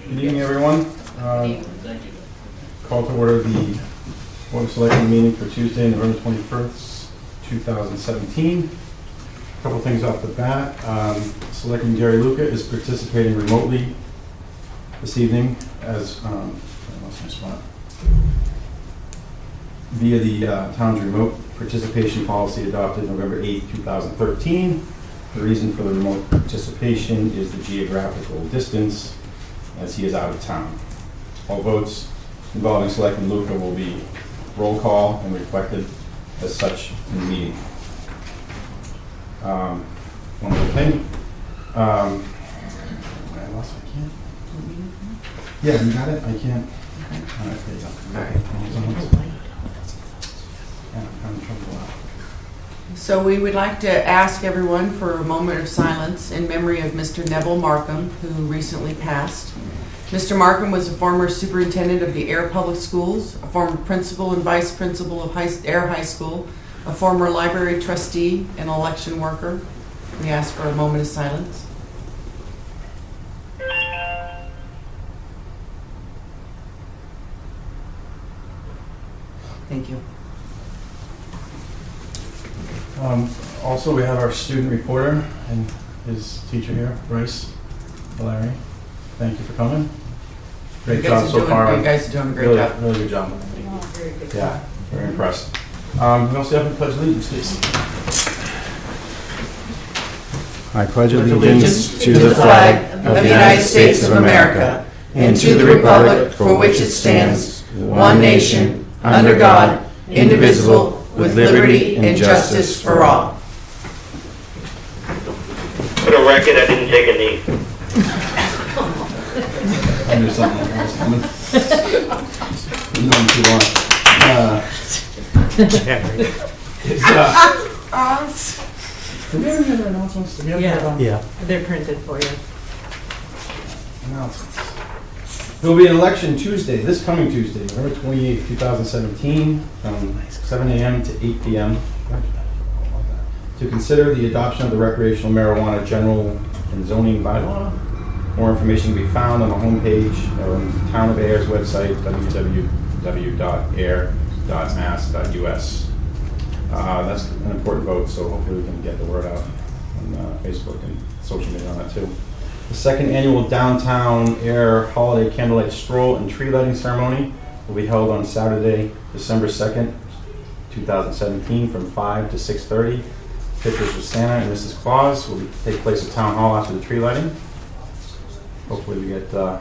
Good evening, everyone. Call to order the Board of Selectmen meeting for Tuesday, November 21st, 2017. A couple things off the bat. Selectman Gary Luca is participating remotely this evening as I lost my spot. Via the town's remote participation policy adopted November 8th, 2013. The reason for the remote participation is the geographical distance, as he is out of town. All votes involving Selectman Luca will be roll call and reflected as such in the meeting. One more thing. I lost. I can't. Yeah, you got it. I can't. Okay. All right, there you go. All right. Yeah, I'm having trouble. So we would like to ask everyone for a moment of silence in memory of Mr. Neville Markham, who recently passed. Mr. Markham was a former superintendent of the Ayer Public Schools, a former principal and vice principal of Ayer High School, a former library trustee and election worker. We ask for a moment of silence. Thank you. Also, we have our student reporter and his teacher here, Bryce Valeri. Thank you for coming. Great job so far. You guys are doing a great job. Really good job. Very good. Yeah, very impressed. We also have a pledge allegiance, please. I pledge allegiance to the flag of the United States of America and to the republic for which it stands, one nation, under God, indivisible, with liberty and justice for all. For the record, I didn't take a knee. I knew something like that was coming. Been going too long. Do we ever have our announcements? Do we ever have them? Yeah, they're printed for you. Announcements. There will be an election Tuesday, this coming Tuesday, November 28th, 2017, from 7 a.m. to 8 p.m. to consider the adoption of the recreational marijuana general and zoning bylaw. More information can be found on the homepage of the Town of Ayer's website, www.ayer.mass.us. That's an important vote, so hopefully we can get the word out on Facebook and social media on that too. The second annual Downtown Ayer Holiday Candlelight Stroll and Tree Lighting Ceremony will be held on Saturday, December 2nd, 2017 from 5 to 6:30. Pictures with Santa and Mrs. Claus will take place at Town Hall after the tree lighting. Hopefully we get a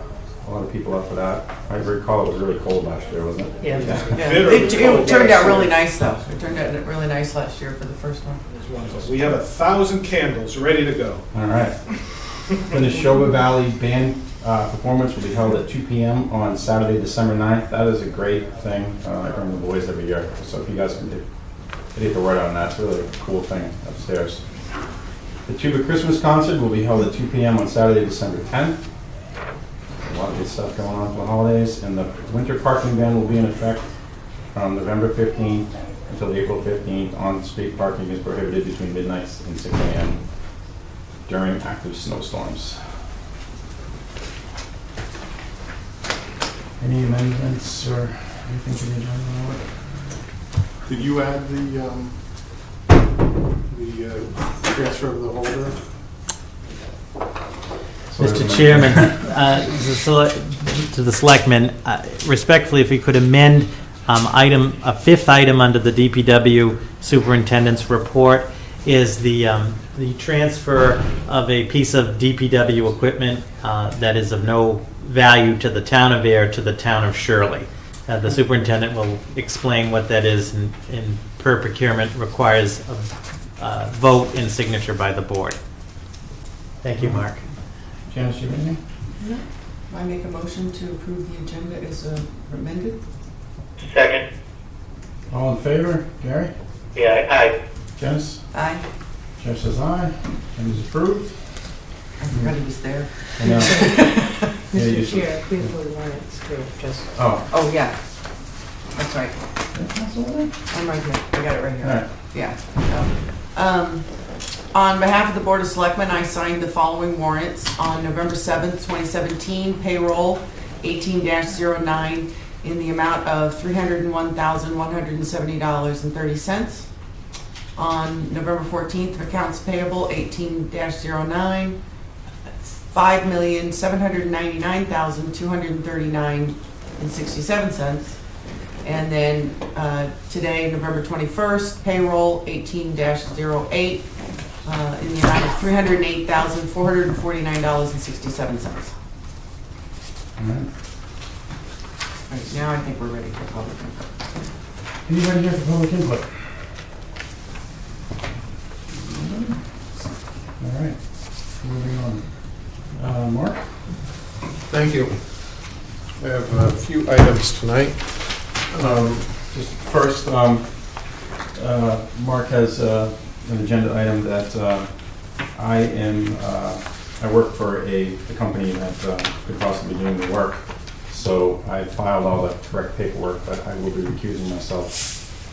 lot of people up for that. I recall it was really cold last year, wasn't it? Yeah. It turned out really nice, though. It turned out really nice last year for the first one. It's wonderful. We have 1,000 candles ready to go. All right. Then the Neshoba Valley Band performance will be held at 2 p.m. on Saturday, December 9th. That is a great thing. I bring the boys every year. So if you guys can get the word out on that, it's really a cool thing upstairs. The Tuba Christmas concert will be held at 2 p.m. on Saturday, December 10th. A lot of good stuff going on for the holidays. And the winter parking ban will be in effect from November 15th until April 15th. On-street parking is prohibited between midnight and 6 a.m. during active snowstorms. Any amendments or anything to the agenda? Did you add the transfer of the holder? Mr. Chairman, to the Selectmen, respectfully, if we could amend a fifth item under the DPW Superintendent's report is the transfer of a piece of DPW equipment that is of no value to the town of Ayer to the town of Shirley. The superintendent will explain what that is, and per procurement requires a vote and signature by the board. Thank you, Mark. Janice, you ready? I make a motion to approve the agenda as amended. Second. All in favor? Gary? Yeah, aye. Janice? Aye. Chair says aye. And is approved. I forgot he was there. I know. Yeah, you Mr. should- Chair, please vote on it too, just. Oh. Oh, yeah. That's right. That's all right. I'm right here. I got it right here. All right. Yeah. On behalf of the Board of Selectmen, I signed the following warrants. On November 7th, 2017, payroll 18-09 in the amount of $301,170.30. On November 14th, accounts payable 18-09, $5,799,239.67. And then today, November 21st, payroll 18-08 in the amount of $308,449.67. All right. All right, now I think we're ready for public input. Anybody here for public input? All right, moving on. Mark? Thank you. I have a few items tonight. Just first, Mark has an agenda item that I work for a company that could possibly be doing the work. So I filed all the correct paperwork, but I will be recusing myself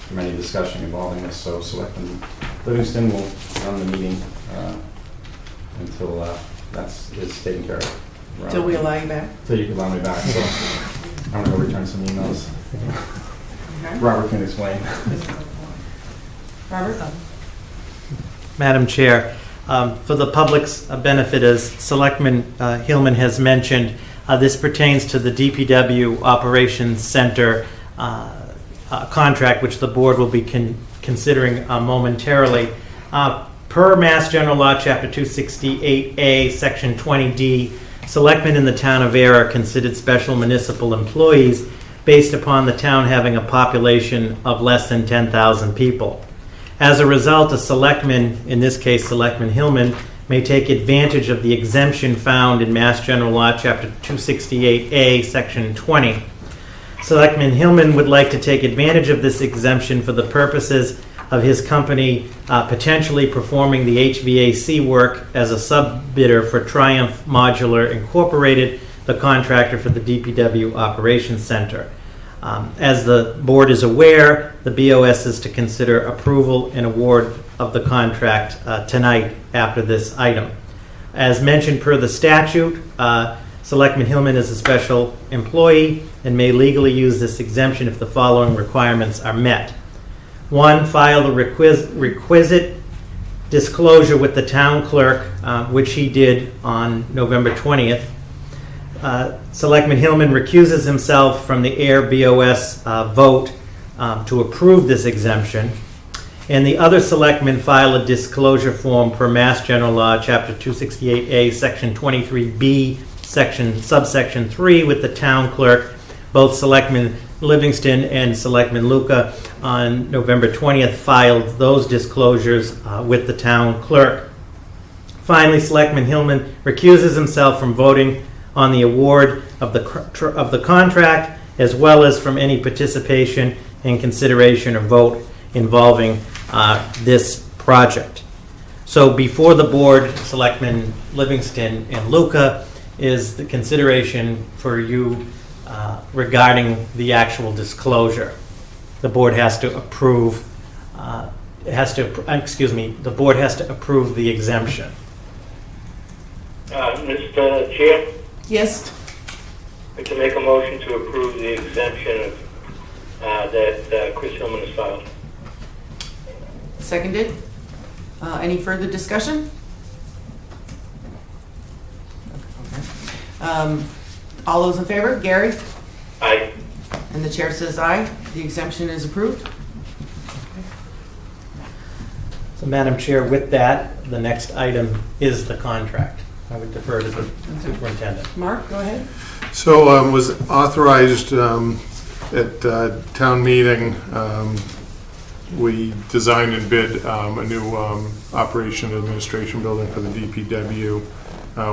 from any discussion involving this. So Selectman Livingston will run the meeting until is taken care of. Till we allow you back? Till you can allow me back. So I'm going to go return some emails. Okay. Robert can explain. Robert? Madam Chair, for the public's benefit, as Selectman Hillman has mentioned, this pertains to the DPW Operations Center contract, which the board will be considering momentarily. Per Mass General Law, Chapter 268A, Section 20D, Selectmen in the town of Ayer are considered special municipal employees based upon the town having a population of less than 10,000 people. As a result, a selectman, in this case Selectman Hillman, may take advantage of the exemption found in Mass General Law, Chapter 268A, Section 20. Selectman Hillman would like to take advantage of this exemption for the purposes of his company potentially performing the HVAC work as a sub-bidder for Triumph Modular Incorporated, the contractor for the DPW Operations Center. As the board is aware, the BOS is to consider approval and award of the contract tonight after this item. As mentioned per the statute, Selectman Hillman is a special employee and may legally use this exemption if the following requirements are met. 1, file the requisite disclosure with the town clerk, which he did on November 20th. Selectman Hillman recuses himself from the Ayer BOS vote to approve this exemption. And the other selectmen file a disclosure form per Mass General Law, Chapter 268A, Section 23B, subsection 3, with the town clerk. Both Selectman Livingston and Selectman Luca on November 20th filed those disclosures with the town clerk. Finally, Selectman Hillman recuses himself from voting on the award of the contract, as well as from any participation in consideration or vote involving this project. So before the board, Selectman Livingston and Luca, is the consideration for you regarding the actual disclosure. The board has to approve. The board has to approve the exemption. Mr. Chair, Yes? I'd like to make a motion to approve the exemption that Chris Hillman has filed. Seconded. Any further discussion? All those in favor? Gary? Aye. And the chair says aye. The exemption is approved. So, Madam Chair, with that, the next item is the contract. I would defer to the superintendent. Mark, go ahead. So was authorized at town meeting, we designed and bid a new operation and administration building for the DPW.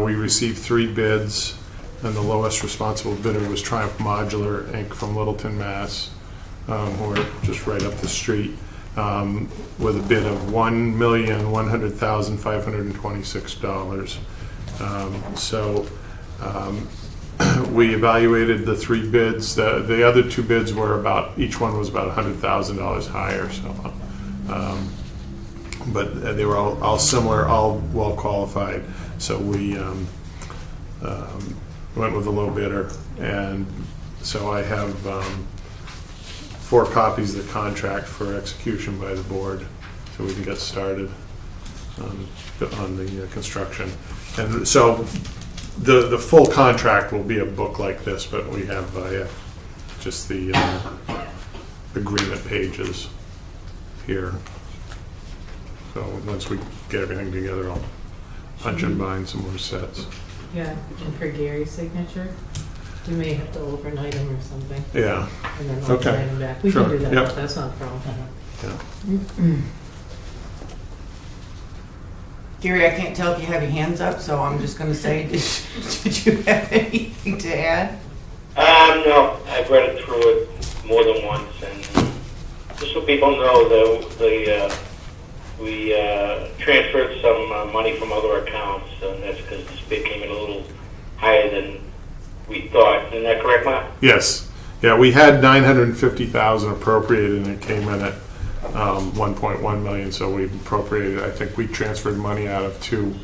We received 3 bids, and the lowest responsible bidder was Triumph Modular, Inc. from Littleton, Mass., who are just right up the street, with a bid of $1,100,526. We evaluated the 3 bids. The other 2 bids were each one was about $100,000 higher. So but they were all similar, all well qualified. So we went with a low bidder, and so I have 4 copies of the contract for execution by the board, so we can get started on the construction. And so the full contract will be a book like this, but we have just the agreement pages here. So once we get everything together, I'll punch and bind some more sets. Yeah, and for Gary's signature, we may have to overnight him or something, Yeah, and then Okay. overnight him back. We Sure. can do that, Yep. that's not a problem. yeah. Gary, I can't tell if you have your hands up, so I'm just going to say, did you have anything to add? No, I've read it through it more than once, and just so people know, we transferred some money from other accounts, and that's because this bid came in a little higher than we thought. Isn't that correct, Mark? Yes. Yeah, we had $950,000 appropriated, and it came in at 1.1 million. So we appropriated. I think we transferred money out of 2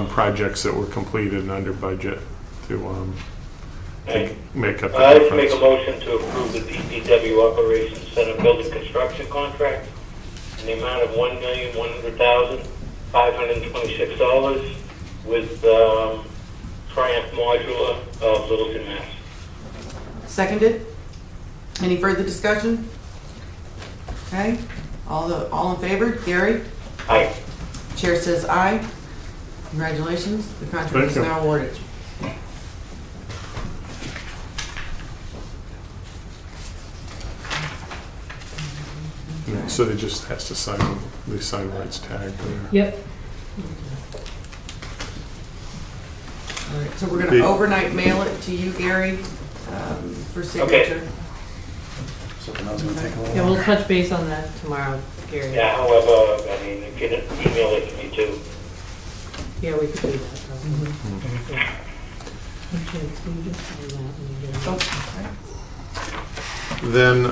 projects that were completed and under budget to make up the I'd like to make difference. a motion to approve the DPW Operations Center building construction contract in the amount of $1,100,526 with Triumph Modular of Littleton, Mass. Seconded? Any further discussion? Okay, all in favor? Gary? Aye. Chair says aye. Congratulations, the contract is Thank you. now awarded. Yeah, so they just has to sign where it's tagged there. Yep. All right, so we're going to The- overnight mail it to you, Gary, for signature. Something else gonna take a little Yeah, while. we'll touch base on that tomorrow, Gary. Yeah, however, I mean, if you can email it to me too. Yeah, we could do that. probably. Yeah. Okay, so you just sign that when you get it. Oh, Then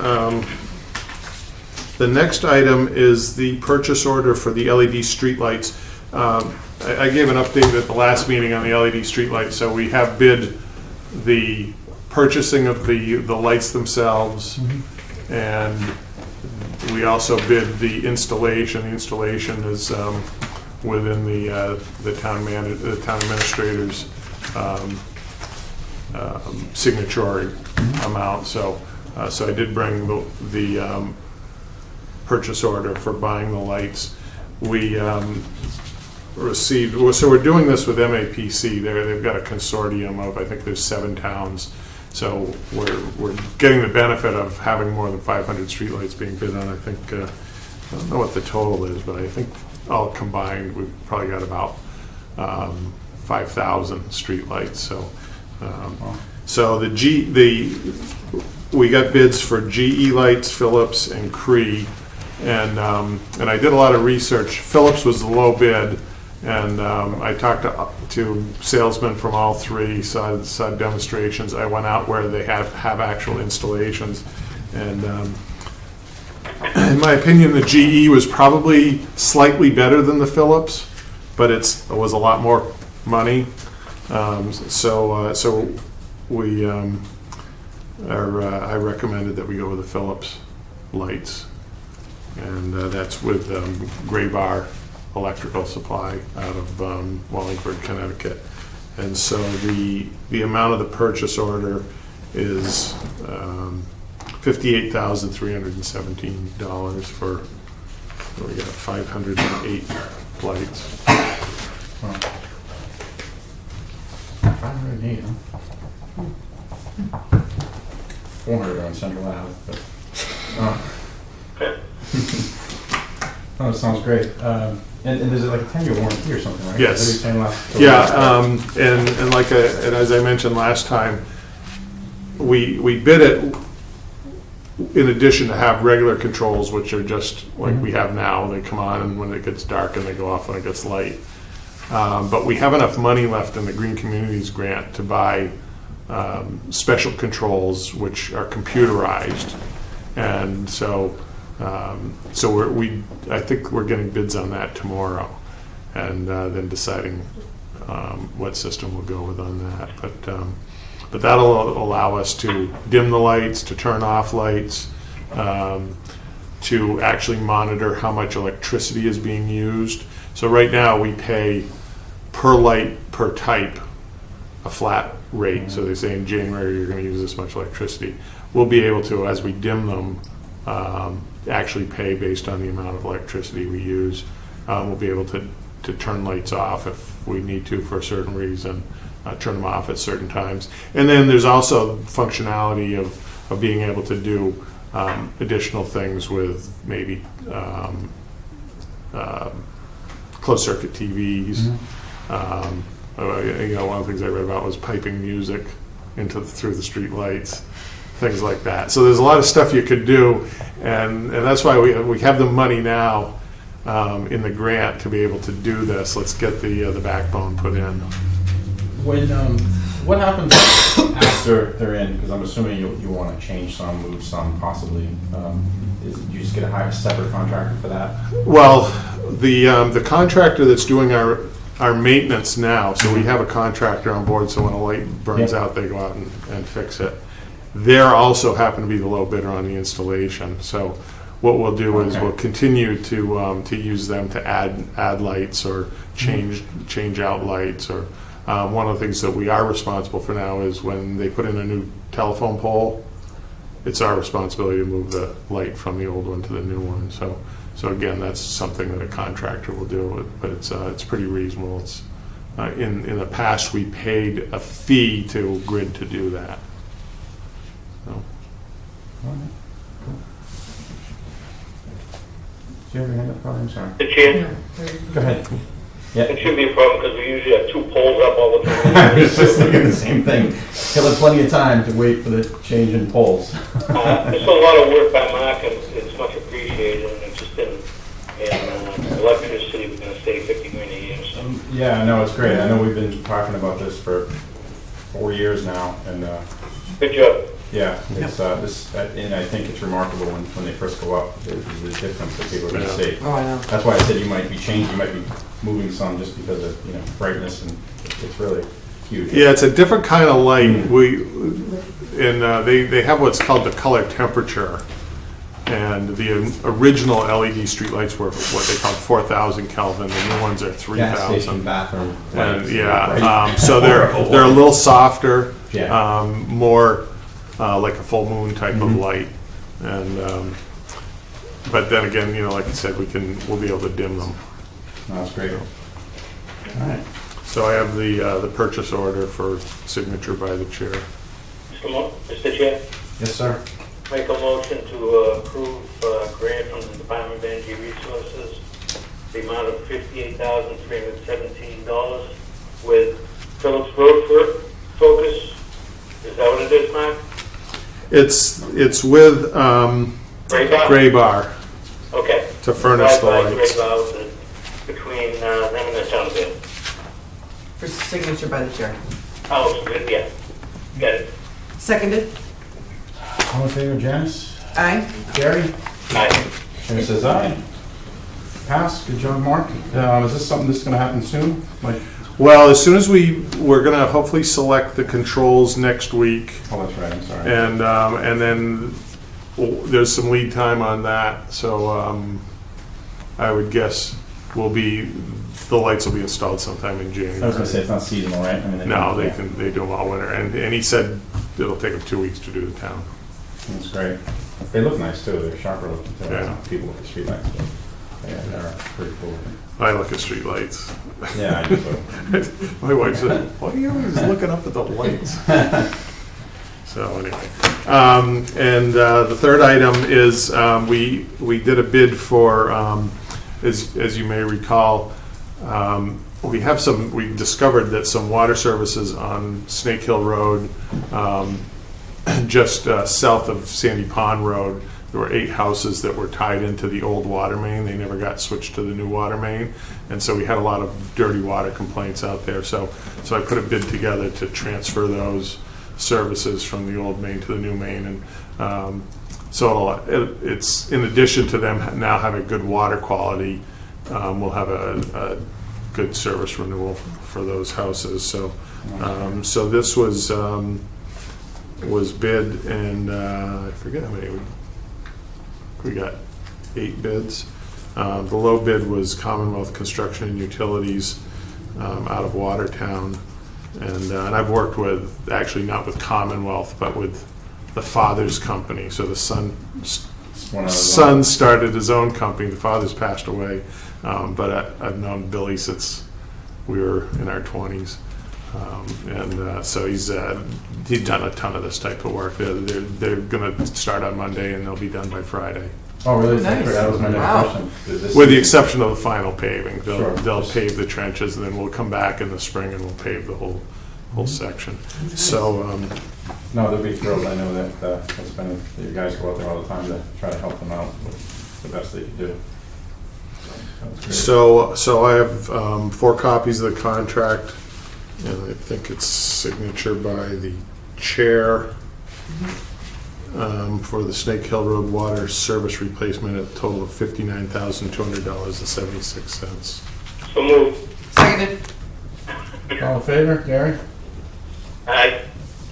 the next item is the purchase order for the LED streetlights. I gave an update at the last meeting on the LED streetlights, so we have bid the purchasing of the lights themselves, and we also bid the installation. The installation is within the town administrator's signatory amount. So I did bring the purchase order for buying the lights. We received, so we're doing this with MAPC. They've got a consortium of, I think there's 7 towns. So we're getting the benefit of having more than 500 streetlights being bid on. I think, I don't know what the total is, but I think all combined, we've probably got about 5,000 streetlights. So we got bids for GE Lights, Philips, and Cree, and I did a lot of research. Philips was the low bid, and I talked to salesmen from all 3, saw demonstrations. I went out where they have actual installations, and in my opinion, the GE was probably slightly better than the Philips, but it was a lot more money. So we I recommended that we go with the Philips lights, and that's with Graybar Electrical Supply out of Wallingford, Connecticut. And so the amount of the purchase order is $58,317 for, we got 508 lights. 508, huh? 400 on Central Ave, but, oh, it sounds great. And there's like a 10-year warranty or something, right? Yes. Is that what you're saying last- Yeah, and as I mentioned last time, we bid it in addition to have regular controls, which are just like we have now. They come on and when it gets dark, and they go off when it gets light. But we have enough money left in the Green Communities grant to buy special controls which are computerized, and so So I think we're getting bids on that tomorrow, and then deciding what system we'll go with on that. But that'll allow us to dim the lights, to turn off lights, to actually monitor how much electricity is being used. So right now we pay per light per type a flat rate. So they say in January you're going to use this much electricity. We'll be able to, as we dim them, actually pay based on the amount of electricity we use. We'll be able to turn lights off if we need to for a certain reason, turn them off at certain times. And then there's also functionality of being able to do additional things with maybe closed circuit TVs. One of the things I read about was piping music through the street lights, things like that. So there's a lot of stuff you could do, and that's why we have the money now in the grant to be able to do this. Let's get the backbone put in. What happens after they're in? Because I'm assuming you want to change some, move some, possibly. You just get a separate contractor for that? Well, the contractor that's doing our maintenance now, so we have a contractor on board, so when a light burns out, they go out and fix it. They're also happen to be the low bidder on the installation. So what we'll do is we'll continue to use them to add lights or change out lights. Or one of the things that we are responsible for now is when they put in a new telephone pole, it's our responsibility to move the light from the old one to the new one. So again, that's something that a contractor will do, but it's pretty reasonable. It's in the past we paid a fee to Grid to do that. So. Do you have your hand up, Carl? I'm sorry. The chair, Go ahead. it should be a problem because we usually have 2 poles up all the time. I was just thinking the same thing. He'll have plenty of time to wait for the change in poles. It's a lot of work by Mark, and it's much appreciated, and it's just in electricity, we're going to save $50,000 a year. So. Yeah, no, it's great. I know we've been talking about this for 4 years now, and Good job. yeah, it's and I think it's remarkable when they first go up, the difference that people are going to see. Oh, I know. That's why I said you might be changing, you might be moving some just because of brightness, and it's really huge. Yeah, it's a different kind of light. They have what's called the color temperature, and the original LED streetlights were what they call 4,000 Kelvin. The new ones are Gas 3,000. station, bathroom. And lights, so they're a little softer, Yeah. more like a full moon type of light, and but then again, like I said, we'll be able to dim them. No, that's great. All right. So I have the purchase order for signature by the chair. Mr. Chair, Yes, sir. make a motion to approve grant from the Department of Energy Resources, the amount of $58,317 with Phillips Road Focus. Is that what it is, Mark? It's with Gray Bar Okay. to furnish the Right by lights. Gray Bar between them and the town bid. For signature by the chair. Oh, good, yeah. Got it. Seconded? All in favor, Janice? Aye. Gary? Aye. Janice says aye. Pass. Good job, Mark. Is this something that's going to happen soon? Well, as soon as we're going to hopefully select the controls next week, Oh, that's right. I'm sorry. and then there's some lead time on that. So I would guess the lights will be installed sometime in January. I was going to say it's not seasonal, right? I mean, No, they do them all winter, and he said it'll take them 2 weeks to do the town. That's great. They look nice too. They're sharper looking too. Yeah. People with the street lights. Yeah, they're pretty cool. I look at street lights. Yeah, I do too. My wife said, "Why are you always looking up at the lights?" So anyway, and the third item is we did a bid for, as you may recall, we discovered that some water services on Snake Hill Road, just south of Sandy Pond Road, there were 8 houses that were tied into the old water main. They never got switched to the new water main, and so we had a lot of dirty water complaints out there. So I put a bid together to transfer those services from the old main to the new main, and So it's in addition to them now having good water quality, we'll have a good service renewal for those houses. So so this was bid, and I forget how many we got 8 bids. The low bid was Commonwealth Construction and Utilities out of Watertown, and I've worked with, actually not with Commonwealth, but with the father's company. So the son started his own company. The father's passed away, but I've known Billy since we were in our 20s, and so he's done a ton of this type of work. They're going to start on Monday, and they'll be done by Friday. Oh, really? Nice. That was my next Wow. question. With the exception of the final paving, Sure. they'll pave the trenches, and then we'll come back in the spring and we'll pave the whole section. So, No, they'll be thrilled. I know that that's been, you guys go out there all the time to try to help them out with the best they can do. That's great. so I have 4 copies of the contract, and I think it's signature by the chair for the Snake Hill Road water service replacement at a total of $59,200.76. So moved. Seconded. All in favor, Gary? Aye.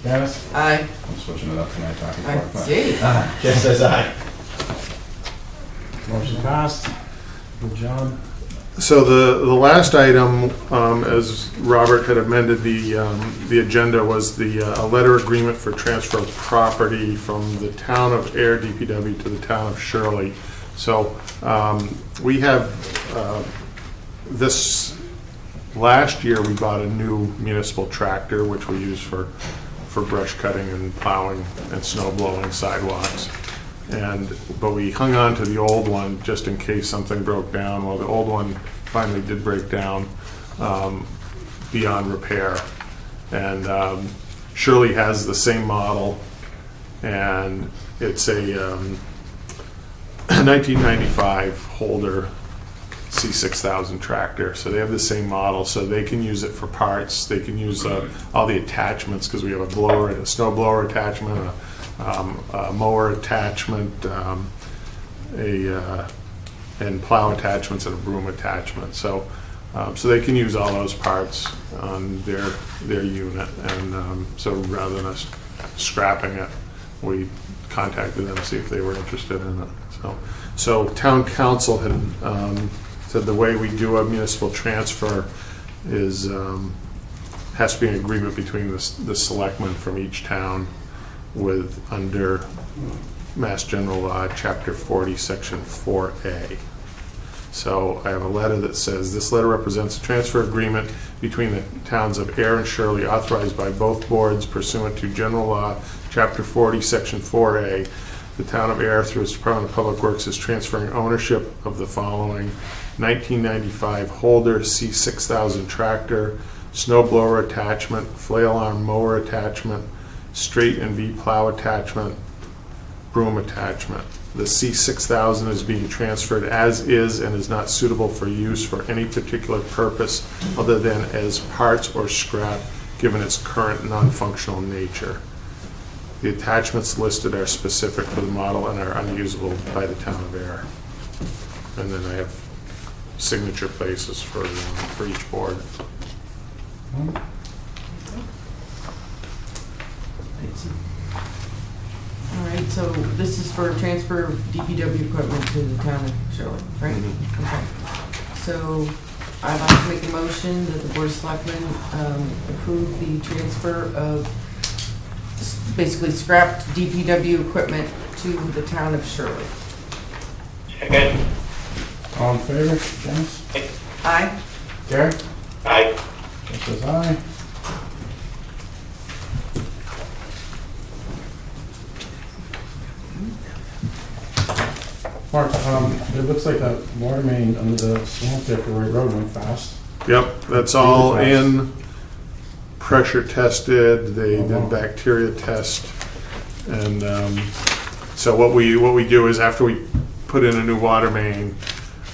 Janice? Aye. I'm switching it up tonight, talking I about see. Jeff says aye. Motion passed. Good job. So the last item, as Robert had amended the agenda, was a letter agreement for transfer of property from the town of Ayer DPW to the town of Shirley. So we have this last year we bought a new municipal tractor, which we use for brush cutting and plowing and snow blowing sidewalks. But we hung on to the old one just in case something broke down. Well, the old one finally did break down beyond repair. And Shirley has the same model, and it's a 1995 Holder C6000 tractor. So they have the same model, so they can use it for parts. They can use all the attachments, because we have a blower, a snow blower attachment, a mower attachment, and plow attachments, and a broom attachment. So they can use all those parts on their unit. And so rather than us scrapping it, we contacted them to see if they were interested in it. So town council had said the way we do a municipal transfer is has to be an agreement between the selectmen from each town with under Mass General Law, Chapter 40, Section 4A. So I have a letter that says, this letter represents a transfer agreement between the towns of Ayer and Shirley authorized by both boards pursuant to General Law, Chapter 40, Section 4A. The town of Ayer, through its Department of Public Works, is transferring ownership of the following: 1995 Holder C6000 tractor, snow blower attachment, flail arm mower attachment, straight and V plow attachment, broom attachment. The C6000 is being transferred as is and is not suitable for use for any particular purpose other than as parts or scrap, given its current non-functional nature. The attachments listed are specific for the model and are unusable by the town of Ayer. And then I have signature places for each board. All right, so this is for transfer of DPW equipment to the town of Shirley, right? Okay. So I'd like to make a motion that the Board of Selectmen approve the transfer of basically scrapped DPW equipment to the town of Shirley. Second. All in favor, Janice? Aye. Gary? Aye. Jeff says aye. Mark, it looks like that water main under the swamp there for Wright Road went fast. Yep, that's all in, pressure tested, they did bacteria test. And so what we do is after we put in a new water main,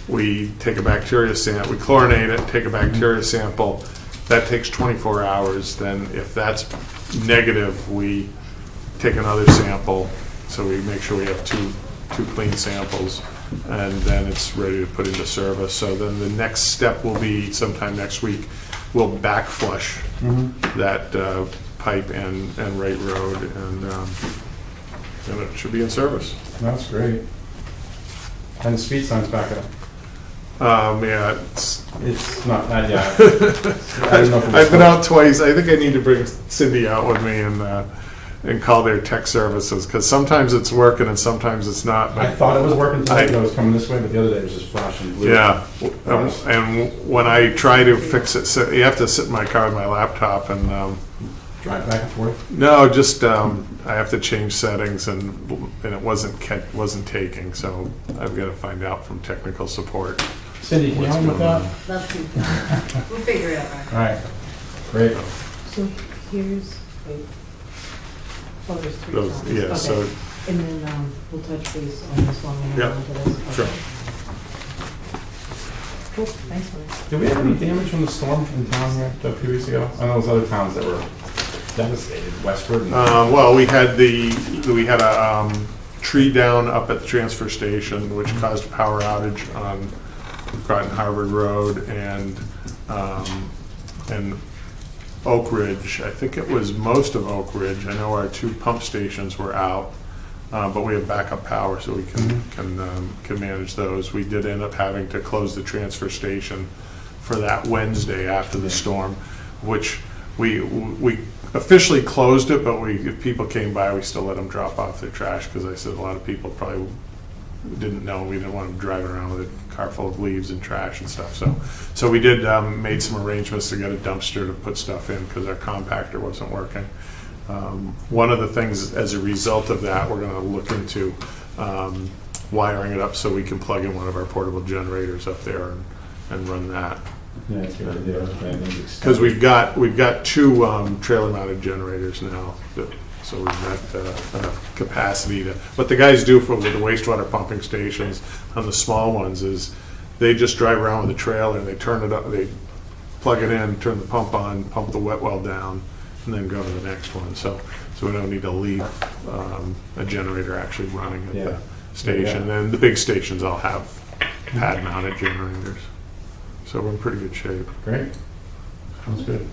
we take a bacteria sample, we chlorinate it, take a bacteria sample. That takes 24 hours. Then if that's negative, we take another sample so we make sure we have two clean samples, and then it's ready to put into service. So then the next step will be sometime next week, we'll back flush that pipe and Wright Road, and it should be in service. That's great. And the speed sign's back up. Yeah, It's not yet. I don't know if it was I've been out twice. I think I need to bring Cindy out with me and call their tech services, because sometimes it's working and sometimes it's not. I thought it was working tonight, but it was coming this way, but the other day it was just flashing blue. Yeah, and when I try to fix it, so you have to sit in my car with my laptop and Drive back and forth. no, just I have to change settings, and it wasn't taking. So I've got to find out from technical support. Cindy, can you help me with that? Love to. We'll figure it out. All right, great. So here's, wait. Oh, there's three Those, copies. yeah, Okay. so And then we'll touch base on this one and Yep, then on to this. sure. Okay. Cool, thanks, Mike. Did we have any damage from the storm in town here a few weeks ago? I know those other towns that were devastated, Westford. And well, we had a tree down up at the transfer station, which caused a power outage on Groton Harvard Road and Oak Ridge. I think it was most of Oak Ridge. I know our 2 pump stations were out, but we have backup power, so we can manage those. We did end up having to close the transfer station for that Wednesday after the storm, which we officially closed it, but if people came by, we still let them drop off their trash, because I said a lot of people probably didn't know. We didn't want them driving around with a car full of leaves and trash and stuff. So we did made some arrangements to get a dumpster to put stuff in, because our compactor wasn't working. One of the things as a result of that, we're going to look into wiring it up so we can plug in one of our portable generators up there and run that. yeah, it's a good idea. Because we've got 2 trailer mounted generators now, so we've got enough capacity to. What the guys do with the wastewater pumping stations on the small ones is they just drive around with a trailer and they turn it up, they plug it in, turn the pump on, pump the wet well down, and then go to the next one. So we don't need to leave a generator actually running at the station. And the big stations all have pad mounted generators. So we're in pretty good shape. Great. Sounds good.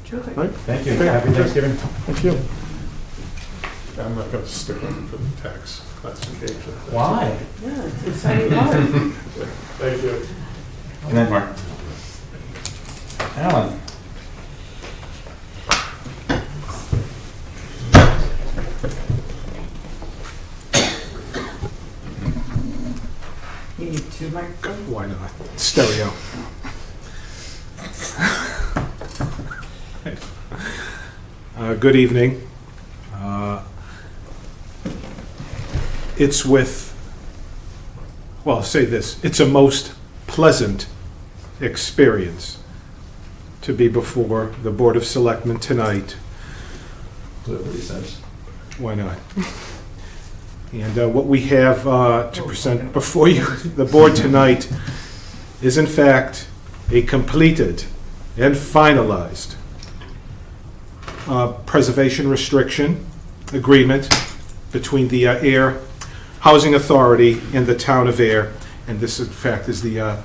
Terrific. Right? Thank you. Okay. Happy Thanksgiving. Thank you. I'm not going to stick on for the tax classification. Why? Yeah, it's exciting part. Thank you. Good night, Mark. Alan. You need 2 microphones? Why not? Stereo. Good evening. It's I'll say this, it's a most pleasant experience to be before the Board of Selectmen tonight. That's what he says. Why not? And what we have to present before you, the board tonight, is in fact a completed and finalized preservation restriction agreement between the Ayer Housing Authority and the Town of Ayer. And this, in fact, is the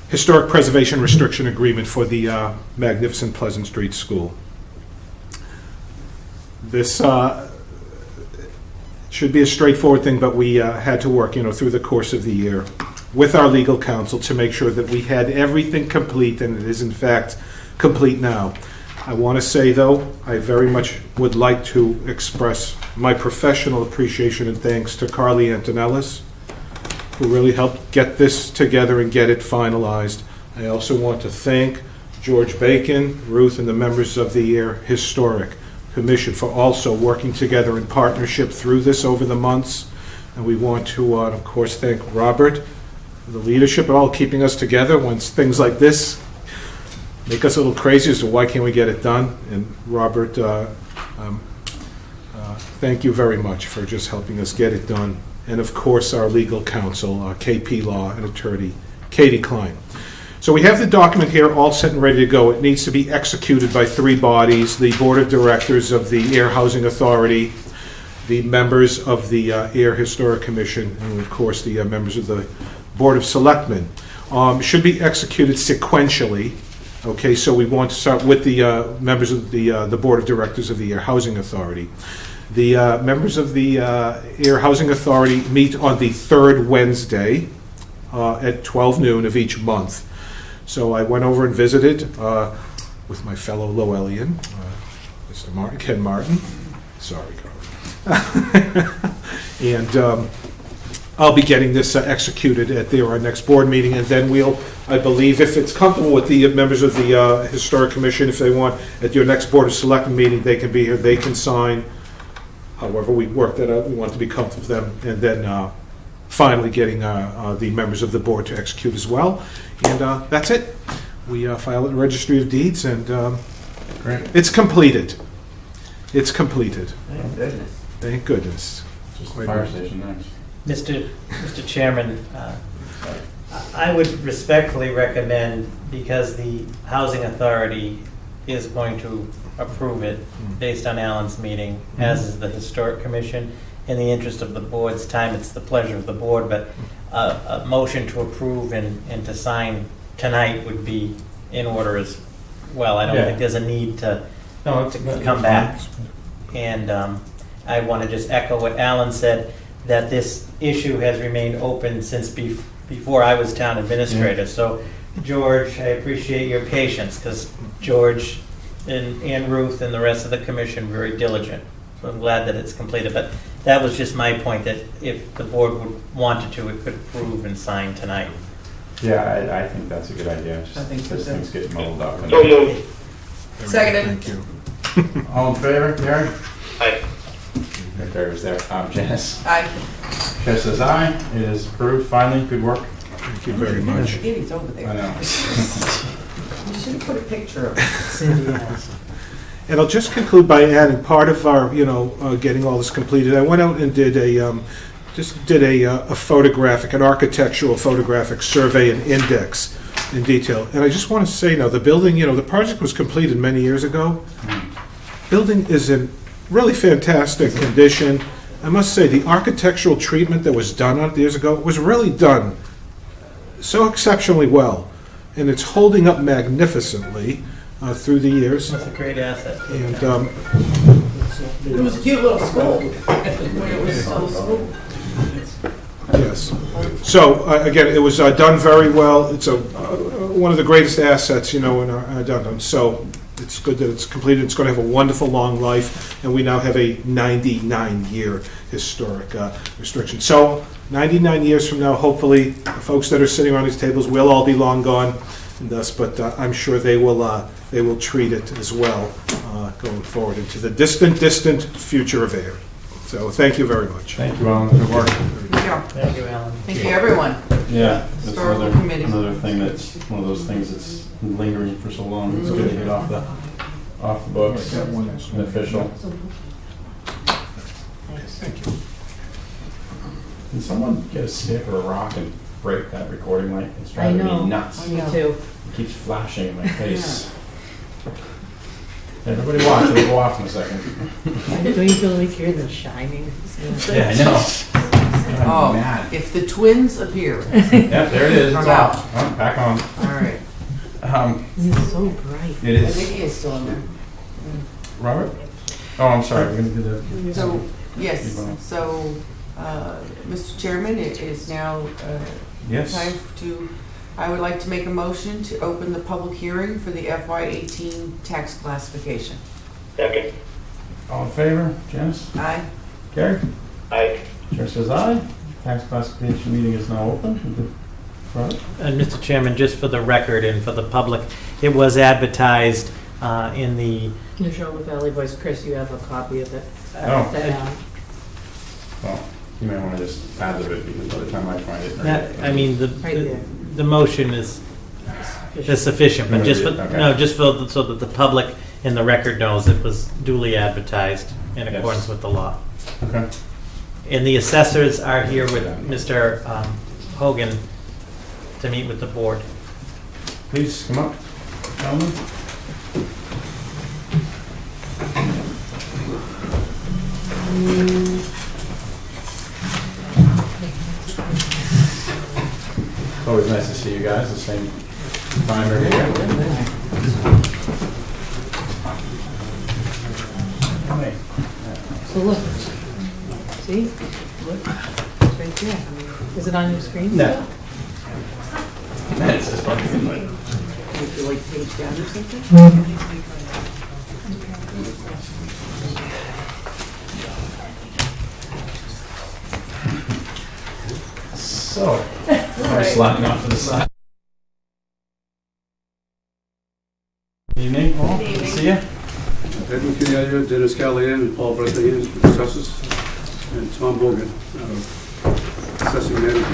Historic Preservation Restriction Agreement for the magnificent Pleasant Street School. This should be a straightforward thing, but we had to work, through the course of the year with our legal counsel to make sure that we had everything complete, and it is in fact complete now. I want to say, though, I very much would like to express my professional appreciation and thanks to Carly Antonellis, who really helped get this together and get it finalized. I also want to thank George Bacon, Ruth, and the members of the Ayer Historic Commission for also working together in partnership through this over the months. And we want to, of course, thank Robert for the leadership and all keeping us together when things like this make us a little crazy as to why can't we get it done. And Robert, thank you very much for just helping us get it done. And of course, our legal counsel, KP Law, and attorney Katie Klein. So we have the document here all set and ready to go. It needs to be executed by 3 bodies: the Board of Directors of the Ayer Housing Authority, the members of the Ayer Historic Commission, and of course, the members of the Board of Selectmen. Should be executed sequentially. Okay, so we want to start with the members of the Board of Directors of the Ayer Housing Authority. The members of the Ayer Housing Authority meet on the third Wednesday at 12 noon of each month. So I went over and visited with my fellow Lowellian, Mr. Ken Martin. Sorry, Carl. And I'll be getting this executed at our next board meeting, and then we'll, I believe, if it's comfortable with the members of the Historic Commission, if they want, at your next Board of Selectmen meeting, they can be here, they can sign. However we work that out, we want to be comfortable with them, and then finally getting the members of the board to execute as well. And that's it. We file it in the Registry of Deeds, and Great. it's completed. It's completed. Thank goodness. Thank goodness. Just the fire station next. Mr. Chairman, I would respectfully recommend, because the Housing Authority is going to approve it based on Alan's meeting, as is the Historic Commission, in the interest of the board's time, it's the pleasure of the board, but a motion to approve and to sign tonight would be in order as well. I don't think there's a need to come back. And I want to just echo what Alan said, that this issue has remained open since before I was town administrator. So, George, I appreciate your patience, because George and Ruth and the rest of the commission were very diligent. So I'm glad that it's completed. But that was just my point, that if the board wanted to, it could approve and sign tonight. Yeah, I think that's a good idea. Just I think so, as too. things get muddled up. So moved. Seconded. Thank you. All in favor, Gary? Aye. Gary was there. Janice? Aye. Chair says aye. It is approved. Finally, good work. Thank you very much. He's over there. I know. You should have put a picture of it. Cindy has. And I'll just conclude by adding, part of our, getting all this completed, I went out and did a photographic, an architectural photographic survey and index in detail. And I just want to say now, the building, the project was completed many years ago. Building is in really fantastic condition. I must say, the architectural treatment that was done on it years ago was really done so exceptionally well. And it's holding up magnificently through the years. That's a great asset. And It was a cute little school. When it was still a school. yes. So again, it was done very well. It's one of the greatest assets, in our downtown. So it's good that it's completed. It's going to have a wonderful long life, and we now have a 99-year historic restriction. So 99 years from now, hopefully, the folks that are sitting around these tables will all be long gone, and thus, but I'm sure they will treat it as well going forward into the distant future of Ayer. So thank you very much. Thank you, Alan. Good work. Yeah. Thank you, Alan. Thank you, everyone. Yeah, that's Historical committee. another thing that's one of those things that's lingering for so long. It's good to get off the books and official. Thank you. Can someone get a stick or a rock and break that recording light? It's I driving know. me nuts. Me too. It keeps flashing in my face. Everybody watch, it'll go off in a second. Don't you feel like you're in The Shining? Yeah, I know. Oh, I'm mad. if the twins appear. Yeah, there it is. It's Turn out. off. Oh, back on. All right. It's so bright. It I think is. he is still in there. Robert? Oh, I'm sorry. We're going to do the... So, yes, so, Mr. Chairman, it is now Yes. time I would like to make a motion to open the public hearing for the FY18 tax classification. Second. All in favor? Janice? Aye. Gary? Aye. Chair says aye. Tax classification meeting is now open. Robert? And Mr. Chairman, just for the record and for the public, it was advertised in the, Can you show the Valley Voice? Chris, you have a copy of it. Oh. That, Well, you may want to just add to it because by the time I find it... I mean, Right there. the motion is sufficient, but just Okay. so that the public and the record knows it was duly advertised in Yes. accordance with the law. Okay. And the assessors are here with Mr. Hogan to meet with the board. Please come up, gentlemen. Always nice to see you guys, the same time every year. So look, see? Look, it's right there. Is it on your screen? No. It's just fucking like- Would you like page down or something? So, I'm sliding off to the side. Evening, all. Good to see you. Edwin Ayer, Dennis Callahan, Paul Brethan, assessors, and Tom Hogan, assessing manager.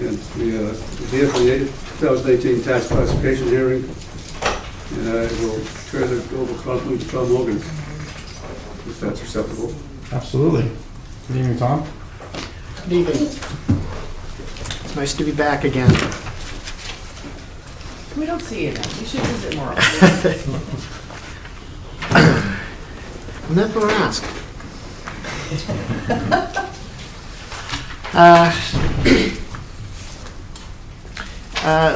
And we are here for the 2018 tax classification hearing, and I will turn it over promptly to Tom Hogan, if that's acceptable. Absolutely. Good evening, Tom. Good evening. It's nice to be back again. We don't see you now. You should visit more often. Never ask.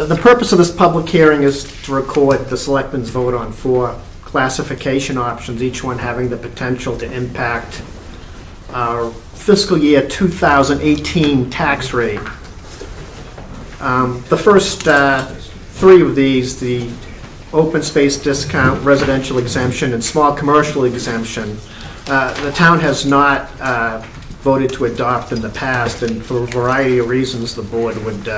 The purpose of this public hearing is to record the Selectmen's vote on 4 classification options, each one having the potential to impact our fiscal year 2018 tax rate. The first 3 of these, the open space discount, residential exemption, and small commercial exemption, the town has not voted to adopt in the past, and for a variety of reasons, the board would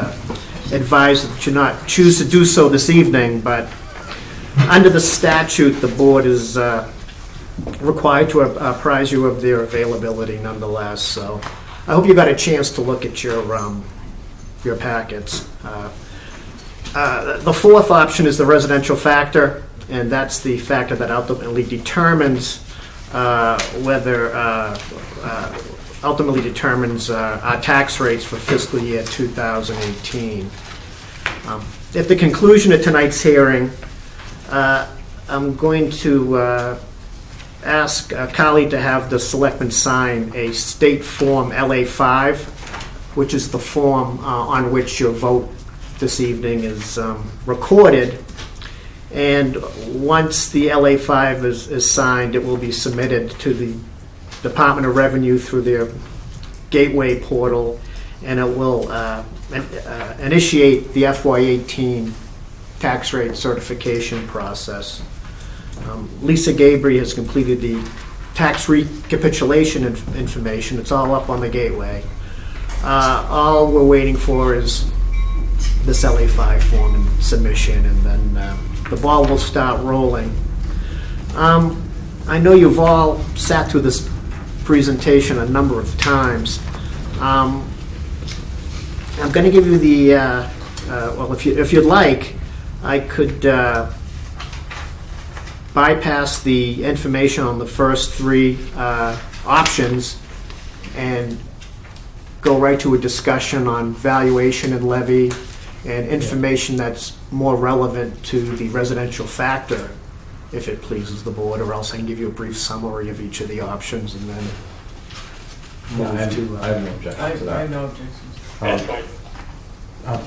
advise that you not choose to do so this evening, but under the statute, the board is required to apprise you of their availability nonetheless. So I hope you got a chance to look at your packets. The fourth option is the residential factor, and that's the factor that ultimately determines our tax rates for fiscal year 2018. At the conclusion of tonight's hearing, I'm going to ask Kali to have the selectmen sign a state form LA5, which is the form on which your vote this evening is recorded. And once the LA5 is signed, it will be submitted to the Department of Revenue through their gateway portal, and it will initiate the FY18 tax rate certification process. Lisa Gabry has completed the tax recapitulation information. It's all up on the gateway. All we're waiting for is this LA5 form and submission, and then the ball will start rolling. I know you've all sat through this presentation a number of times. I'm going to give you the, well, if you'd like, I could bypass the information on the first 3 options and go right to a discussion on valuation and levy and information that's more relevant to the residential factor, if it pleases the board, or else I can give you a brief summary of each of the options and then I move have to... no objection to I that. have no objections. That's fine.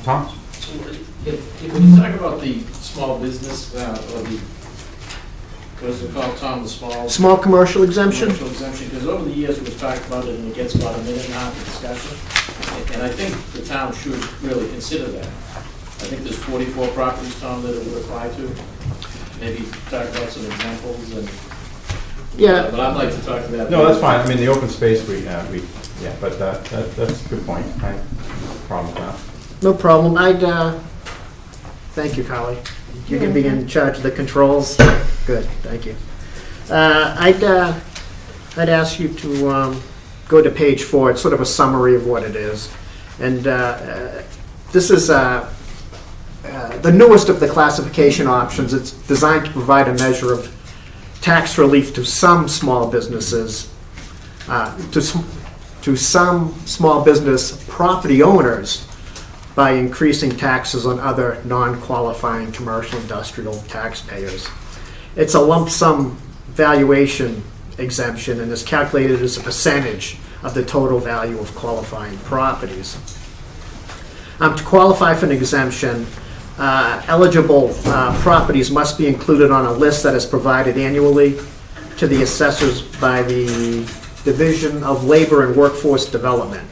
Tom? When you talk about the small business, or the, what is it called, Tom, the Small commercial exemption? commercial exemption, because over the years we've talked about it and it gets about a minute and a half of discussion. And I think the town should really consider that. I think there's 44 properties, Tom, that it would apply to. Maybe talk about some examples and, Yeah. but I'd like to talk to that. No, that's fine. I mean, the open space, yeah, but that's a good point. I have no problem with that. No problem. Thank you, Kali. You're going to be in charge of the controls? Good, thank you. I'd ask you to go to page 4. It's sort of a summary of what it is. And this is the newest of the classification options. It's designed to provide a measure of tax relief to some small businesses, to some small business property owners by increasing taxes on other non-qualifying commercial industrial taxpayers. It's a lump sum valuation exemption and is calculated as a percentage of the total value of qualifying properties. To qualify for an exemption, eligible properties must be included on a list that is provided annually to the assessors by the Division of Labor and Workforce Development.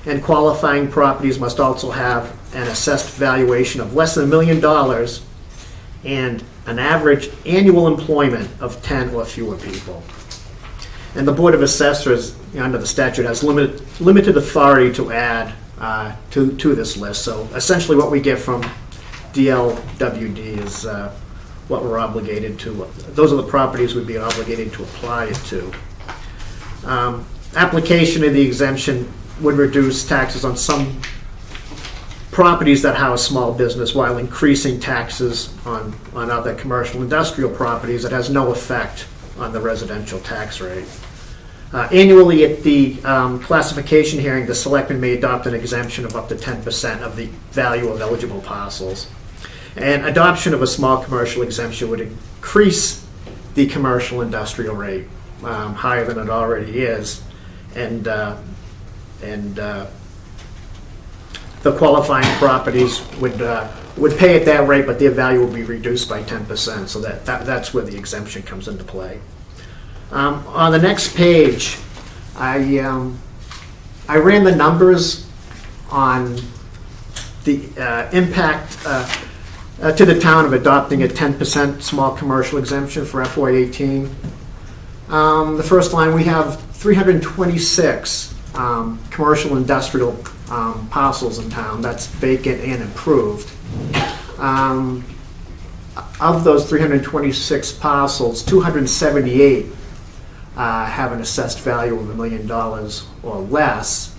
And qualifying properties must also have an assessed valuation of less than $1 million and an average annual employment of 10 or fewer people. And the Board of Assessors, under the statute, has limited authority to add to this list. So essentially what we get from DLWD is what we're obligated to. Those are the properties we'd be obligated to apply it to. Application of the exemption would reduce taxes on some properties that house small business while increasing taxes on other commercial industrial properties. It has no effect on the residential tax rate. Annually at the classification hearing, the Selectmen may adopt an exemption of up to 10% of the value of eligible parcels. And adoption of a small commercial exemption would increase the commercial industrial rate higher than it already is. And the qualifying properties would pay at that rate, but their value would be reduced by 10%. So that's where the exemption comes into play. On the next page, I ran the numbers on the impact to the town of adopting a 10% small commercial exemption for FY18. The first line, we have 326 commercial industrial parcels in town. That's vacant and improved. Of those 326 parcels, 278 have an assessed value of $1 million or less.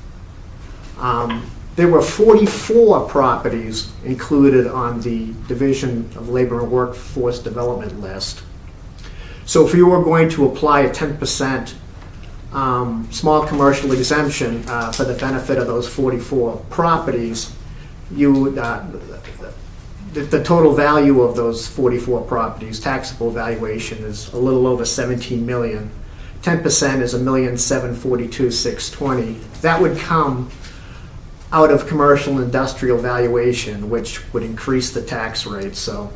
There were 44 properties included on the Division of Labor and Workforce Development list. So if you were going to apply a 10% small commercial exemption for the benefit of those 44 properties, you would, the total value of those 44 properties, taxable valuation, is a little over $17 million. 10% is $1,742,620. That would come out of commercial and industrial valuation, which would increase the tax rate. So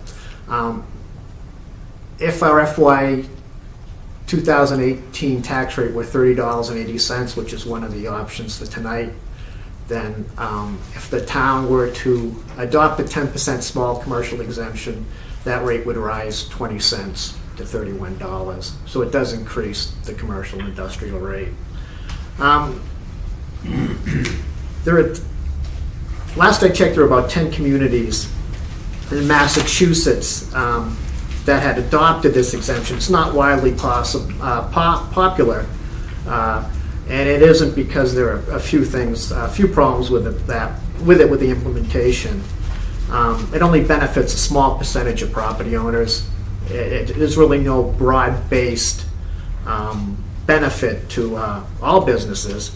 if our FY 2018 tax rate were $30.80, which is one of the options for tonight, then if the town were to adopt a 10% small commercial exemption, that rate would rise 20 cents to $31. So it does increase the commercial industrial rate. Last I checked, there were about 10 communities in Massachusetts that had adopted this exemption. It's not widely popular, and it isn't because there are a few problems with it with the implementation. It only benefits a small percentage of property owners. There's really no broad-based benefit to all businesses.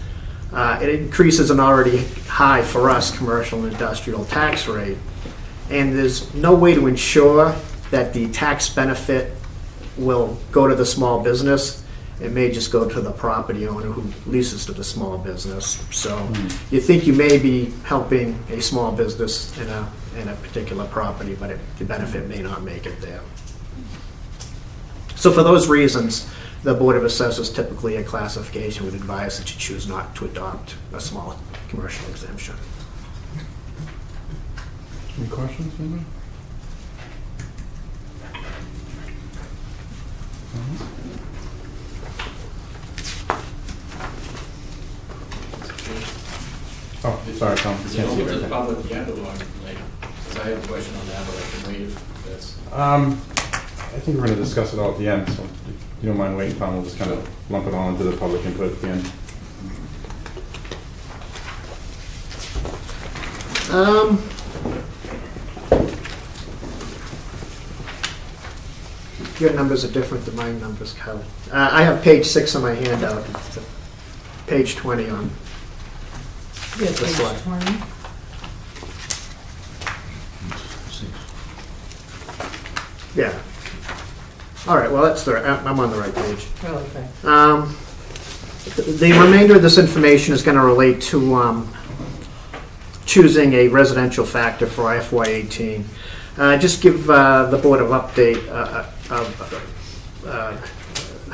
It increases an already high, for us, commercial and industrial tax rate, and there's no way to ensure that the tax benefit will go to the small business. It may just go to the property owner who leases to the small business. So you think you may be helping a small business in a particular property, but the benefit may not make it there. So for those reasons, the Board of Assessors, typically a classification, would advise that you choose not to adopt a small commercial exemption. Any questions, anybody? Oh, sorry, Tom. Is it open to the public yet, or like, 'cause I have a question on that, but I can wait if that's. I think we're going to discuss it all at the end, so if you don't mind waiting, Tom, we'll just kind of lump it all into the public input at the end. Your numbers are different than my numbers, Kelly. I have page 6 on my handout. It's page 20 on Yeah, the page slide. 20. Yeah. All right, well, I'm on the right page. Oh, okay. The remainder of this information is going to relate to choosing a residential factor for FY18. Just give the board an update of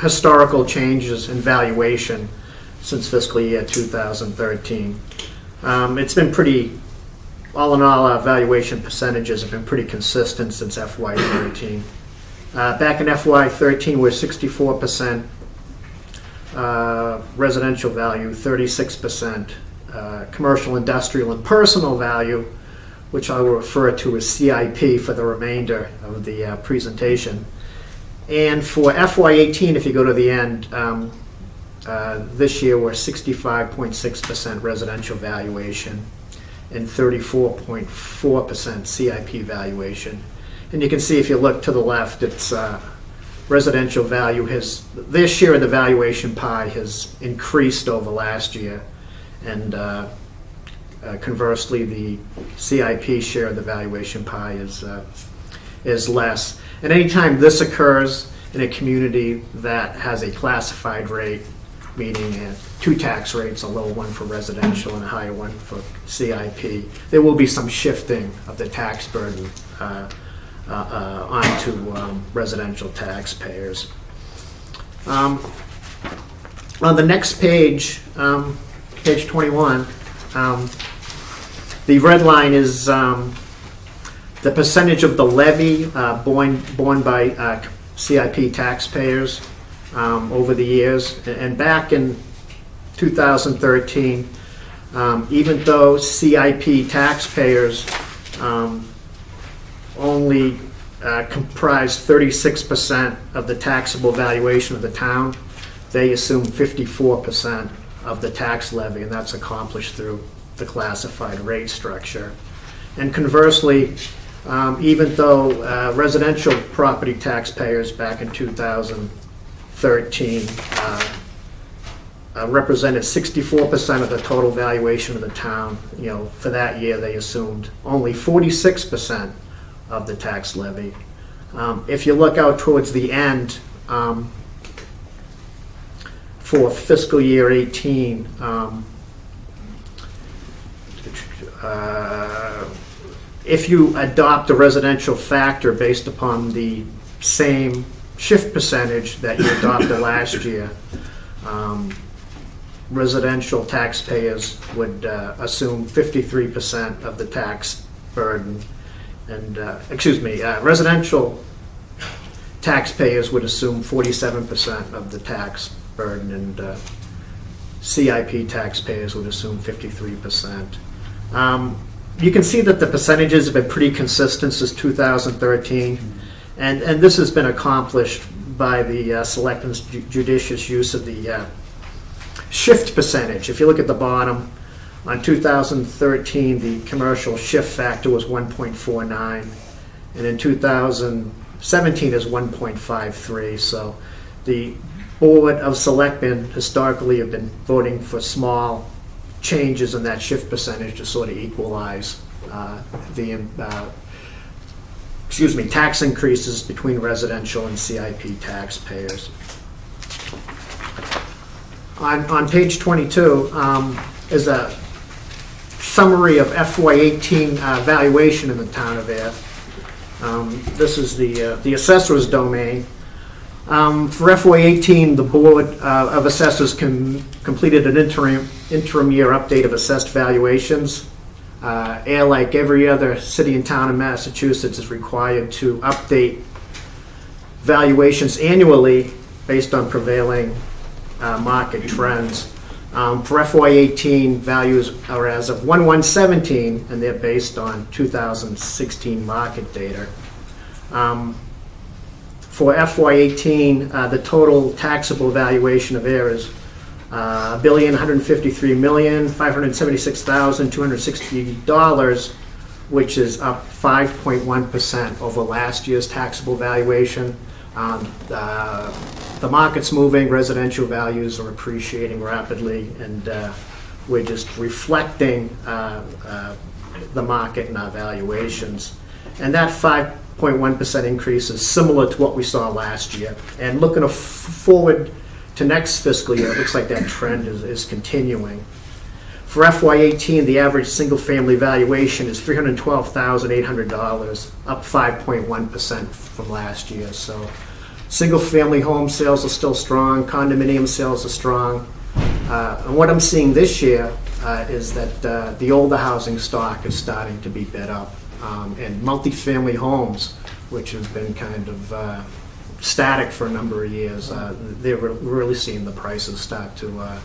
historical changes in valuation since fiscal year 2013. It's been pretty, all in all, our valuation percentages have been pretty consistent since FY13. Back in FY13, we're 64% residential value, 36% commercial, industrial, and personal value, which I will refer to as CIP for the remainder of the presentation. And for FY18, if you go to the end, this year we're 65.6% residential valuation and 34.4% CIP valuation. And you can see if you look to the left, it's residential value has, their share of the valuation pie has increased over last year. And conversely, the CIP share of the valuation pie is less. And anytime this occurs in a community that has a classified rate, meaning two tax rates, a low one for residential and a higher one for CIP, there will be some shifting of the tax burden onto residential taxpayers. On the next page, page 21, the red line is the percentage of the levy borne by CIP taxpayers over the years. And back in 2013, even though CIP taxpayers only comprised 36% of the taxable valuation of the town, they assume 54% of the tax levy, and that's accomplished through the classified rate structure. And conversely, even though residential property taxpayers back in 2013 represented 64% of the total valuation of the town, for that year they assumed only 46% of the tax levy. If you look out towards the end, for fiscal year 18, if you adopt a residential factor based upon the same shift percentage that you adopted last year, residential taxpayers would assume 53% of the tax burden, and residential taxpayers would assume 47% of the tax burden, and CIP taxpayers would assume 53%. You can see that the percentages have been pretty consistent since 2013, and this has been accomplished by the Selectmen's judicious use of the shift percentage. If you look at the bottom, on 2013, the commercial shift factor was 1.49, and in 2017 is 1.53. So the Board of Selectmen historically have been voting for small changes in that shift percentage to sort of equalize tax increases between residential and CIP taxpayers. On page 22 is a summary of FY18 valuation in the town of Ayer. This is the assessor's domain. For FY18, the Board of Assessors completed an interim year update of assessed valuations. Ayer, like every other city and town in Massachusetts, is required to update valuations annually based on prevailing market trends. For FY18, values are as of 1/1/17, and they're based on 2016 market data. For FY18, the total taxable valuation of Ayer is $1,153,576,260, which is up 5.1% over last year's taxable valuation. The market's moving, residential values are appreciating rapidly, and we're just reflecting the market in our valuations. And that 5.1% increase is similar to what we saw last year. And looking forward to next fiscal year, it looks like that trend is continuing. For FY18, the average single-family valuation is $312,800, up 5.1% from last year. So single-family home sales are still strong, condominium sales are strong. And what I'm seeing this year is that the older housing stock is starting to be bid up. And multifamily homes, which have been kind of static for a number of years, they're really seeing the prices start to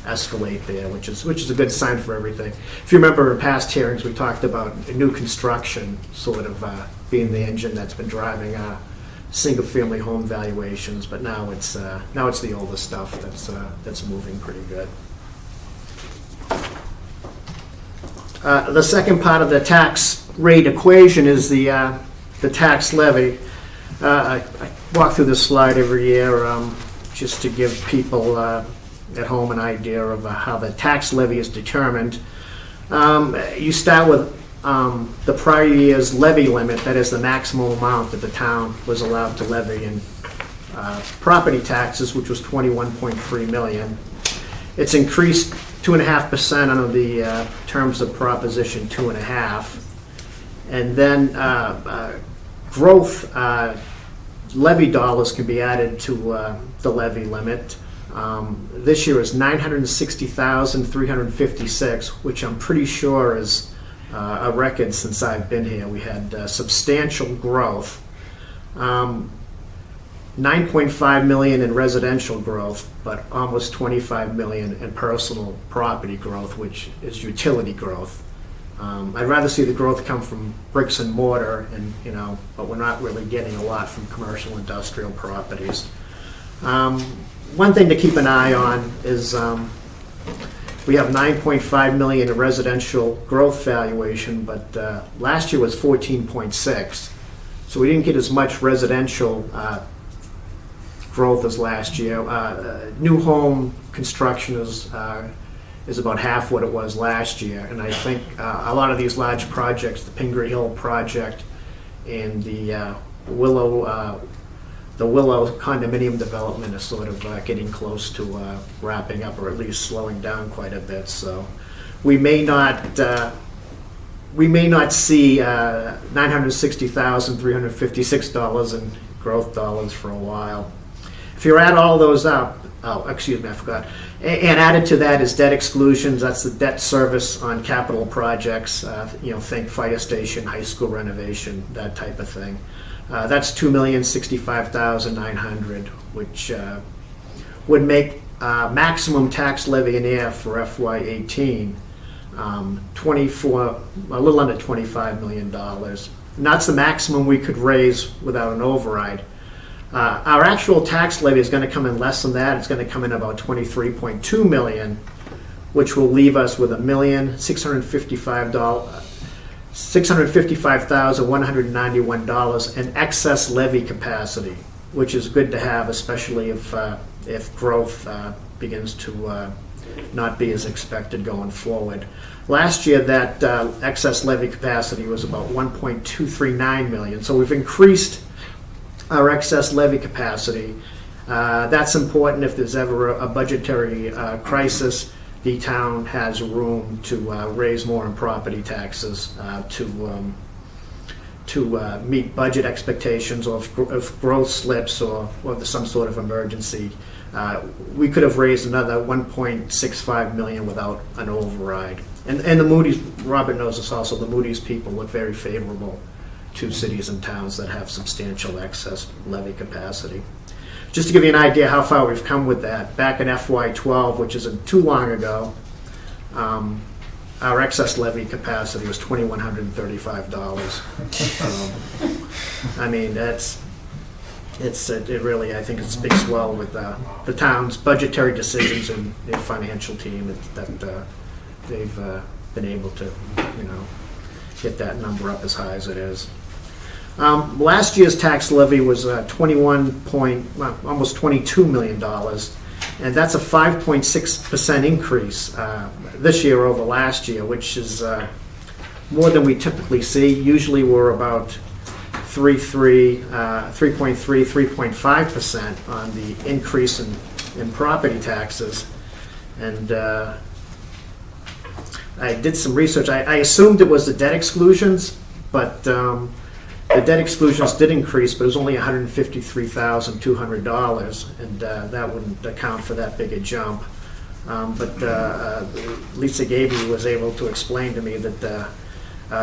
escalate there, which is a good sign for everything. If you remember in past hearings, we talked about new construction sort of being the engine that's been driving single-family home valuations, but now it's the older stuff that's moving pretty good. The second part of the tax rate equation is the tax levy. I walk through this slide every year just to give people at home an idea of how the tax levy is determined. You start with the prior year's levy limit, that is the maximum amount that the town was allowed to levy in property taxes, which was $21.3 million. It's increased 2.5% under the terms of Proposition 2.5. And then growth levy dollars can be added to the levy limit. This year is $960,356, which I'm pretty sure is a record since I've been here. We had substantial growth. 9.5 million in residential growth, but almost 25 million in personal property growth, which is utility growth. I'd rather see the growth come from bricks and mortar, and but we're not really getting a lot from commercial industrial properties. One thing to keep an eye on is we have 9.5 million in residential growth valuation, but last year was 14.6, so we didn't get as much residential growth as last year. New home construction is about half what it was last year, and I think a lot of these large projects, the Pingree Hill project and the Willow condominium development, is sort of getting close to wrapping up, or at least slowing down quite a bit. So we may not see $960,356 in growth dollars for a while. If you add all those up, I forgot. And added to that is debt exclusions. That's the debt service on capital projects. Think fire station, high school renovation, that type of thing. That's $2,065,900, which would make maximum tax levy in air for FY18 a little under $25 million. And that's the maximum we could raise without an override. Our actual tax levy is going to come in less than that. It's going to come in about $23.2 million, which will leave us with $655,191 in excess levy capacity, which is good to have, especially if growth begins to not be as expected going forward. Last year, that excess levy capacity was about $1.239 million, so we've increased our excess levy capacity. That's important if there's ever a budgetary crisis. The town has room to raise more in property taxes to meet budget expectations, or if growth slips, or there's some sort of emergency. We could have raised another $1.65 million without an override. And the Moody's, Robert knows this also, the Moody's people look very favorable to cities and towns that have substantial excess levy capacity. Just to give you an idea how far we've come with that, back in FY12, which isn't too long ago, our excess levy capacity was $2,135. I mean, it really, I think it speaks well with the town's budgetary decisions and their financial team that they've been able to, get that number up as high as it is. Last year's tax levy was almost $22 million, and that's a 5.6% increase this year over last year, which is more than we typically see. Usually we're about 3.5% on the increase in property taxes, and I did some research. I assumed it was the debt exclusions, but the debt exclusions did increase, but it was only $153,200, and that wouldn't account for that big a jump. But Lisa Gaby was able to explain to me that the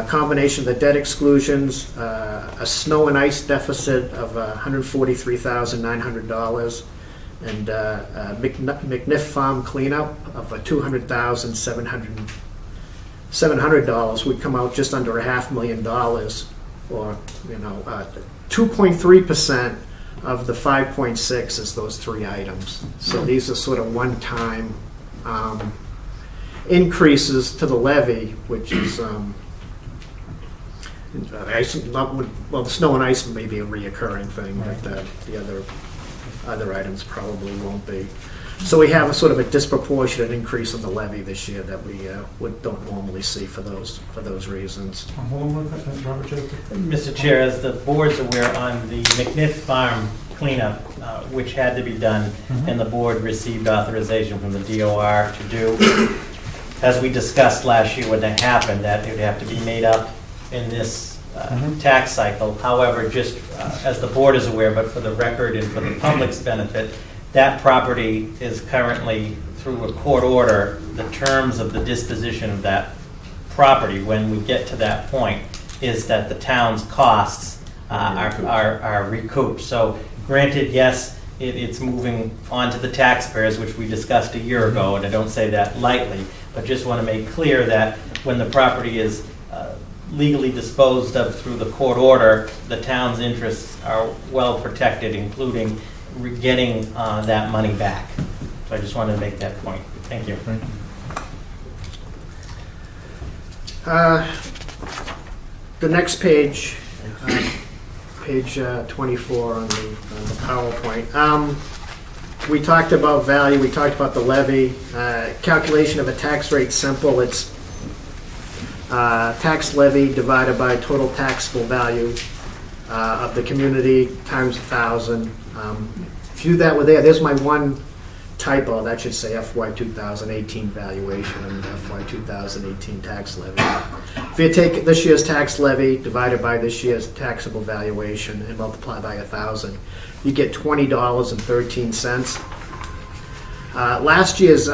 combination of the debt exclusions, a snow and ice deficit of $143,900, and McNiff Farm cleanup of $200,700 would come out just under $500,000, or 2.3% of the 5.6 is those three items. So these are sort of one-time increases to the levy, which is the snow and ice may be a reoccurring thing, but the other items probably won't be. So we have a sort of a disproportionate increase in the levy this year that we don't normally see for those reasons. Mr. Chair, as the board's aware, on the McNiff Farm cleanup, which had to be done, and the board received authorization from the DOR to do, as we discussed last year when that happened, that it would have to be made up in this tax cycle. However, just as the board is aware, but for the record and for the public's benefit, that property is currently, through a court order, the terms of the disposition of that property, when we get to that point, is that the town's costs are recouped. So granted, yes, it's moving on to the taxpayers, which we discussed a year ago, and I don't say that lightly, but just want to make clear that when the property is legally disposed of through the court order, the town's interests are well protected, including getting that money back. So I just wanted to make that point. Thank you. The next page, page 24 on the PowerPoint. We talked about value, we talked about the levy. Calculation of a tax rate, simple. It's tax levy divided by total taxable value of the community times 1,000. If you do that with there's my one typo. That should say FY 2018 valuation and FY 2018 tax levy. If you take this year's tax levy divided by this year's taxable valuation and multiply by 1,000, you get $20.13. Last year's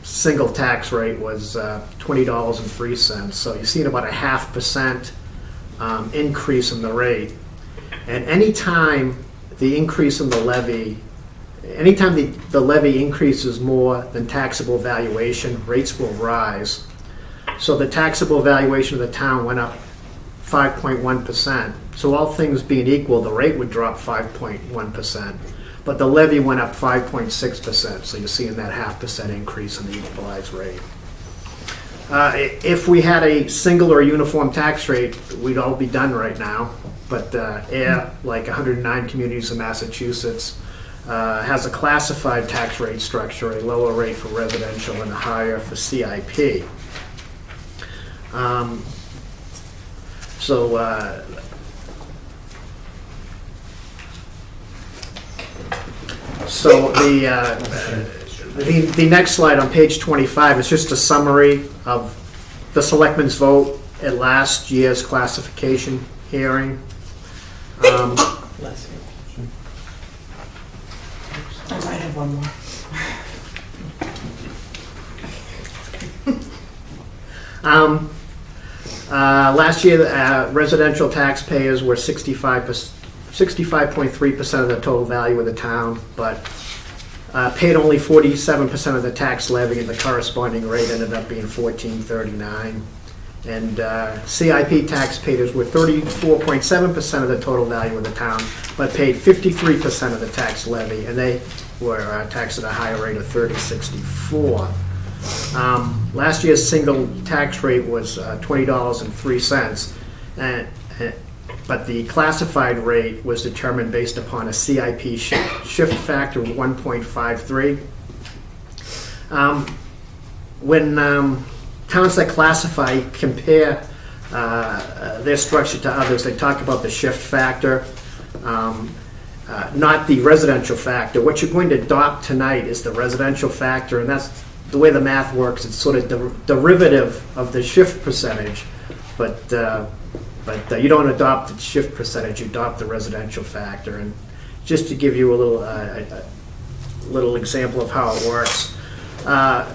single tax rate was $20.03, so you've seen about a 0.5% increase in the rate. And anytime the increase in the levy, anytime the levy increases more than taxable valuation, rates will rise. So the taxable valuation of the town went up 5.1%. So all things being equal, the rate would drop 5.1%. But the levy went up 5.6%, so you're seeing that 0.5% increase in the equalized rate. If we had a single or uniform tax rate, we'd all be done right now. But Ayer, like 109 communities in Massachusetts, has a classified tax rate structure, a lower rate for residential and a higher for CIP. So the next slide on page 25 is just a summary of the Selectmen's vote at last year's classification hearing. Bless you. I might have one more. Last year, residential taxpayers were 65.3% of the total value of the town, but paid only 47% of the tax levy, and the corresponding rate ended up being $14.39. And CIP taxpayers were 34.7% of the total value of the town, but paid 53% of the tax levy, and they were taxed at a higher rate of $30.64. Last year's single tax rate was $20.03, but the classified rate was determined based upon a CIP shift factor of 1.53. When towns that classify compare their structure to others, they talk about the shift factor, not the residential factor. What you're going to adopt tonight is the residential factor, and that's the way the math works, it's sort of derivative of the shift percentage, but you don't adopt the shift percentage, you adopt the residential factor. And just to give you a little example of how it works, last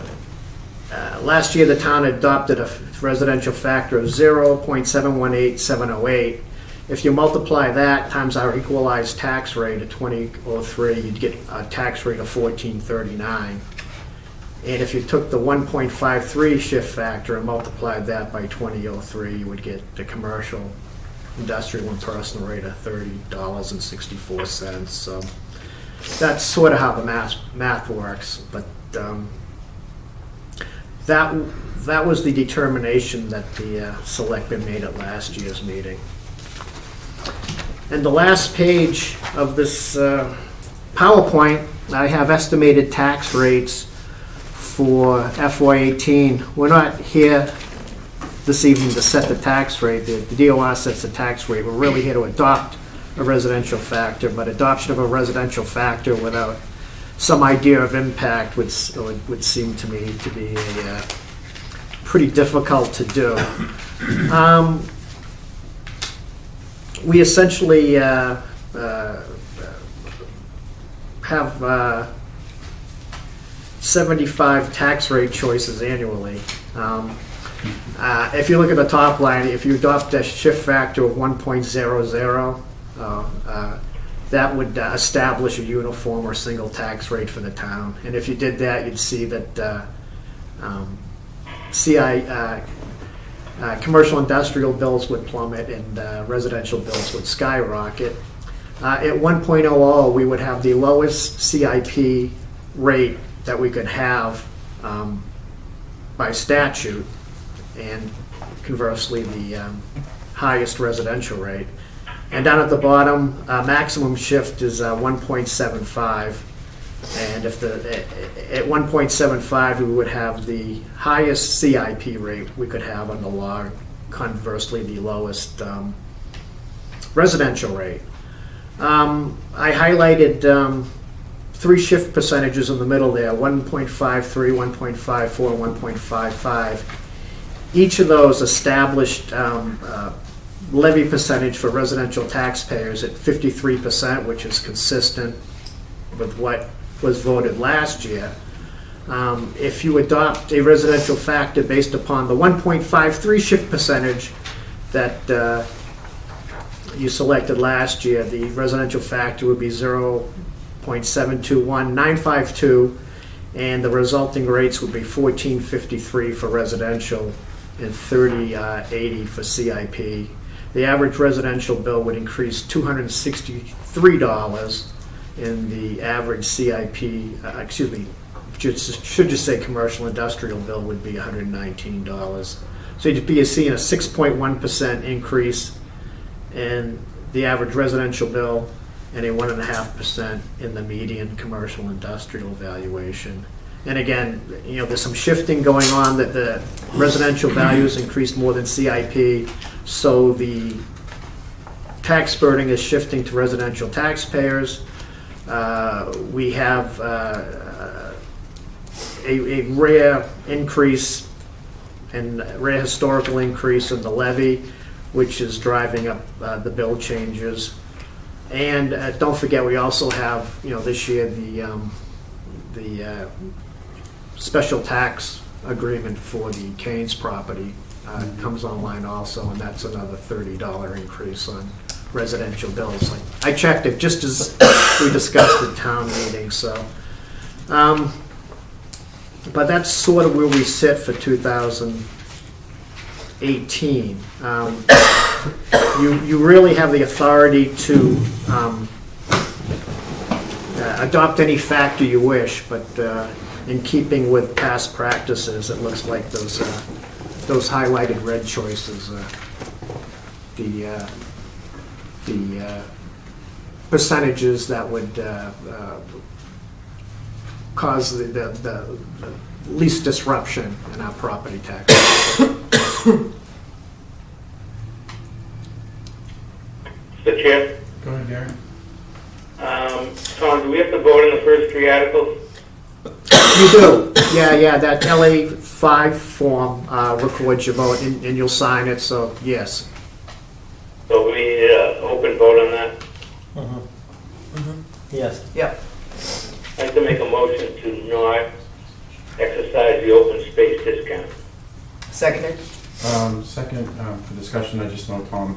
year the town adopted a residential factor of 0.718708. If you multiply that times our equalized tax rate of 2003, you'd get a tax rate of 1439. And if you took the 1.53 shift factor and multiplied that by 2003, you would get the commercial, industrial, and personal rate of $30.64. So that's sort of how the math works. But that was the determination that the selectmen made at last year's meeting. And the last page of this PowerPoint, I have estimated tax rates for FY18. We're not here this evening to set the tax rate. The DOR sets the tax rate. We're really here to adopt a residential factor, but adoption of a residential factor without some idea of impact would seem to me to be pretty difficult to do. We essentially have 75 tax rate choices annually. If you look at the top line, if you adopt a shift factor of 1.00, that would establish a uniform or single tax rate for the town. And if you did that, you'd see that commercial industrial bills would plummet and residential bills would skyrocket. At 1.00, we would have the lowest CIP rate that we could have by statute, and conversely the highest residential rate. And down at the bottom, maximum shift is 1.75, and if at 1.75 we would have the highest CIP rate we could have on the law, conversely the lowest residential rate. I highlighted 3 shift percentages in the middle there, 1.53, 1.54, and 1.55. Each of those established levy percentage for residential taxpayers at 53%, which is consistent with what was voted last year. If you adopt a residential factor based upon the 1.53 shift percentage that you selected last year, the residential factor would be 0.721952, and the resulting rates would be 1453 for residential and 3080 for CIP. The average residential bill would increase $263, and the average CIP, should just say commercial industrial bill would be $119. So you'd be seeing a 6.1% increase in the average residential bill and a 1.5% in the median commercial industrial valuation. And again, there's some shifting going on, that the residential values increased more than CIP, so the tax burden is shifting to residential taxpayers. We have a rare increase and rare historical increase in the levy, which is driving up the bill changes. And don't forget, we also have, this year the special tax agreement for the Keynes property comes online also, and that's another $30 increase on residential bills. I checked it just as we discussed at town meeting. So, but that's sort of where we sit for 2018. You really have the authority to adopt any factor you wish, but in keeping with past practices, it looks like those highlighted red choices, the percentages that would cause the least disruption in our property tax. Mr. Chair, Go ahead, Gary. Tom, do we have to vote on the first 3 articles? You do, yeah, that LA5 form records your vote, and you'll sign it, so yes. So we need an open vote on that. Yes. Yep. I'd like to make a motion to not exercise the open space discount. Seconded? Second, for discussion, I just know Tom,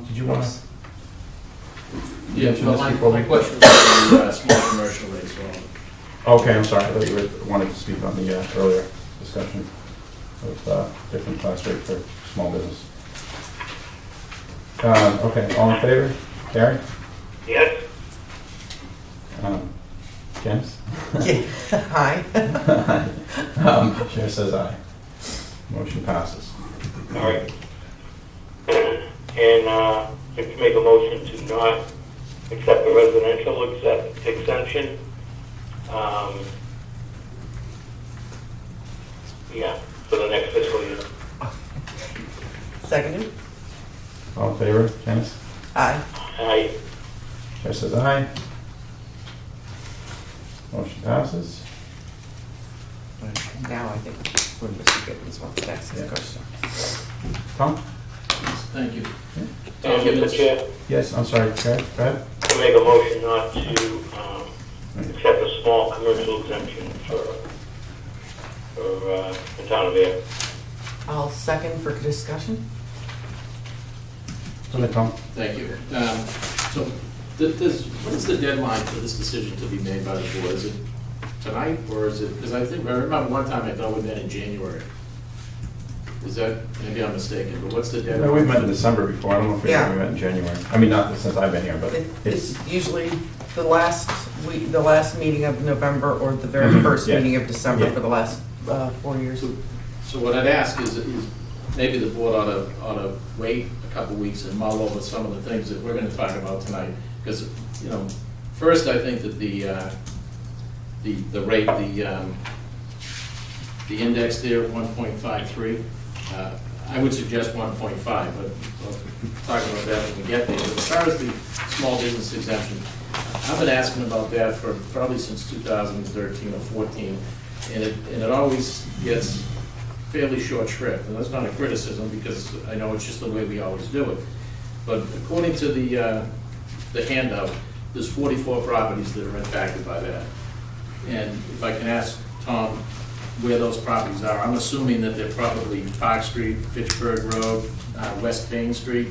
did you want to? Yeah, mention well, this my before we- question was the small commercial rates. Okay, I'm sorry, I thought you wanted to speak on the earlier discussion of different class rate for small business. Okay, all in favor? Gary? Yes? Janice? Aye. Chair says aye. Motion passes. All right. And I'd like to make a motion to not accept the residential exemption. Yeah, for the next fiscal year. Seconded? All in favor? Janice? Aye. Aye. Chair says aye. Motion passes. Now I think we're Mr. Gibbons wants to ask his Yeah. question. Tom? Thank you. And Mr. Chair, Yes, I'm sorry, go ahead. to make a motion not to accept a small commercial exemption for the town of Ayer. I'll second for discussion. Go ahead, Tom. Thank you. So, what is the deadline for this decision to be made by the board? Is it tonight, or is it, because I remember one time I thought we met in January. Is that, maybe I'm mistaken, but what's the No, deadline? we've met in December before, I don't know if we Yeah. ever met in January. I mean, not since I've been here, but It's usually the last week, the last meeting of November or the very first Yeah. meeting of December Yeah. for the last 4 years. So what I'd ask is maybe the board ought to wait a couple weeks and mull over some of the things that we're going to talk about tonight. Because, first, I think that the rate, the index there, 1.53, I would suggest 1.5, but we'll talk about that when we get there. But as far as the small business exemption, I've been asking about that for probably since 2013 or 14, and it always gets fairly short shrift. And that's not a criticism, because I know it's just the way we always do it. But according to the handout, there's 44 properties that are impacted by that. And if I can ask Tom where those properties are, I'm assuming that they're probably Park Street, Fitchburg Road, West Main Street,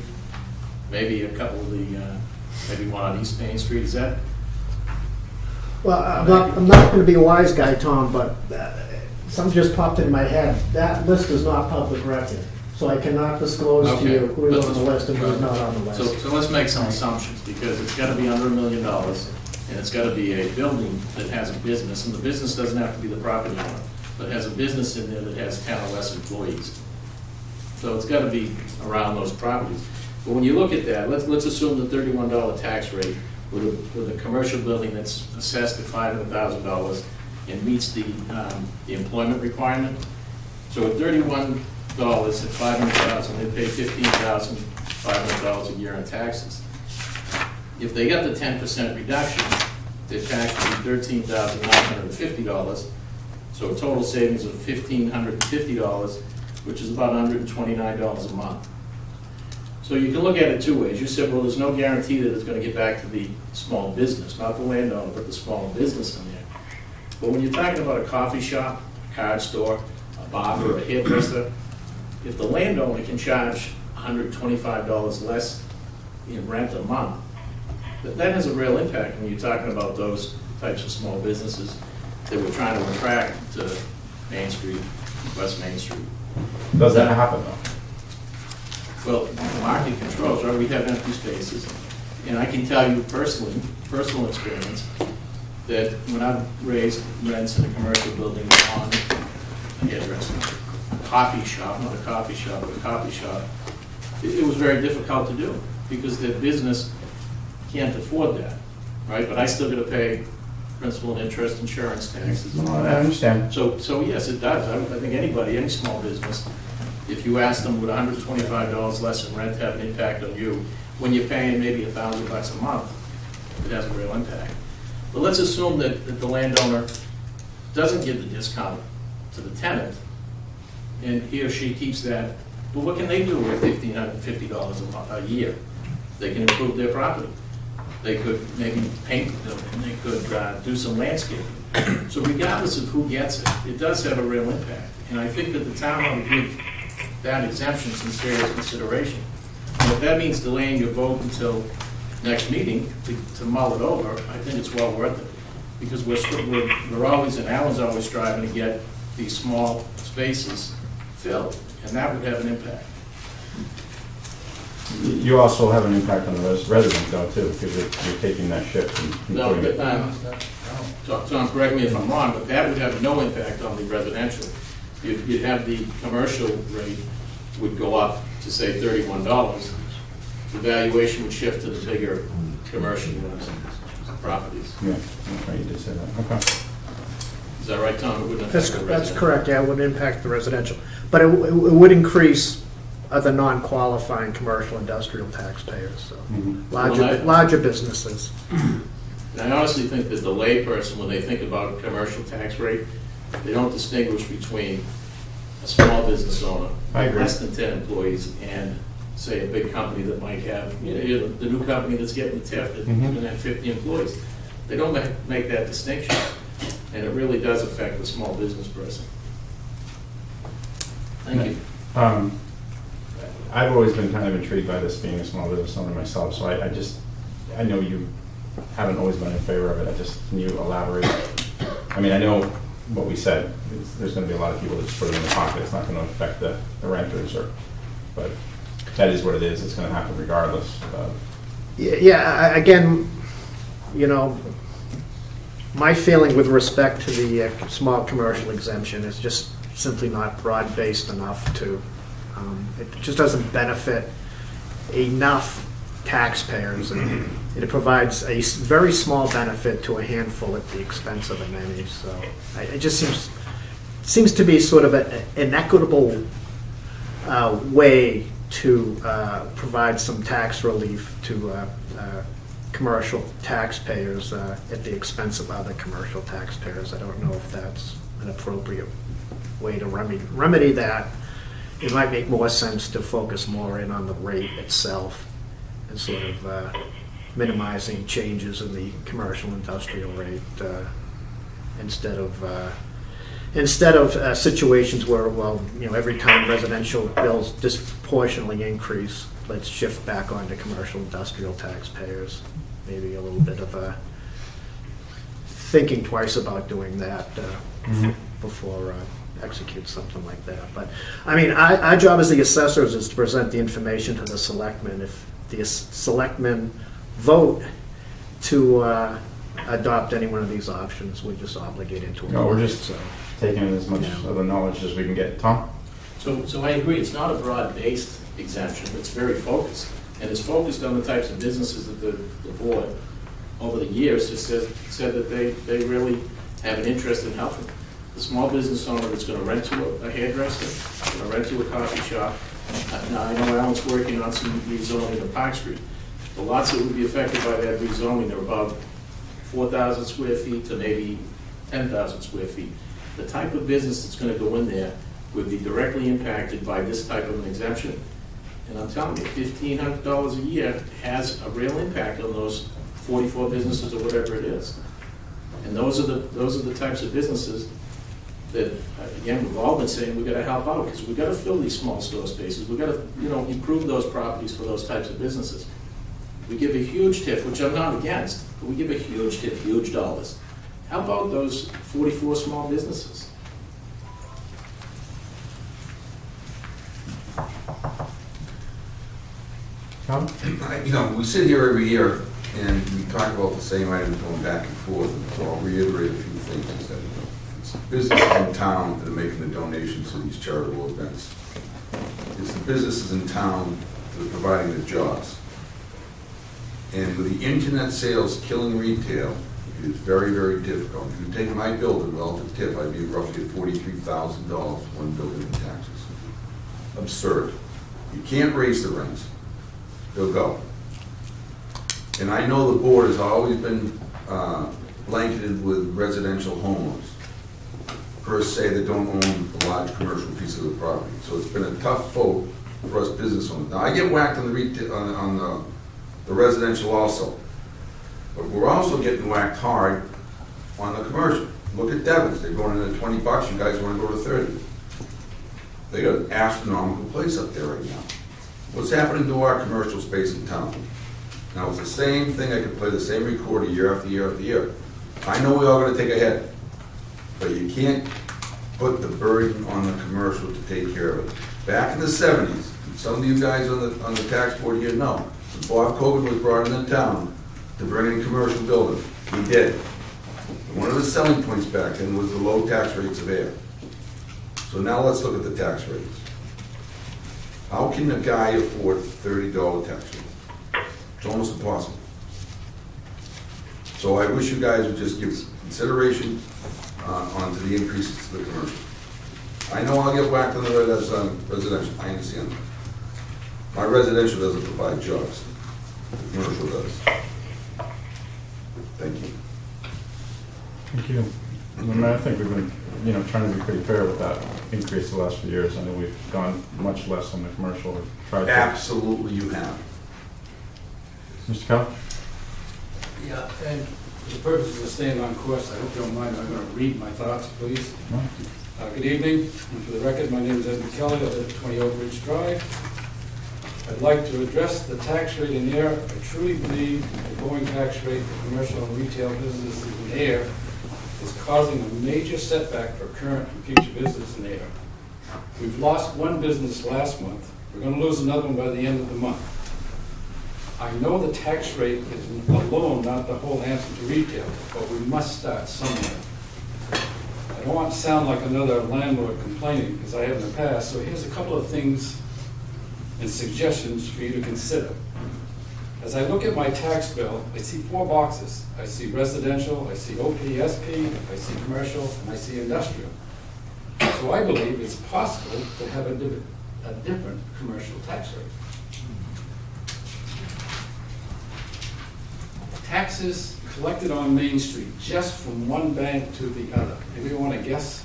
maybe a couple of maybe one on East Main Street. Is that? Well, I'm not going to be a wise guy, Tom, but something just popped in my head. That list is not public record, so I cannot disclose to you who is on the list and who is not on the list. So let's make some assumptions, because it's got to be under $1 million, and it's got to be a building that has a business, and the business doesn't have to be the property owner, but has a business in there that has 10 or less employees. So it's got to be around those properties. But when you look at that, let's assume the $31 tax rate with a commercial building that's assessed at $500,000 and meets the employment requirement. So at $31 at $500,000, they pay $15,500 a year in taxes. If they got the 10% reduction, their tax would be $13,950. So a total savings of $1,550, which is about $129 a month. So you can look at it two ways. You said, well, there's no guarantee that it's going to get back to the small business, not the landowner, but the small business in there. But when you're talking about a coffee shop, a card store, a barber, a hairdresser, if the landowner can charge $125 less in rent a month, that has a real impact when you're talking about those types of small businesses that we're trying to attract to Main Street, West Main Street. Does that happen though? Well, the market controls, right? We have empty spaces. And I can tell you personal experience, that when I've raised rents in a commercial building on a hairdresser, a coffee shop, not a coffee shop, but a coffee shop, it was very difficult to do, because their business can't afford that, right? But I still got to pay principal and interest, insurance, taxes. No, I understand. So yes, it does. I think anybody, any small business, if you ask them, would $125 less in rent have an impact on you, when you're paying maybe $1,000 a month, it has a real impact. But let's assume that the landowner doesn't give the discount to the tenant, and he or she keeps that, well, what can they do with $1,550 a year? They can improve their property. They could maybe paint the building, they could do some landscaping. So regardless of who gets it, it does have a real impact. And I think that the town ought to give that exemption some serious consideration. And if that means delaying your vote until next meeting to mull it over, I think it's well worth it. Because we're always, and Alan's always striving to get these small spaces filled, and that would have an impact. You also have an impact on the resident though too, because you're taking that shift and No, putting it. Tom, correct me if I'm wrong, but that would have no impact on the residential. You'd have the commercial rate would go up to say $31. The valuation would shift to the bigger commercial properties. Yeah, okay, you did say that, okay. Is that right, Tom? It wouldn't affect That's, the that's residential. correct, yeah, it would impact the residential. But it would increase other non-qualifying commercial industrial taxpayers, so Mhm. larger businesses. And I honestly think that the layperson, when they think about commercial tax rate, they don't distinguish between a small business owner, I agree. less than 10 employees, and say a big company that might have, the new company that's getting the TIF, that Mhm. can have 50 employees. They don't make that distinction, and it really does affect the small business person. Thank you. I've always been kind of intrigued by this being a small business owner myself, so I know you haven't always been in favor of it. Can you elaborate? I mean, I know what we said, there's gonna be a lot of people that just put it in their pocket, it's not gonna affect the renters, but that is what it is, it's gonna happen regardless. Yeah, again, my feeling with respect to the small commercial exemption is just simply not broad-based enough to, it just doesn't benefit enough taxpayers, and it provides a very small benefit to a handful at the expense of the many. So it just seems to be sort of an inequitable way to provide some tax relief to commercial taxpayers at the expense of other commercial taxpayers. I don't know if that's an appropriate way to remedy that. It might make more sense to focus more in on the rate itself and sort of minimizing changes in the commercial industrial rate instead of situations where, every time residential bills disproportionately increase, let's shift back onto commercial industrial taxpayers. Maybe a little bit of thinking twice about doing that before execute something like that. But I mean, our job as the assessors is to present the information to the selectmen. If the selectmen vote to adopt any one of these options, we're just obligated to. No, we're just taking in as much of the knowledge as we can get. Tom? So I agree, it's not a broad-based exemption, it's very focused. And it's focused on the types of businesses that the board, over the years, has said that they really have an interest in helping. The small business owner that's going to rent to a hairdresser, going to rent to a coffee shop. Now, I know Alan's working on some rezoning of Park Street. The lots that would be affected by that rezoning are about 4,000 square feet to maybe 10,000 square feet. The type of business that's going to go in there would be directly impacted by this type of an exemption. And I'm telling you, $1,500 a year has a real impact on those 44 businesses or whatever it is. And those are the types of businesses that, again, we've all been saying we've got to help out because we've got to fill these small store spaces. We've got to, improve those properties for those types of businesses. We give a huge tip, which I'm not against, but we give a huge tip, huge dollars. How about those 44 small businesses? Tom? We sit here every year and we talk about the same items going back and forth, and so I'll reiterate a few things. Is that it's businesses in town that are making the donations to these charitable events. It's the businesses in town that are providing the jobs. And with the internet sales killing retail, it is very, very difficult. If you take my building relative tip, I'd be roughly at $43,000 one building in taxes. Absurd. You can't raise the rents. They'll go. And I know the board has always been blanketed with residential homeowners. per se, that don't own a large commercial piece of the property. So it's been a tough vote for us business owners. Now, I get whacked on the retail, on the residential also. But we're also getting whacked hard on the commercial. Look at Devon's, they're going in at $20, you guys wanna go to 30. They got an astronomical place up there right now. What's happening to our commercial space in town? Now, it's the same thing, I could play the same recorder year after year after year. I know we all gotta take a hit, but you can't put the burden on the commercial to take care of it. Back in the 70s, some of you guys on the tax board here know, when Bob Cogan was brought into town to bring in commercial building. He did. One of the selling points back then was the low tax rates of Ayer. So now let's look at the tax rates. How can a guy afford $30 tax rate? It's almost impossible. So I wish you guys would just give consideration onto the increases to the commercial. I know I'll get whacked on the residential, I understand. My residential doesn't provide jobs, the commercial does. Thank you. Thank you. I think we've been, trying to be pretty fair with that increase the last few years. I know we've gone much less on the commercial. We've tried to. Absolutely you have. Mr. Kell? Yeah, and for the purposes of staying on course, I hope you don't mind, I'm going to read my thoughts, please. No. Good evening, and for the record, my name is Edward Kelly, I live at 20 Oak Ridge Drive. I'd like to address the tax rate in Ayer. I truly believe the going tax rate for commercial and retail businesses in Ayer is causing a major setback for current and future business in Ayer. We've lost one business last month. We're going to lose another one by the end of the month. I know the tax rate is alone not the whole answer to retail, but we must start somewhere. I don't want to sound like another landlord complaining, because I have in the past, so here's a couple of things and suggestions for you to consider. As I look at my tax bill, I see 4 boxes. I see residential, I see OPSP, I see commercial, and I see industrial. So I believe it's possible to have a different commercial tax rate. Taxes collected on Main Street, just from one bank to the other, if you want to guess,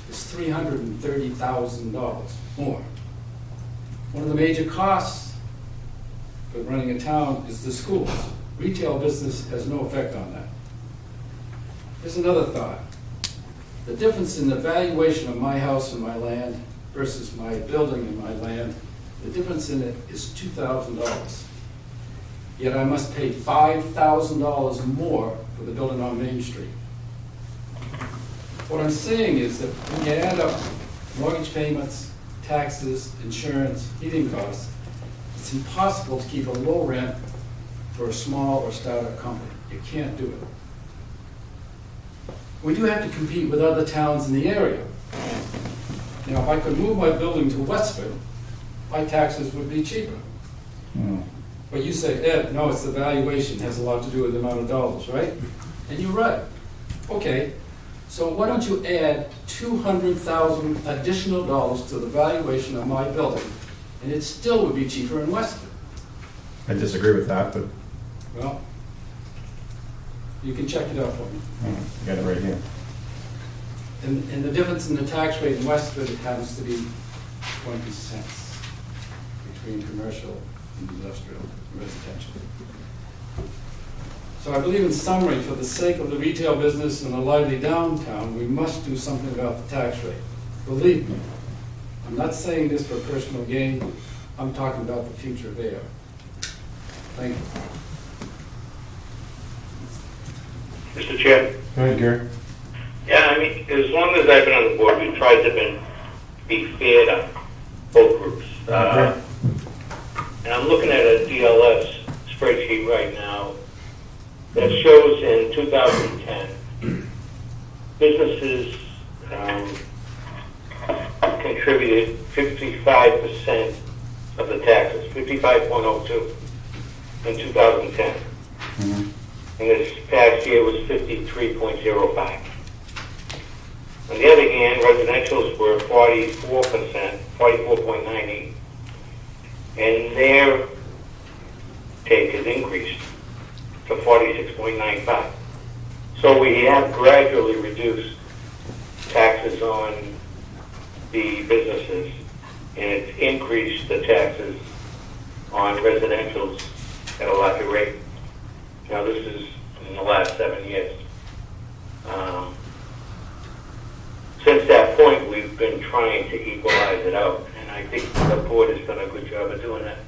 is $330,000 more. One of the major costs for running a town is the schools. Retail business has no effect on that. Here's another thought. The difference in the valuation of my house and my land versus my building and my land, the difference in it is $2,000. Yet I must pay $5,000 more for the building on Main Street. What I'm saying is that when you add up mortgage payments, taxes, insurance, heating costs, it's impossible to keep a low rent for a small or startup company. You can't do it. We do have to compete with other towns in the area. Now, if I could move my building to Westford, my taxes would be cheaper. But you say, Ed, no, it's the valuation, it has a lot to do with the amount of dollars, right? And you're right. Okay, so why don't you add $200,000 additional dollars to the valuation of my building, and it still would be cheaper in Westford. I disagree with that, but Well, you can check it out for me. I got it right here. And the difference in the tax rate in Westford happens to be 20 cents between commercial and industrial and residential. So I believe in summary, for the sake of the retail business and a lively downtown, we must do something about the tax rate. Believe me, I'm not saying this for personal gain, I'm talking about the future of Ayer. Thank you. Mr. Chair? Go ahead, Gary. Yeah, I mean, as long as I've been on the board, we've tried to be fair to both groups. And I'm looking at a DLS spreadsheet right now that shows in 2010, businesses contributed 55% of the taxes, 55.02 in 2010. And this past year was 53.05. On the other hand, residentials were 44%, 44.98, and their take has increased to 46.95. So we have gradually reduced taxes on the businesses, and it's increased the taxes on residentials at a larger rate. Now, this is in the last 7 years. Since that point, we've been trying to equalize it out, and I think the board has done a good job of doing that.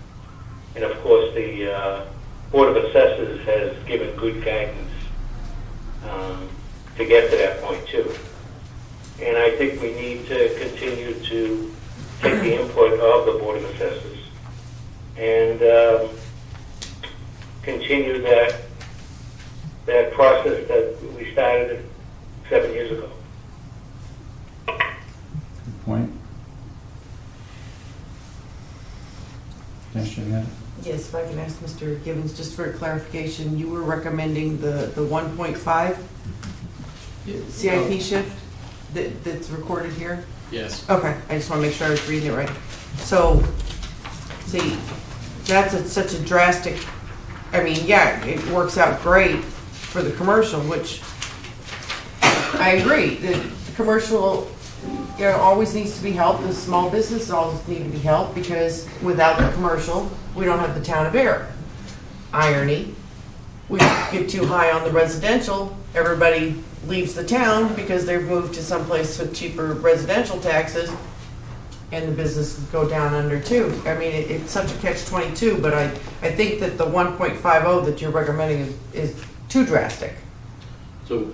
And of course, the Board of Assessors has given good guidance to get to that point too. And I think we need to continue to take the input of the Board of Assessors and continue that process that we started 7 years ago. Good point. Yes, Jeanette? Yes, if I can ask Mr. Gibbons, just for clarification, you were recommending the 1.5 CIP shift that's recorded here? Yes. Okay, I just want to make sure I was reading it right. So, see, that's such a drastic, I mean, yeah, it works out great for the commercial, which I agree. The commercial, you know, always needs to be helped. The small businesses always need to be helped because without the commercial, we don't have the town of Ayer. Irony, we get too high on the residential, everybody leaves the town because they've moved to someplace with cheaper residential taxes, and the businesses go down under too. I mean, it's such a catch-22, but I think that the 1.50 that you're recommending is too drastic. So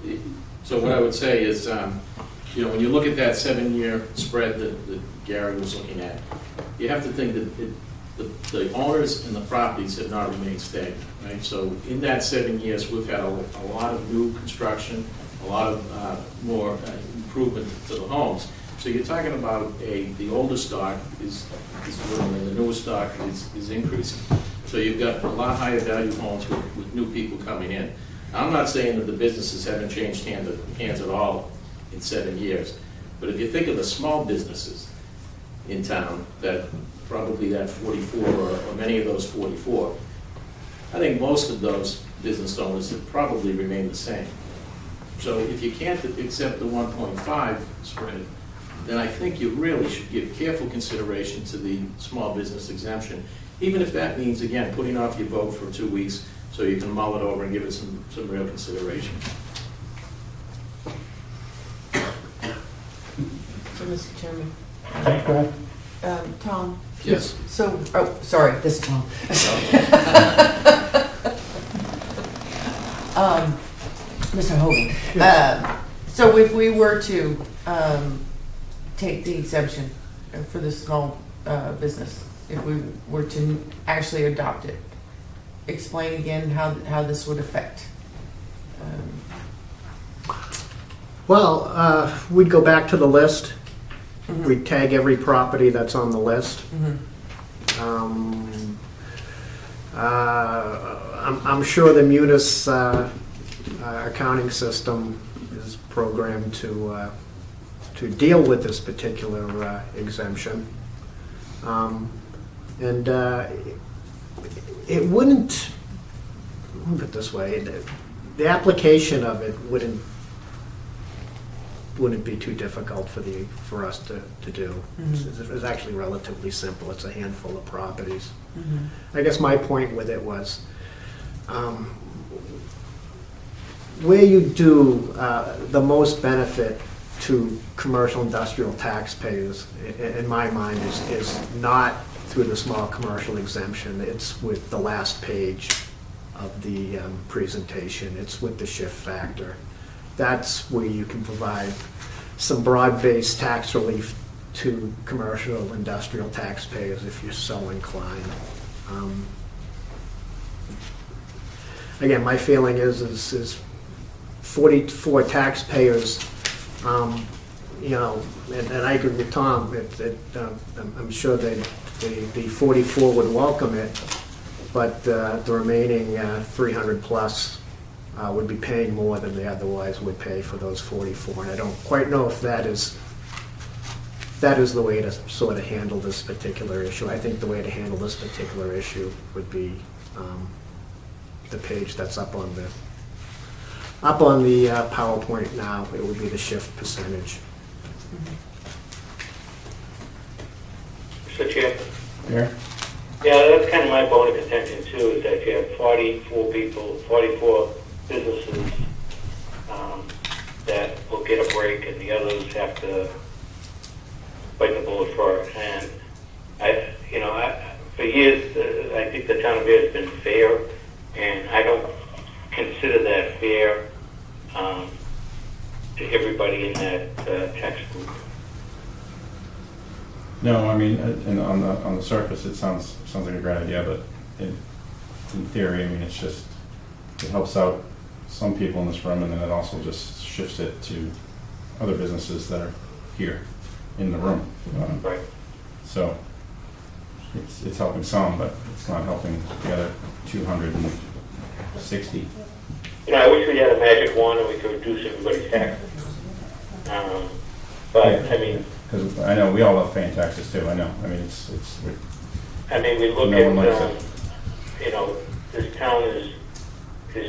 what I would say is, you know, when you look at that 7-year spread that Gary was looking at, you have to think that the owners and the properties have not remained stagnant, right? So in that 7 years, we've had a lot of new construction, a lot of more improvement to the homes. So you're talking about the older stock is growing and the newer stock is increasing. So you've got a lot higher value homes with new people coming in. Now, I'm not saying that the businesses haven't changed hands at all in 7 years, but if you think of the small businesses in town, that probably that 44 or many of those 44, I think most of those business owners have probably remained the same. So if you can't accept the 1.5 spread, then I think you really should give careful consideration to the small business exemption, even if that means, again, putting off your vote for 2 weeks so you can mull it over and give it some real consideration. So, Mr. Chairman. Go ahead. Tom? Yes. So, oh, sorry, this is Tom. Mr. Hogan. So if we were to take the exemption for the small business, if we were to actually adopt it, explain again how this would affect. Well, we'd go back to the list. Mhm. We'd tag every property that's on the list. Mhm. I'm sure the Munis accounting system is programmed to deal with this particular exemption. And it wouldn't, let me put it this way, the application of it wouldn't be too difficult for us to do. Mhm. It's actually relatively simple. It's a handful of properties. Mhm. I guess my point with it was, where you do the most benefit to commercial industrial taxpayers, in my mind, is not through the small commercial exemption. It's with the last page of the presentation. It's with the shift factor. That's where you can provide some broad-based tax relief to commercial industrial taxpayers if you're so inclined. Again, my feeling is 44 taxpayers, you know, and I agree with Tom, I'm sure the 44 would welcome it, but the remaining 300 plus would be paying more than they otherwise would pay for those 44. And I don't quite know if that is the way to sort of handle this particular issue. I think the way to handle this particular issue would be the page that's up on the PowerPoint now. It would be the shift percentage. Mr. Chair? Here? Yeah, that's kind of my bone of contention too, is that you have 44 people, 44 businesses that will get a break and the others have to bite the bullet for it. And for years, I think the town of Ayer has been fair, and I don't consider that fair to everybody in that tax group. No, I mean, and on the surface, it sounds like a great idea, but in theory, I mean, it helps out some people in this room, and then it also just shifts it to other businesses that are here in the room. Right. So it's helping some, but it's not helping the other 260. I wish we had a magic wand and we could reduce everybody's taxes. But I mean, because I know we all love paying taxes too. I know. I mean, we look no one at likes this town is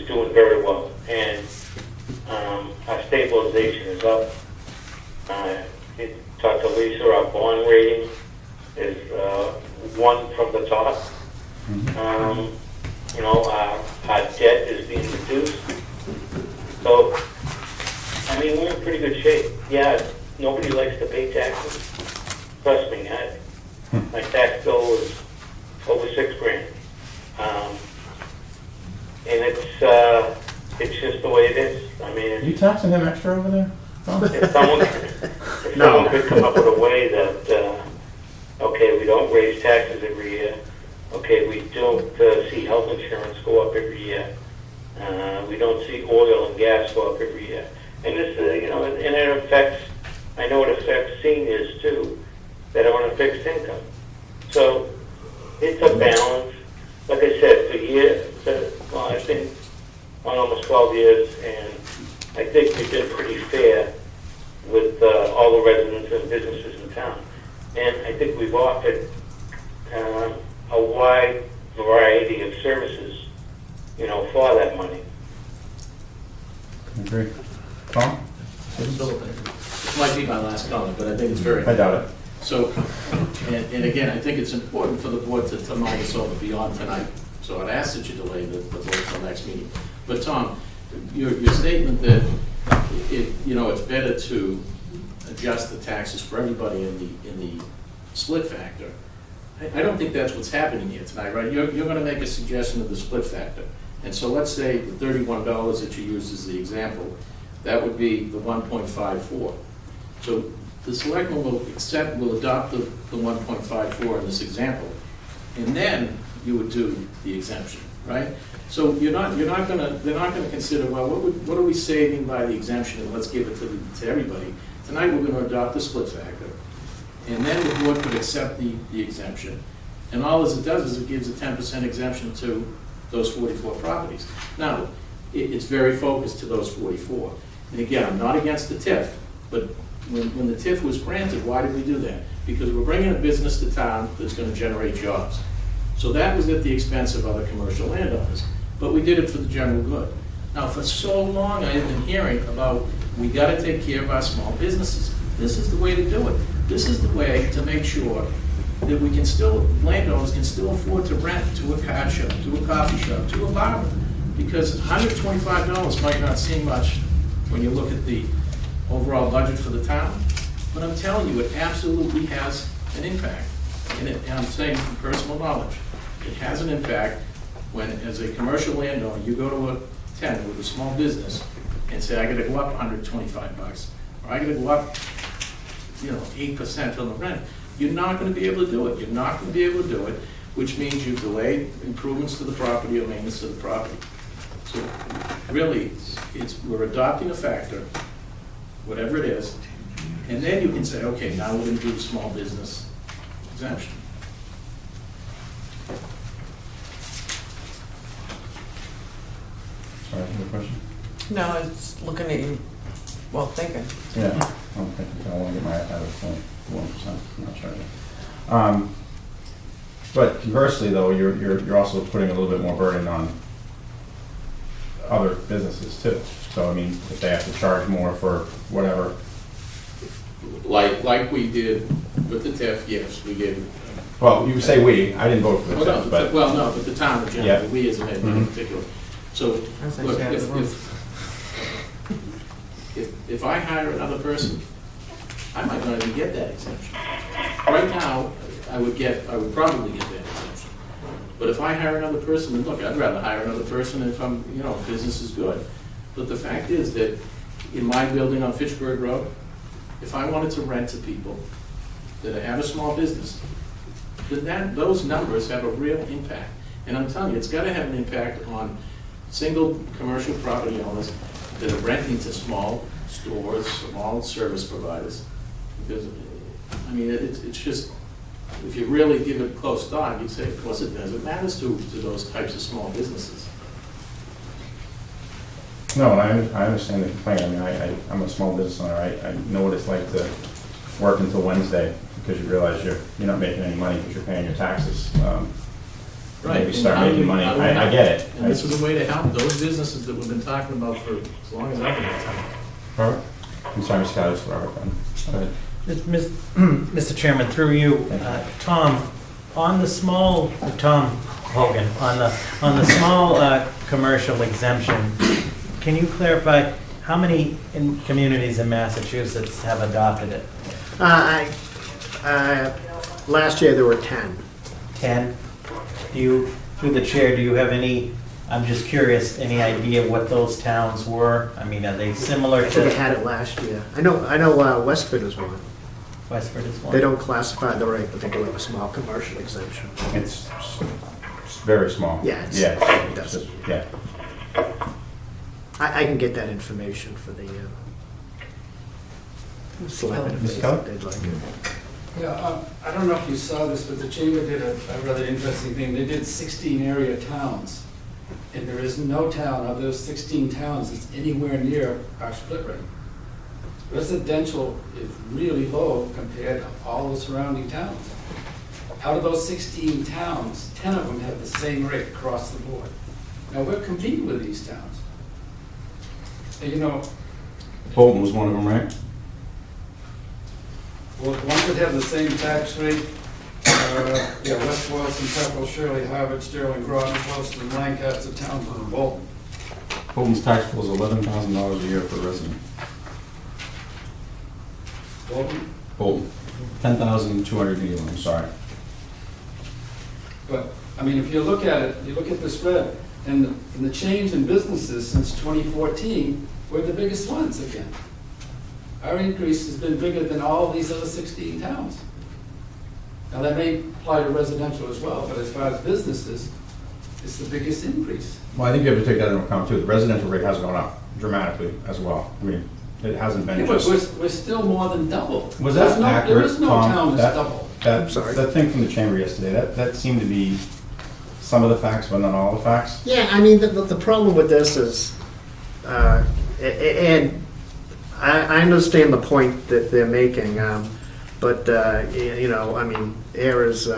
doing very well, and our stabilization is up. Talked to Lisa, our bond rating is one from the top. Our debt is being reduced. So, I mean, we're in pretty good shape. Yeah, nobody likes to pay taxes. Trust me, my tax bill is over $6,000. And it's just the way it is. I mean, Are you taxing him extra over there? if someone could come up with a way that, okay, we don't raise taxes every year. Okay, we don't see health insurance go up every year. We don't see oil and gas go up every year. And this, and it affects, I know it affects seniors too, that are on a fixed income. So it's a balance. Like I said, for years, I've been on almost 12 years, and I think we've been pretty fair with all the residents and businesses in town. And I think we've offered a wide variety of services, for that money. Agree. Tom? This might be my last comment, but I think it's very. I doubt it. So, and again, I think it's important for the board to mind this over beyond tonight. So I'd ask that you delay the vote until next meeting. But Tom, your statement that it's better to adjust the taxes for everybody in the split factor. I don't think that's what's happening here tonight, right? You're going to make a suggestion of the split factor. And so let's say the $31 that you used as the example, that would be the 1.54. So the selectmen will adopt the 1.54 in this example, and then you would do the exemption, right? So they're not going to consider, well, what are we saving by the exemption, and let's give it to everybody. Tonight we're going to adopt the split factor, and then the board could accept the exemption, and all it does is it gives a 10% exemption to those 44 properties. Now, it's very focused to those 44. And again, I'm not against the TIF, but when the TIF was granted, why did we do that? Because we're bringing a business to town that's going to generate jobs. So that was at the expense of other commercial landowners, but we did it for the general good. Now, for so long, I have been hearing about we got to take care of our small businesses. This is the way to do it. This is the way to make sure that landowners can still afford to rent to a car shop, to a coffee shop, to a bar. Because $125 might not seem much when you look at the overall budget for the town, but I'm telling you, it absolutely has an impact. And I'm saying from personal knowledge, it has an impact when, as a commercial landowner, you go to a tenant with a small business and say, I got to go up $125, or I got to go up, 8% on the rent. You're not going to be able to do it. You're not going to be able to do it, which means you've delayed improvements to the property or maintenance to the property. So really, we're adopting a factor, whatever it is, and then you can say, okay, now we're going to do the small business exemption. Sorry, any question? No, I was looking at you, thinking. Yeah, I'm thinking I want to get my out of 1%. I'm not sure. But conversely, though, you're also putting a little bit more burden on other businesses too. So I mean, if they have to charge more for whatever Like we did with the TIF, yes, we gave. Well, you say we, I didn't vote for Well, the no, TIF, but, well, no, but the town in general, Yeah. we as a neighborhood in particular. So, As I look, said, the room. if I hire another person, I might not even get that exemption. Right now, I would probably get that exemption. But if I hire another person, then look, I'd rather hire another person if business is good. But the fact is that in my building on Fitchburg Road, if I wanted to rent to people that have a small business, then those numbers have a real impact. And I'm telling you, it's gotta have an impact on single commercial property owners that are renting to small stores, small service providers. Because, I mean, it's just, if you really give it close thought, you'd say, of course it does. It matters to those types of small businesses. no, and I understand the complaint. I mean, I'm a small business owner. I know what it's like to work until Wednesday because you realize you're not making any money because you're paying your taxes. Maybe start making money. I get it. And this is a way to help those businesses that we've been talking about for as long as I've been in town. Robert? I'm sorry, Mr. Scott, it's Robert. Go ahead. Mr. Chairman, through you, Tom, on the small, Tom Hogan, on the small commercial exemption, can you clarify how many communities in Massachusetts have adopted it? Last year, there were 10. 10? Through the chair, do you have any, I'm just curious, any idea what those towns were? I mean, are they similar I think I to had it last year. I know Westford is one. Westford is one? They don't classify the rate, but they do have a small commercial exemption. It's very small. Yeah, it's- Yeah, it does. just- yeah. I can get that information for the selectmen Ms. if Keller? they'd like it. Yeah, I don't know if you saw this, but the chamber did a rather interesting thing. They did 16 area towns, and there is no town of those 16 towns that's anywhere near our split rate. Residential is really low compared to all the surrounding towns. Out of those 16 towns, 10 of them have the same rate across the board. Now, we're competing with these towns. And Bolton was one of them, right? well, ones that have the same tax rate, West Boylston, Pepperell, Shirley, Harvard, Sterling, Groton, Boylston, Lancaster, Townsend, and Bolton. Bolton's tax bill is $11,000 a year per resident. Bolton, 10,281, I'm sorry. But, I mean, if you look at it, you look at the spread, and the change in businesses since 2014, we're the biggest ones again. Our increase has been bigger than all these other 16 towns. Now, that may apply to residential as well, but as far as businesses, it's the biggest increase. Well, I think you have to take that into account too. The residential rate has gone up dramatically as well. I mean, it hasn't been Yeah, but just. we're still more than double. Was that accurate, There is no Tom? town that's That- double. I'm sorry. That thing from the chamber yesterday, that seemed to be some of the facts, but not all the facts. Yeah, I mean, the problem with this is, and I understand the point that they're making, but, I mean, Ayer is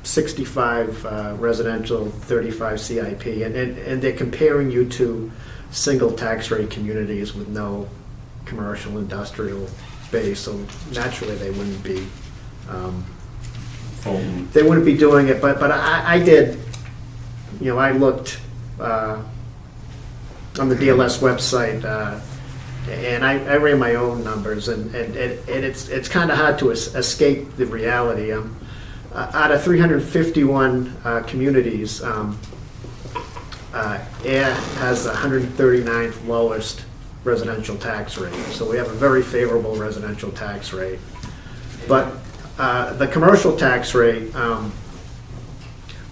65 residential, 35 CIP, and they're comparing you to single tax rate communities with no commercial industrial base, so naturally they wouldn't be Bolton. they wouldn't be doing it, but I did, I looked on the DLS website, and I ran my own numbers, and it's kind of hard to escape the reality. Out of 351 communities, Ayer has the 139th lowest residential tax rate, so we have a very favorable residential tax rate. But the commercial tax rate,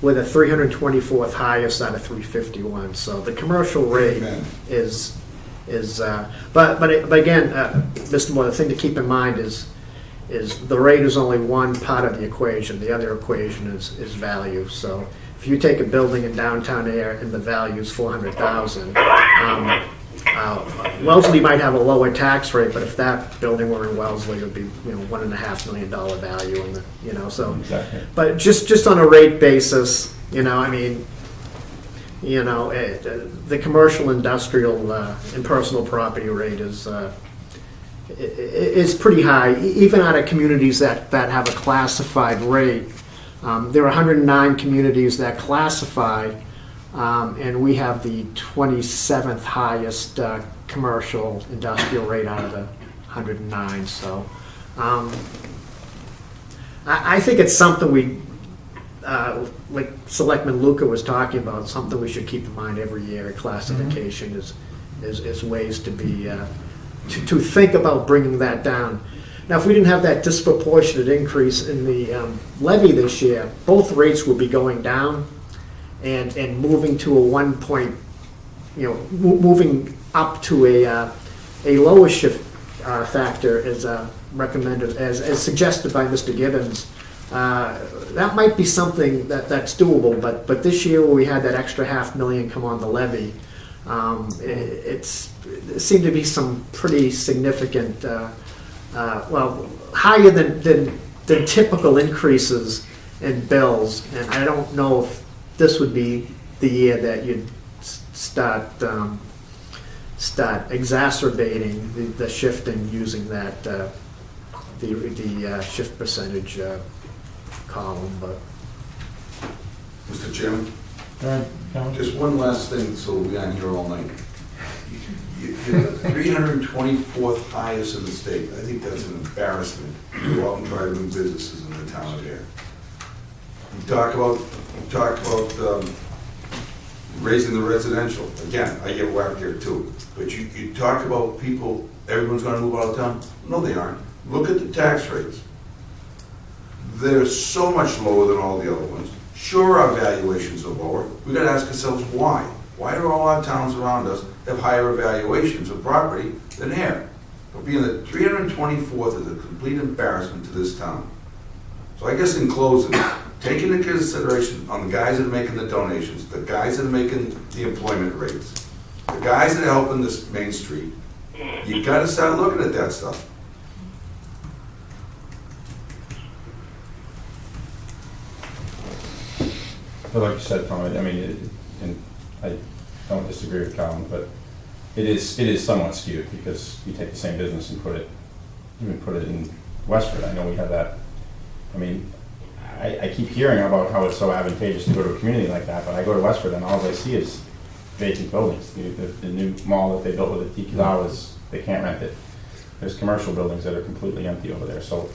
with a 324th highest out of 351. So the commercial rate Amen. is but again, Mr. Moore, the thing to keep in mind is the rate is only one part of the equation. The other equation is value. So if you take a building in downtown Ayer and the value is $400,000, Wellesley might have a lower tax rate, but if that building were in Wellesley, it would be $1.5 million value in the so. Exactly. But just on a rate basis, I mean, the commercial, industrial, and personal property rate is is pretty high, even out of communities that have a classified rate. There are 109 communities that classify, and we have the 27th highest commercial industrial rate out of the 109. So I think it's something we, like Selectman Luca was talking about, something we should keep in mind every year. Classification is ways to be to think about bringing that down. Now, if we didn't have that disproportionate increase in the levy this year, both rates would be going down and moving to a 1 point, moving up to a lower shift factor as recommended, as suggested by Mr. Gibbons. That might be something that's doable, but this year where we had that extra $500,000 come on the levy, there seemed to be some pretty significant, higher than typical increases in bills, and I don't know if this would be the year that you'd start exacerbating the shift in using that the shift percentage column. But Mr. Chairman, Count. just one last thing, so we'll be on here all night. You're the 324th highest in the state. I think that's an embarrassment to go out and try to do businesses in the town of Ayer. You talk about raising the residential. Again, I get whacked there too. But you talk about people, everyone's gonna move out of town. No, they aren't. Look at the tax rates. They're so much lower than all the other ones. Sure, our valuations are lower. We gotta ask ourselves why. Why do all our towns around us have higher valuations of property than Ayer? But being the 324th is a complete embarrassment to this town. So I guess in closing, take into consideration on the guys that are making the donations, the guys that are making the employment rates, the guys that are helping this Main Street, you gotta start looking at that stuff. But like you said, Tom, I mean, and I don't disagree with Colin, but it is somewhat skewed because you take the same business and put it in Westford. I know we have that. I mean, I keep hearing about how it's so advantageous to go to a community like that, but I go to Westford and all I see is vacant buildings. The new mall that they built with the TQ is, they can't rent it. There's commercial buildings that are completely empty over there, so,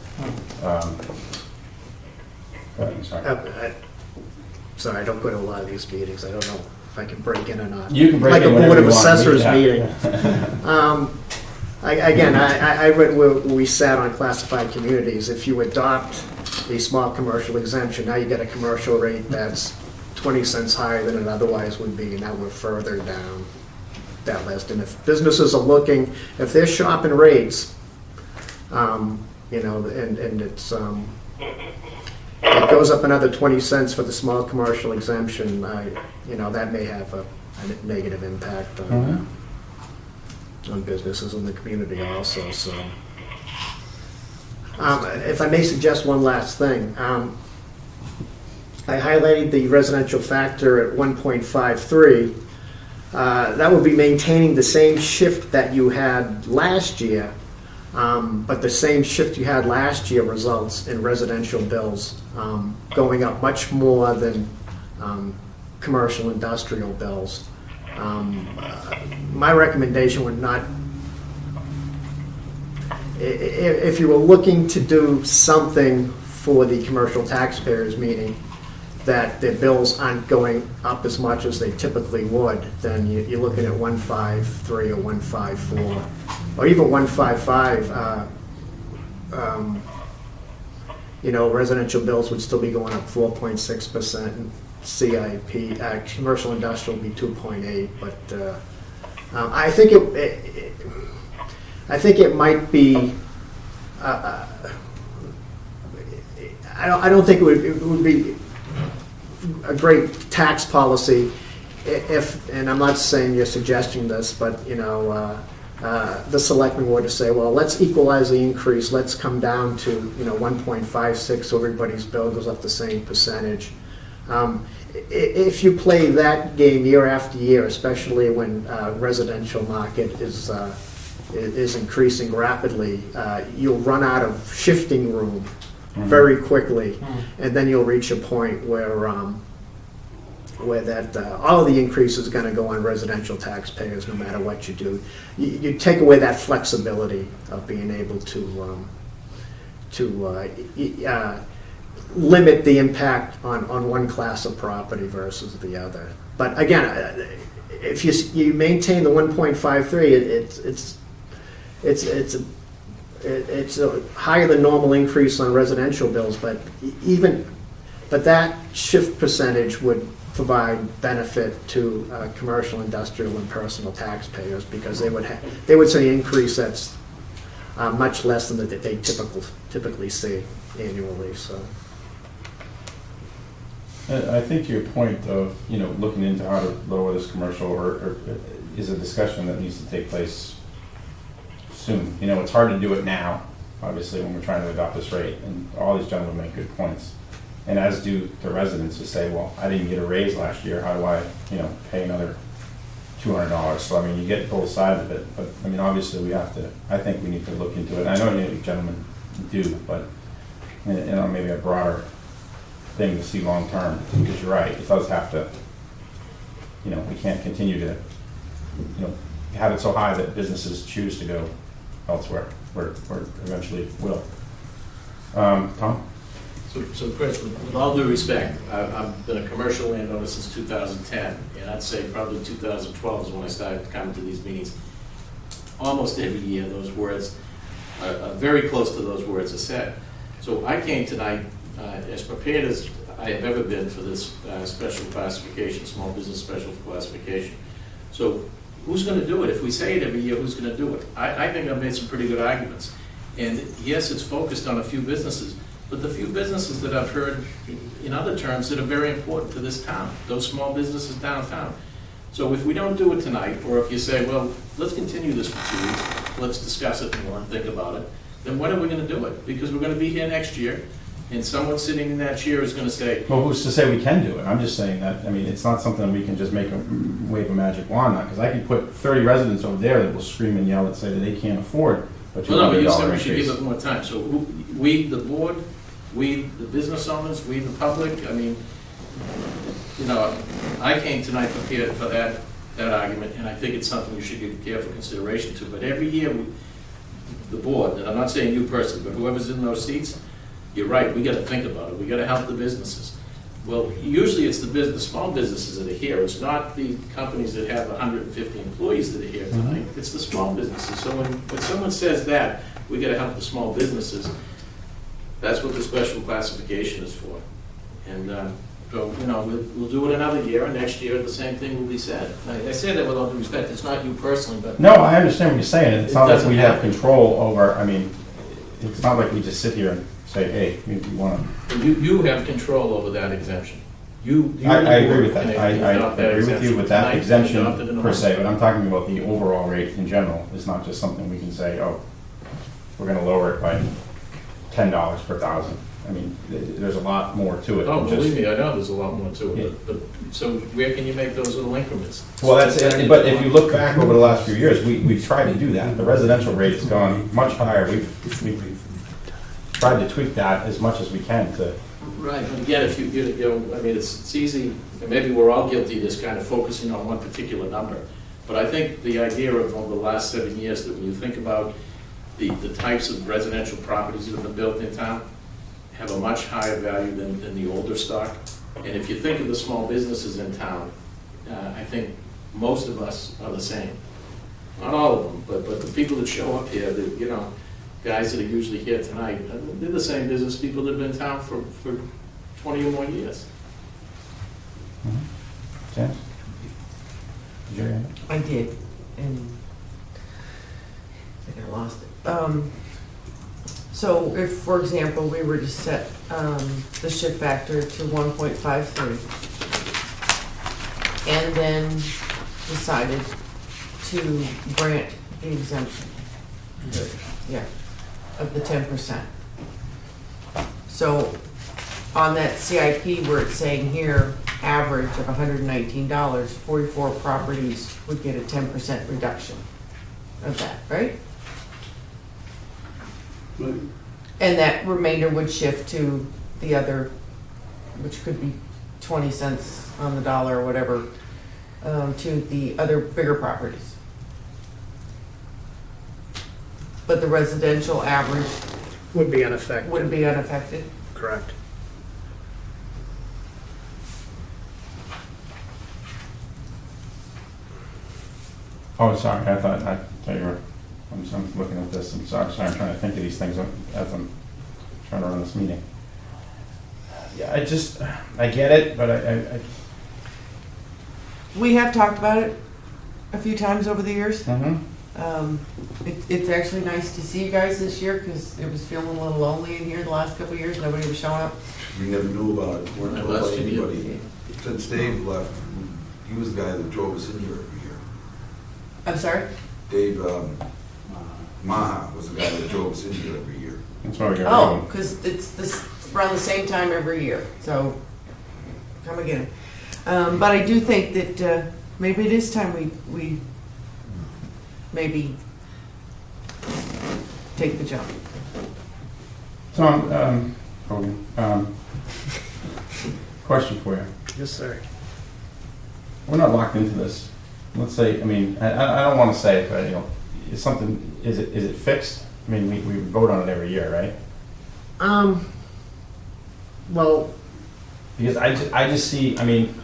I'm sorry. Sorry, I don't go to a lot of these meetings. I don't know if I can break in or not. You can break like in a whenever Board of you want. Assessors Yeah. meeting. I read where we sat on classified communities. If you adopt a small commercial exemption, now you get a commercial rate that's 20 cents higher than it otherwise would be, and now we're further down that list. And if businesses are looking, if they're shopping rates, and it's it goes up another 20 cents for the small commercial exemption, that may have a negative impact on businesses in the community also. So, if I may suggest one last thing, I highlighted the residential factor at 1.53. That would be maintaining the same shift that you had last year, but the same shift you had last year results in residential bills going up much more than commercial industrial bills. My recommendation would not, if you were looking to do something for the commercial taxpayers, meaning that their bills aren't going up as much as they typically would, then you're looking at 153 or 154, or even 155. Residential bills would still be going up 4.6%, and CIP, commercial industrial, would be 2.8. But I think it might be. I don't think it would be a great tax policy if, and I'm not saying you're suggesting this, but the selectmen were to say, well, let's equalize the increase, let's come down to 1.56 so everybody's bill goes up the same percentage. If you play that game year after year, especially when residential market is is increasing rapidly, you'll run out of shifting room very quickly, and then you'll reach a point where that all of the increase is going to go on residential taxpayers no matter what you do. You take away that flexibility of being able to limit the impact on one class of property versus the other. But again, if you maintain the 1.53, it's a higher than normal increase on residential bills, but that shift percentage would provide benefit to commercial, industrial, and personal taxpayers, because they would see an increase that's much less than that they typically see annually. So. I think to your point of, looking into how to lower this commercial or is a discussion that needs to take place soon. It's hard to do it now, obviously, when we're trying to adopt this rate, and all these gentlemen make good points. And as do the residents who say, well, I didn't get a raise last year, how do I, pay another $200? So, you get both sides of it, but, obviously I think we need to look into it. I know you gentlemen do, but, maybe a broader thing to see long term, because you're right, it does have to, we can't continue to, have it so high that businesses choose to go elsewhere, or eventually will. Tom? So Chris, with all due respect, I've been a commercial landowner since 2010, and I'd say probably 2012 is when I started coming to these meetings. Almost every year, those words, very close to those words are said. So I came tonight as prepared as I have ever been for this special classification, small business special classification. So who's going to do it? If we say it every year, who's going to do it? I think I've made some pretty good arguments. And yes, it's focused on a few businesses, but the few businesses that I've heard in other terms that are very important to this town, those small businesses downtown. So if we don't do it tonight, or if you say, well, let's continue this for 2 weeks, let's discuss it more and think about it, then when are we going to do it? Because we're going to be here next year, and someone sitting in that chair is going to say... Well, who's to say we can do it? I'm just saying that, it's not something we can just wave a magic wand on, because I can put 30 residents over there that will scream and yell and say that they can't afford a $200 Well, no, but you said we should increase. give it more time. So we, the board, we, the business owners, we, the public, I came tonight prepared for that argument, and I think it's something you should give careful consideration to. But every year, the board, and I'm not saying you personally, but whoever's in those seats, you're right, we got to think about it. We got to help the businesses. Well, usually it's the small businesses that are here. It's not the companies that have 150 employees that are here tonight. It's the small businesses. So when someone says that, we got to help the small businesses. That's what the special classification is for. And so, we'll do it another year, and next year the same thing will be said. I say that with all due respect. It's not you personally, but... No, I understand what you're saying. It's not like we have control over, it's not like we just sit here and say, hey, you want to... You have control over that exemption. I agree with that. I agree with you with that exemption per se, but I'm talking about the overall rate in general. It's not just something we can say, oh, we're going to lower it by $10 per thousand. There's a lot more to it. Oh, believe me, I know there's a lot more to it. But so where can you make those little increments? Well, that's it. But if you look back over the last few years, we've tried to do that. The residential rate has gone much higher. We've tried to tweak that as much as we can to... Right, but again, if it's easy, and maybe we're all guilty of this kind of focusing on one particular number, but I think the idea of over the last 7 years that when you think about the types of residential properties that have been built in town, have a much higher value than the older stock. And if you think of the small businesses in town, I think most of us are the same. Not all of them, but the people that show up here, guys that are usually here tonight, they're the same business people that have been in town for 20 or more years. James? Did you hear that? I did, and I think I lost it. So if, for example, we were to set the shift factor to 1.53 and then decided to grant the exemption, of the 10%. So on that CIP where it's saying here, average of $119, 44 properties would get a 10% reduction. of that, right? Right. And that remainder would shift to the other, which could be 20 cents on the dollar or whatever, to the other bigger properties. But the residential average Would be unaffected. would be unaffected. Correct. Oh, sorry, I thought you were, I'm looking at this, I'm sorry, I'm trying to think of these things as I'm trying to run this meeting. Yeah, I get it, but I We have talked about it a few times over the years. mhm. It's actually nice to see you guys this year because it was feeling a little lonely in here the last couple of years. Nobody was showing up. We never knew about it, weren't told by Last year. anybody. Since Dave left, he was the guy that drove us in here every year. I'm sorry? Dave Maha was the guy that drove us in here every year. That's why we got Oh, rid of them. because it's around the same time every year, so come again. But I do think that maybe it is time we maybe take the jump. Tom, Hogan, question for you. Yes, sir. We're not locked into this. Let's say, I mean, I don't want to say it, but, you know, is something, is it fixed? I mean, we vote on it every year, right? Well, Because I just see, I mean,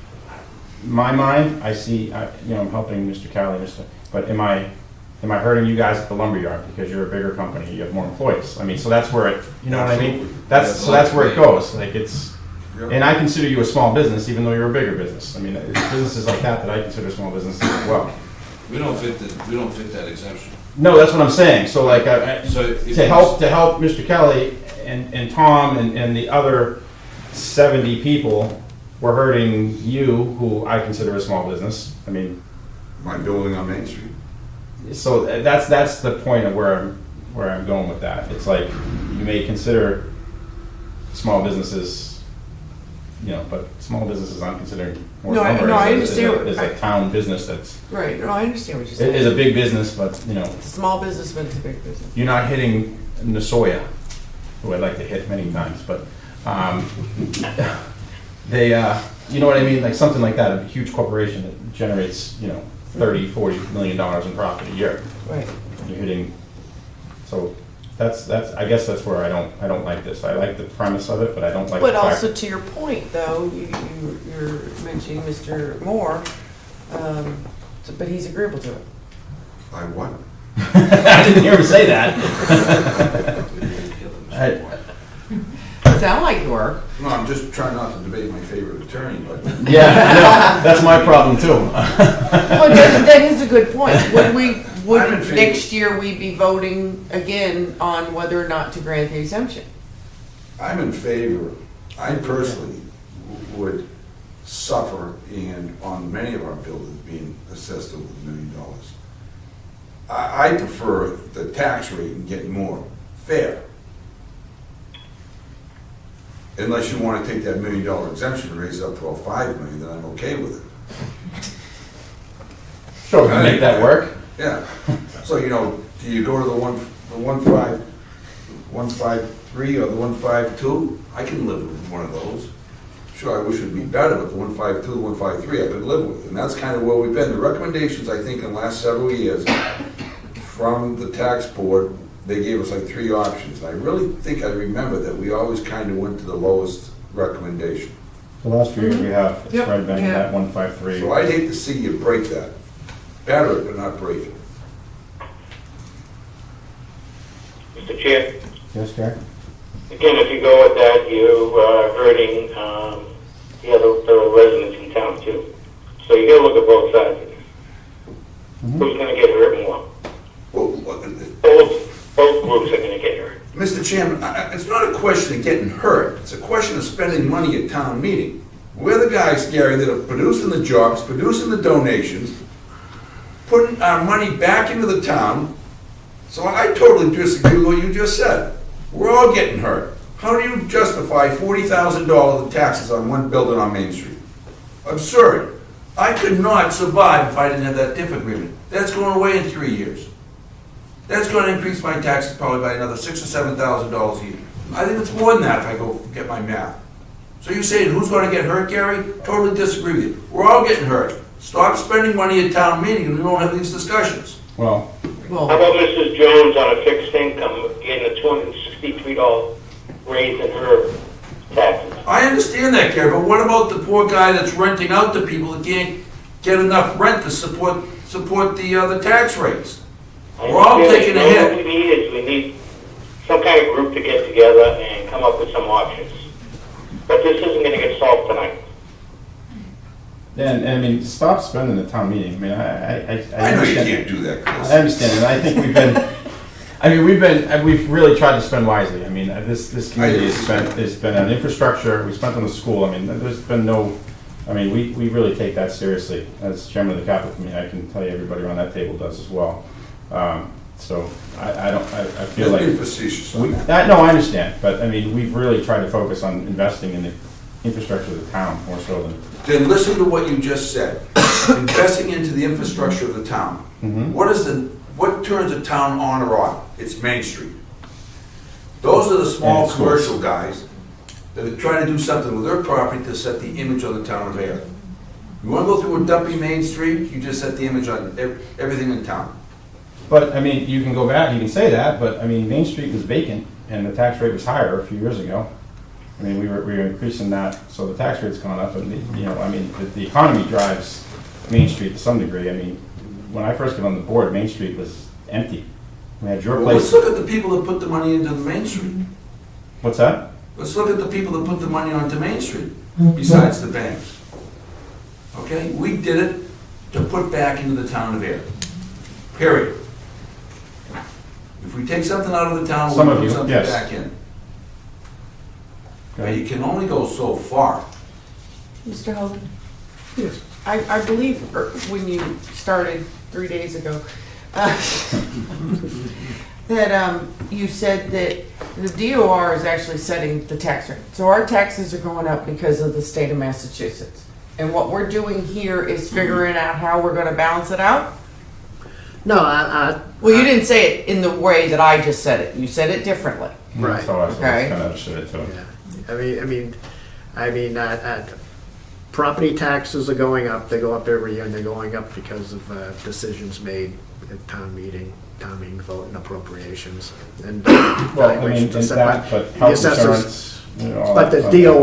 my mind, I see, you know, I'm helping Mr. Cowley, but am I hurting you guys at the lumberyard because you're a bigger company, you have more employees? I mean, so that's where it, you know what I mean? Absolutely. That's where it goes, like it's, Yep. and I consider you a small business, even though you're a bigger business. I mean, it's businesses like that I consider small businesses as well. We don't fit that exemption. No, that's what I'm saying, so like, So if to help Mr. Kelly and Tom and the other 70 people, we're hurting you, who I consider a small business. I mean, My building on Main Street. so that's the point of where I'm going with that. It's like, you may consider small businesses, you know, but small businesses I'm considering more No, I lumber understand is a town business that's, Right, no, I understand what you're it saying. is a big business, but, you know, It's a small business, but it's a big business. you're not hitting Nasoya, who I'd like to hit many times, but they, you know what I mean? Like something like that, a huge corporation that generates, you know, 30, 40 million dollars in profit a year. Right. You're hitting, so that's, I guess that's where I don't like this. I like the premise of it, but I don't like the But fact. also to your point, though, you're mentioning Mr. Moore, but he's agreeable to it. I what? I didn't hear him say that. Sound like you were. No, I'm just trying not to debate my favorite attorney, but Yeah, I know, that's my problem too. Well, that is a good point. I'm in Would favor. next year we be voting again on whether or not to grant the exemption? I'm in favor. I personally would suffer and on many of our buildings being assessed over $1 million. I prefer the tax rate and getting more fair. Unless you want to take that $1 million exemption and raise it up to all $5 million, then I'm okay with it. Sure, we can make that work. Yeah. So, you know, do you go to the 153 or the 152? I can live with one of those. Sure, I wish it'd be better, but the 152, the 153, I could live with. And that's kind of where we've been. The recommendations, I think, in the last several years from the tax board, they gave us like 3 options. And I really think I remember that we always kind of went to the lowest recommendation. The last few years we have, it's Yep, right bang yeah. that 153. So I'd hate to see you break that. Batter it, but not break it. Mr. Chair, Yes, Gary? again, if you go with that, you are hurting the residents in town too. So you gotta look at both sides of this. Who's gonna get hurt more? Well, Both groups are gonna get hurt. Mr. Chairman, it's not a question of getting hurt. It's a question of spending money at town meeting. We're the guys, Gary, that are producing the jobs, producing the donations, putting our money back into the town. So I totally disagree with what you just said. We're all getting hurt. How do you justify $40,000 of taxes on one building on Main Street? Absurd. I could not survive if I didn't have that TIF agreement. That's going away in 3 years. that's gonna increase my taxes probably by another $6,000 or $7,000 a year. I think it's more than that if I go get my math. So you're saying who's gonna get hurt, Gary? Totally disagree with you. We're all getting hurt. Stop spending money at town meeting and we won't have these discussions. Well, How about Mrs. Jones on a fixed income getting a $263 raise in her taxes? I understand that, Gary, but what about the poor guy that's renting out to people that can't get enough rent to support the tax rates? We're all taking a hit. What we need some kind of group to get together and come up with some options. But this isn't going to get solved tonight. and I mean, stop spending the town meeting. I mean, I know you understand- can't do that, Chris. I understand, and I think we've really tried to spend wisely. I mean, this committee has been on infrastructure, we spent on the school. I mean, there's been no, I mean, we really take that seriously. As chairman of the capital committee, I can tell you everybody around that table does as well. So I feel That's like. being facetious on that. No, I understand, but I mean, we've really tried to focus on investing in the infrastructure of the town more so than. Then listen to what you just said. Investing into the infrastructure of the town. Mhm. What turns a town on or off? It's Main Street. Those are the small And schools. commercial guys that are trying to do something with their property to set the image on the town of Ayer. You wanna go through a dumpy Main Street, you just set the image on everything in town. But, I mean, you can go back, you can say that, but, I mean, Main Street was vacant, and the tax rate was higher a few years ago. I mean, we were increasing that, so the tax rate's gone up, and, the economy drives Main Street to some degree. I mean, when I first got on the board, Main Street was empty. We had your Well, let's place. look at the people that put the money into the Main Street. What's that? Let's look at the people that put the money onto Main Street, besides the banks. Okay, we did it to put back into the town of Ayer. Period. If we take something out of the town, Some we'll of put you, something yes. back in. Now, Okay. you can only go so far. Mr. Hogan? Yes. I believe when you started 3 days ago, that you said that the DOR is actually setting the tax rate. So our taxes are going up because of the state of Massachusetts. And what we're doing here is figuring out how we're going to balance it out? No, Well, you didn't say it in the way that I just said it. You said it differently. Right. So I Okay. kind of understood it too. yeah. I mean, property taxes are going up. They go up every year, and they're going up because of decisions made at town meeting vote and appropriations. And Well, I mean, valuations and are set that, by but the health assessors. insurance, all But that the stuff.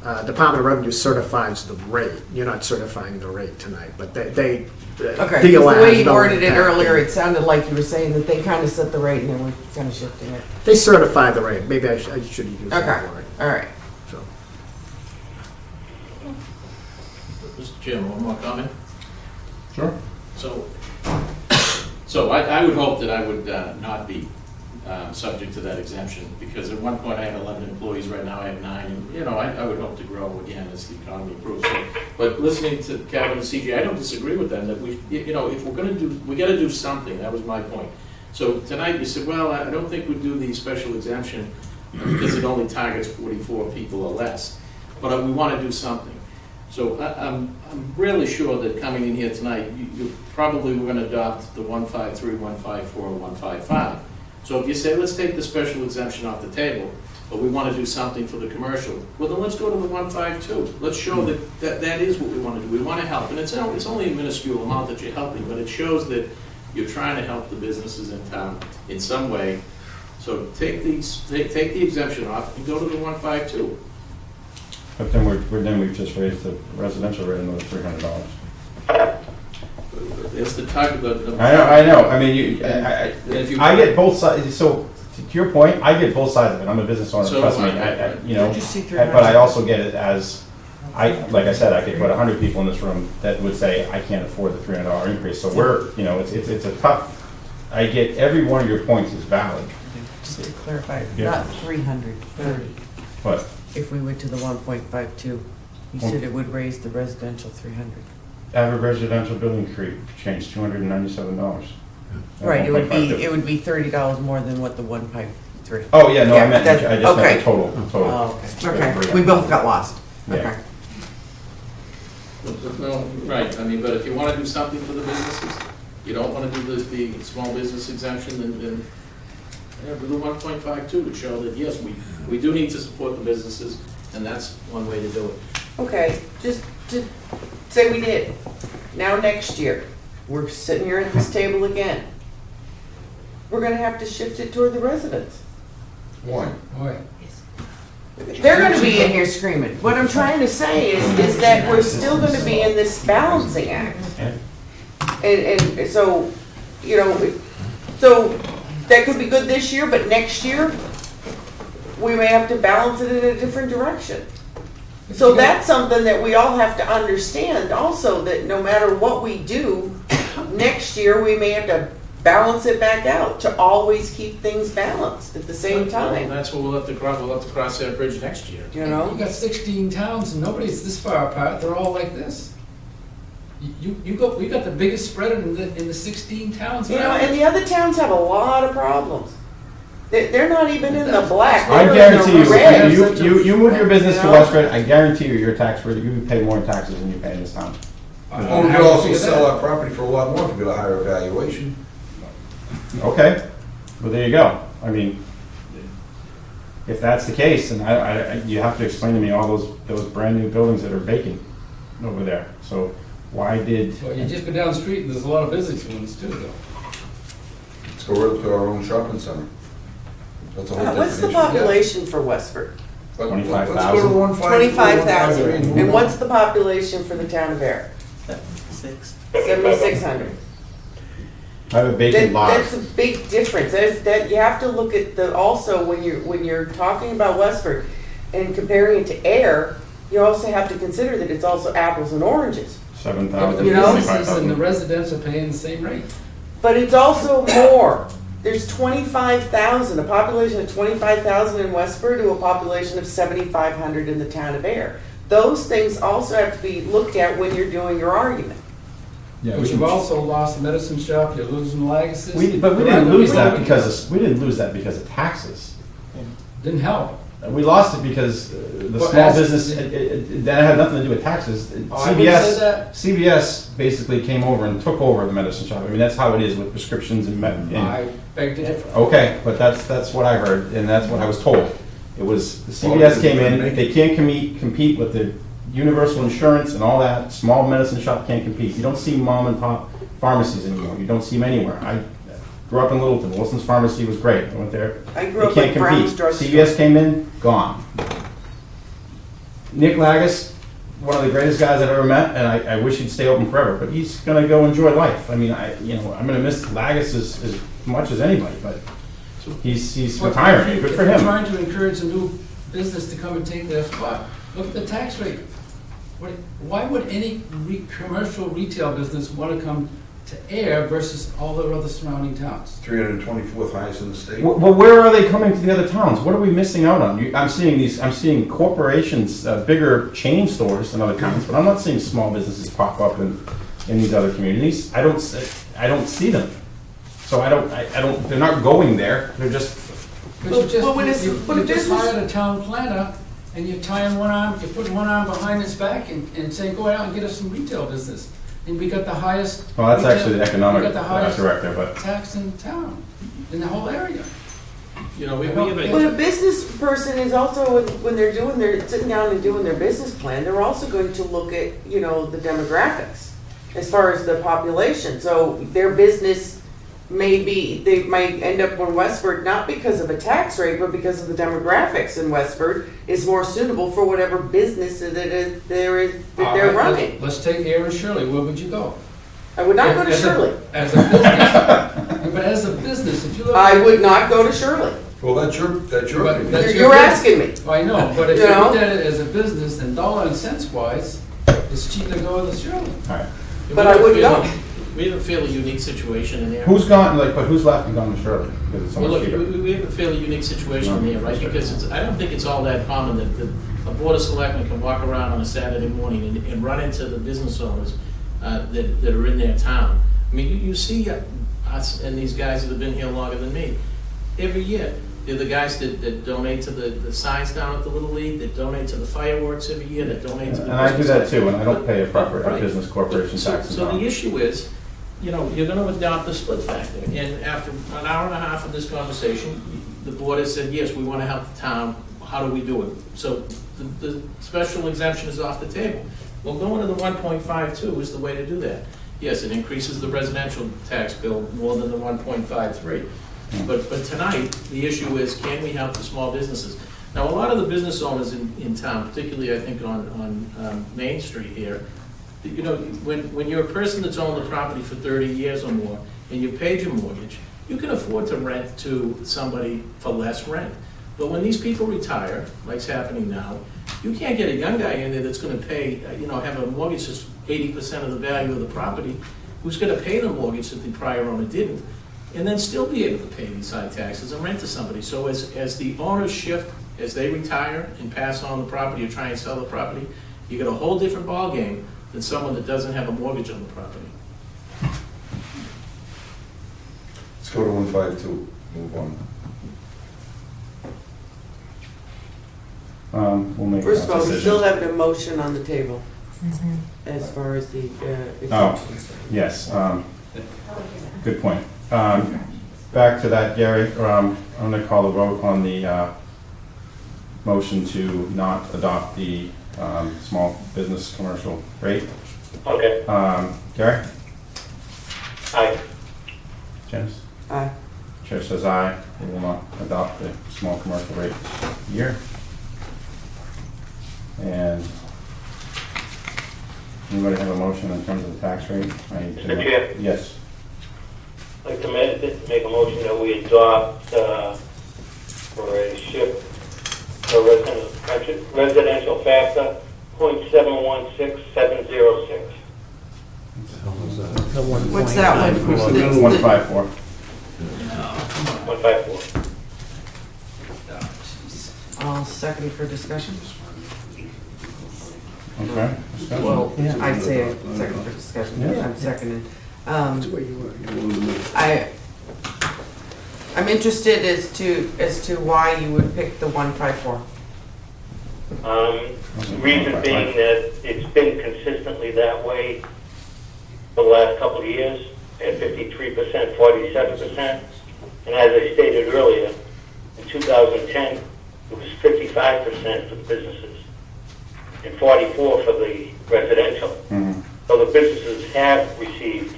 DOR, Department of Revenue certifies the rate. You're not certifying the rate tonight, but they Okay, 'cause DOR the way has you no worded it impact. earlier, it sounded like you were saying that they kind of set the rate and then we're kind of shifting it. They certify the rate. Maybe I should use that Okay, word. all right. So. Mr. Chairman, one more comment? Sure. So I would hope that I would not be subject to that exemption, because at one point I had 11 employees, right now I have 9, and, I would hope to grow again as the economy improves. So, but listening to Kevin and CJ, I don't disagree with them, that we, if we're gonna do, we gotta do something, that was my point. So tonight you said, well, I don't think we'd do the special exemption because it only targets 44 people or less, but we wanna do something. So I'm really sure that coming in here tonight, you probably were going to adopt the 153, 154, 155. So if you say, let's take the special exemption off the table, but we want to do something for the commercial, well, then let's go to the 152. Let's show that is what we want to do. We want to help. And it's only a minuscule amount that you're helping, but it shows that you're trying to help the businesses in town in some way. So take the exemption off and go to the 152. But then we've just raised the residential rate another $300. It's the type of the. I know. I mean, I get both sides. So to your point, I get both sides of it. I'm a business owner. So Trust do me. I. Did you see 300? But I also get it as like I said, I could put 100 people in this room that would say I can't afford the $300 increase. So it's a tough. I get every one of your points is valid. Just to clarify, Yeah. not 330. But If we went to the 1.52, you said it would raise the residential 300. average residential building change $297. Right, it would be $30 more than what the 1.3. Oh yeah, no, I meant that- I just meant okay. the total. Oh, okay. Okay, we both got lost. Yeah. Okay. Well, right, but if you want to do something for the businesses, you don't want to do the small business exemption, then yeah, do the 1.52 to show that, yes, we do need to support the businesses, and that's one way to do it. Okay, just to say we did. Now next year, we're sitting here at this table again. We're gonna have to shift it toward the residents. Why? They're gonna be in here screaming. What I'm trying to say is that we're still gonna be in this balancing act. And so, you know, so that could be good this year, but next year, we may have to balance it in a different direction. So that's something that we all have to understand also, that no matter what we do, next year, we may have to balance it back out to always keep things balanced at the same Well, time, that's what we'll have to cross that bridge next year. you know? You got 16 towns and nobody's this far apart, they're all like this. We got the biggest spread in the 16 towns. You know, and the other towns have a lot of problems. They're not even in the black. I They're in the guarantee red. you move your business You to know? Westford, I guarantee you, your tax rate, you pay more in taxes than you pay in this town. Or we could also sell our property for a lot more if we get a higher valuation. Okay, well, there you go. I mean, if that's the case, then you have to explain to me all those brand new buildings that are vacant over there. So why did? Well, you just go down the street and there's a lot of business ones too, though. Let's go right to our own shopping center. That's a whole different What's the issue. population for Westford? But 25,000. Let's go to 153, 25,000. 153. And what's the population for the town of Ayer? 7,600. I have a vacant lot. That's a big difference. That you have to look at also when you're talking about Westford and comparing it to Ayer, you also have to consider that it's also apples and oranges. 7,000. The You know? businesses and the residents are paying the same rate. But it's also more. There's 25,000, a population of 25,000 in Westford to a population of 7,500 in the town of Ayer. Those things also have to be looked at when you're doing your argument. Yeah, But you've also lost the medicine shop, you're losing Lagases. but we didn't lose that because of taxes. Didn't help. We lost it because the Well, small as- business, that had nothing to do with taxes. I wouldn't say that. CVS basically came over and took over the medicine shop. I mean, that's how it is with prescriptions and I beg to differ. okay, but that's what I heard, and that's what I was told. It was, the CVS came in, they can't compete with the universal insurance and all that. Small medicine shop can't compete. You don't see mom and pop pharmacies anymore. You don't see them anywhere. I grew up in Littleton. Wilson's Pharmacy was great. I went there. I grew They up can't with Brown's compete. Drugstore. CVS came in, gone. Nick Lagus, one of the greatest guys I've ever met, and I wish he'd stay open forever, but he's going to go enjoy life. I mean, I'm going to miss Lagus as much as anybody, but he's retiring. Good for If you're him. trying to encourage a new business to come and take their spot, look at the tax rate. Why would any commercial retail business want to come to Ayer versus all the other surrounding towns? 324th highest in the state. Well, where are they coming to the other towns? What are we missing out on? I'm seeing corporations, bigger chain stores in other towns, but I'm not seeing small businesses pop up in these other communities. I don't see them. So I don't, they're not going there. They're just, But you just, But when it's- you but you just business- hired a town planner, and you're tying one arm, you're putting one arm behind his back and saying, go out and get us some retail business. And we got the highest. well, that's retail- actually the economic we got the highest director, but. tax in town, in the whole area. You know, we have But a business person is also, when they're sitting down and doing their business plan, they're also going to look at, you know, the demographics as far as the population. So their business they might end up in Westford, not because of a tax rate, but because of the demographics in Westford is more suitable for whatever business that they're All right, running. Let's take Ayer and Shirley, where would you go? I would not go to As a- Shirley. As a business, but as a business, if you look. I would not go to Shirley. Well, that's your But opinion. that's You're asking me. I know, but if You you know? looked at it as a business, then dollar and cents wise, it's cheaper to go with Shirley. All right. But I wouldn't go. We have a fairly unique situation in there. Who's gone, but who's left and gone to Shirley? Because it's so Well, much look, cheaper. we have a fairly unique situation in there, right? Because I don't think it's all that common that a board of selectmen can walk around on a Saturday morning and run into the business owners that are in their town. I mean, you see us and these guys that have been here longer than me. Every year, they're the guys that donate to the signs down at the Little League, that donate to the fireworks every year, that donate to the... And I do that too, and I don't pay a proper Right. business corporation tax. So the issue is, you know, you're gonna adopt the split factor. And after an hour and a half of this conversation, the board has said, yes, we wanna help the town, how do we do it? So the special exemption is off the table. Well, going to the 1.52 is the way to do that. Yes, it increases the residential tax bill more than the 1.53. But tonight, the issue is, can we help the small businesses? Now, a lot of the business owners in town, particularly I think on Main Street here, you know, when you're a person that's owned the property for 30 years or more, and you paid your mortgage, you can afford to rent to somebody for less rent. But when these people retire, like's happening now, you can't get a young guy in there that's gonna pay, you know, have a mortgage that's 80% of the value of the property, who's gonna pay the mortgage that the prior owner didn't, and then still be able to pay these high taxes and rent to somebody. So as the owners shift, as they retire and pass on the property or try and sell the property, you get a whole different ballgame than someone that doesn't have a mortgage on the property. Let's go to 152, move on. We'll make First that of all, we decision. still have a motion on the table as far as the exemptions. Yes, good point. Back to that, Gary, I'm going to call the vote on the motion to not adopt the small business commercial rate. Okay. Gary? Aye. Janice? Aye. Chair says aye. We will not adopt the small commercial rate this year. And anybody have a motion in terms of the tax rate? Mr. Chair? Yes. I'd like to make a motion that we adopt for a shift for residential factor, 0.716706. What's that one? 154. 154. I'll second for discussion. Okay. Well, I'd say a second for discussion. Yeah. I'm seconding. That's where you were. You wanted to make- I'm interested as to why you would pick the 154. Reason being that it's been consistently that way for the last couple of years, at 53%, 47%. And as I stated earlier, in 2010, it was 55% for the businesses and 44% for the residential. Mm-hmm. So the businesses have received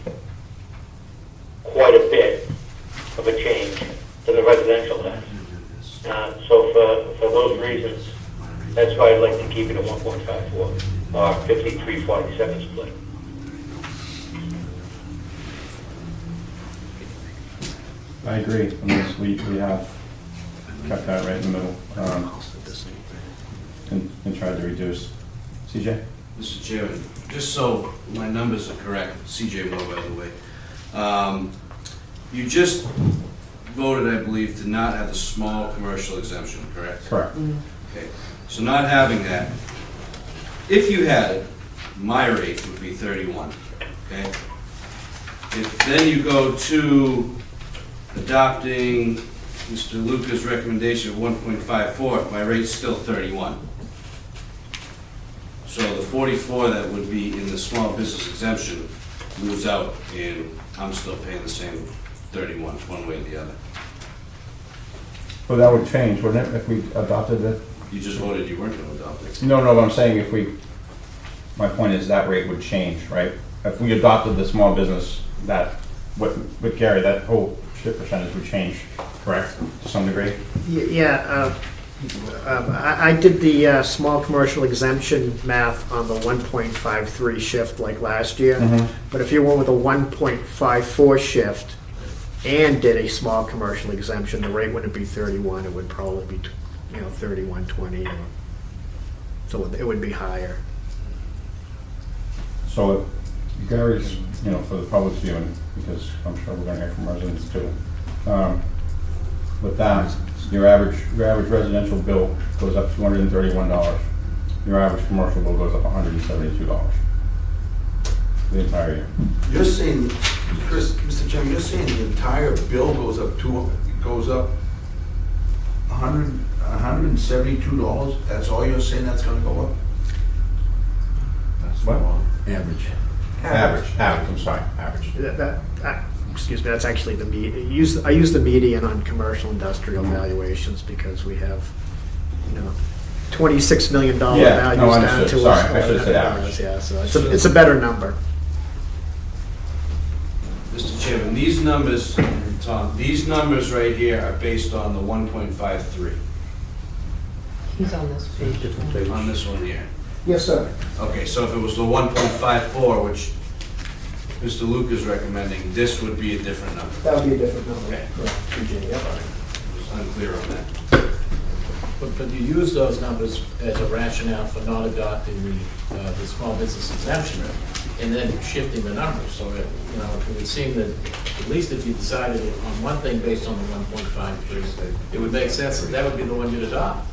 quite a bit of a change than the residential has. So for those reasons, that's why I'd like to keep it at 1.54 or 53-47 split. I agree. I mean, we have kept that right in the middle and tried to reduce. CJ? Mr. Chairman, just so my numbers are correct, CJ Moore, by the way, you just voted, I believe, to not have the small commercial exemption, correct? Correct. Okay, so not having that, if you had it, my rate would be 31, okay? If then you go to adopting Mr. Luca's recommendation of 1.54, my rate's still 31. So the 44 that would be in the small business exemption moves out, and I'm still paying the same 31, one way or the other. Well, that would change, wouldn't it, if we adopted it? You just voted you weren't going to adopt it. No, but I'm saying my point is that rate would change, right? If we adopted the small business, with Gary, that whole shift percentage would change, correct, to some degree? Yeah, I did the small commercial exemption math on the 1.53 shift like last year. Mhm. But if you went with a 1.54 shift and did a small commercial exemption, the rate wouldn't be 31, it would probably be 31.20. So it would be higher. So Gary's, for the public's viewing, because I'm sure we're gonna hear from residents too. With that, your average residential bill goes up $231. Your average commercial bill goes up $172 for the entire year. You're saying, Mr. Chairman, you're saying the entire bill goes up $172? That's all you're saying that's gonna go up? That's What? Average. Average, I'm sorry, average. Excuse me, that's actually the I use the median on commercial industrial valuations because we have, $26 million Yeah, no, values down understood. to. Sorry, I should have said average. Yeah, so it's a better number. Mr. Chairman, these numbers, Tom, these numbers right here are based on the 1.53 He's on this page. on this one here. Yes, sir. Okay, so if it was the 1.54, which Mr. Luke is recommending, this would be a different number. That would be a different number. Okay. Yep. I was unclear on that. But you use those numbers as a rationale for not adopting the small business exemption and then shifting the numbers. So, it would seem that at least if you decided on one thing based on the 1.53, it would make sense that would be the one you'd adopt.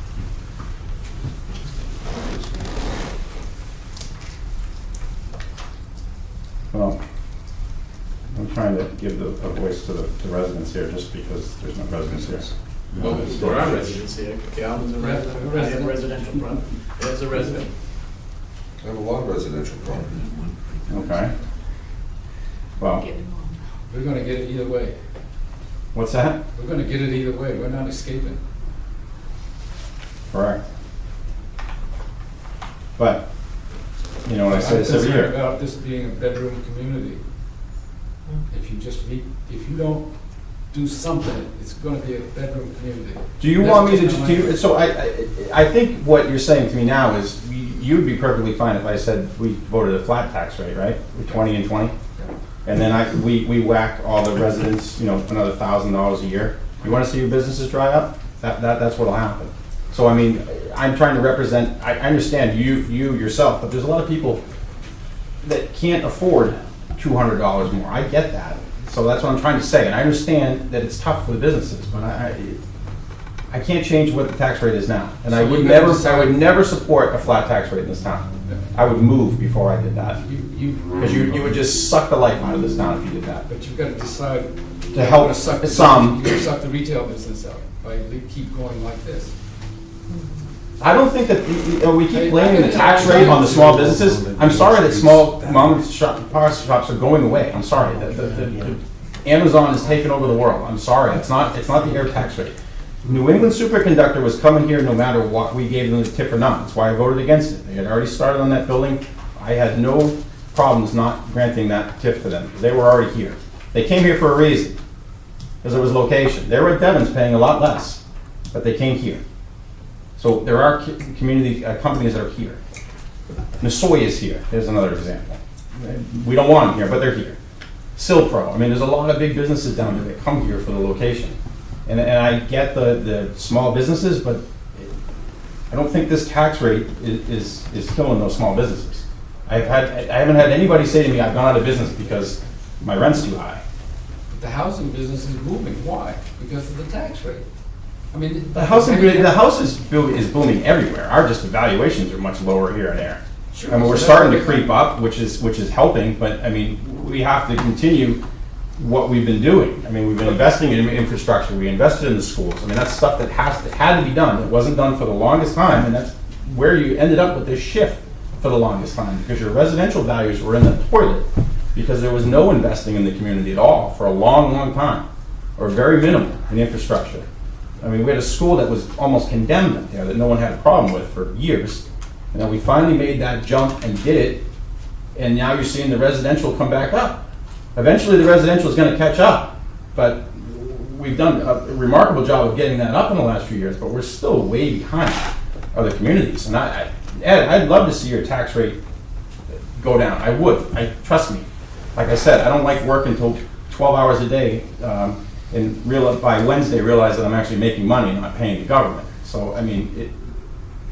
Well, I'm trying to give a voice to the residents here, just because there's no residents here. There are residents here. Calvin's a resident. I have residential property. There's a resident. I have a lot of residential property. Okay. Well, We're gonna get it either way. what's that? We're gonna get it either way. We're not escaping. Correct. But, you know what I say this every I'm year. concerned about this being a bedroom community. If you don't do something, it's gonna be a bedroom community. Do you want me to, so I think what you're saying to me now is, you'd be perfectly fine if I said we voted a flat tax rate, right? With 20 and 20? And then we whack all the residents, another $1,000 a year. You want to see your businesses dry up? That's what'll happen. So, I mean, I'm trying to represent, I understand you yourself, but there's a lot of people that can't afford $200 more. I get that. So that's what I'm trying to say. And I understand that it's tough for the businesses, but I can't change what the tax rate is now. And I would never support a flat tax rate in this town. I would move before I did that. Because you would just suck the life out of this town if you did that. But you've got to decide. To help You're gonna some. You're gonna suck the retail business out by keep going like this. I don't think that, we keep blaming the tax rate on the small businesses. I'm sorry that small mom and pop shops are going away. I'm sorry. The Amazon is taking over the world. I'm sorry. It's not the air tax rate. New England Superconductor was coming here no matter what we gave them the tip or not. That's why I voted against it. They had already started on that building. I had no problems not granting that tip to them because they were already here. They came here for a reason, because it was location. They were at Devon's paying a lot less, but they came here. So there are community companies that are here. Nasoy is here. Here's another example. We don't want them here, but they're here. Silpro. I mean, there's a lot of big businesses down there that come here for the location. And I get the small businesses, but I don't think this tax rate is killing those small businesses. I haven't had anybody say to me, I've gone out of business because my rent's too high. But the housing business is booming. Why? Because of the tax rate. I mean, The house is booming everywhere. Our just valuations are much lower here and there. Sure. I mean, we're starting to creep up, which is helping, but I mean, we have to continue what we've been doing. I mean, we've been investing in infrastructure. We invested in the schools. I mean, that's stuff that had to be done. It wasn't done for the longest time, and that's where you ended up with this shift for the longest time, because your residential values were in the toilet because there was no investing in the community at all for a long, long time, or very minimal in infrastructure. I mean, we had a school that was almost condemned up there that no one had a problem with for years, and then we finally made that jump and did it, and now you're seeing the residential come back up. Eventually, the residential is going to catch up, but we've done a remarkable job of getting that up in the last few years, but we're still way behind other communities. And Ed, I'd love to see your tax rate go down. I would. Trust me. Like I said, I don't like working until 12 hours a day, and by Wednesday realize that I'm actually making money and not paying the government. So, I mean, it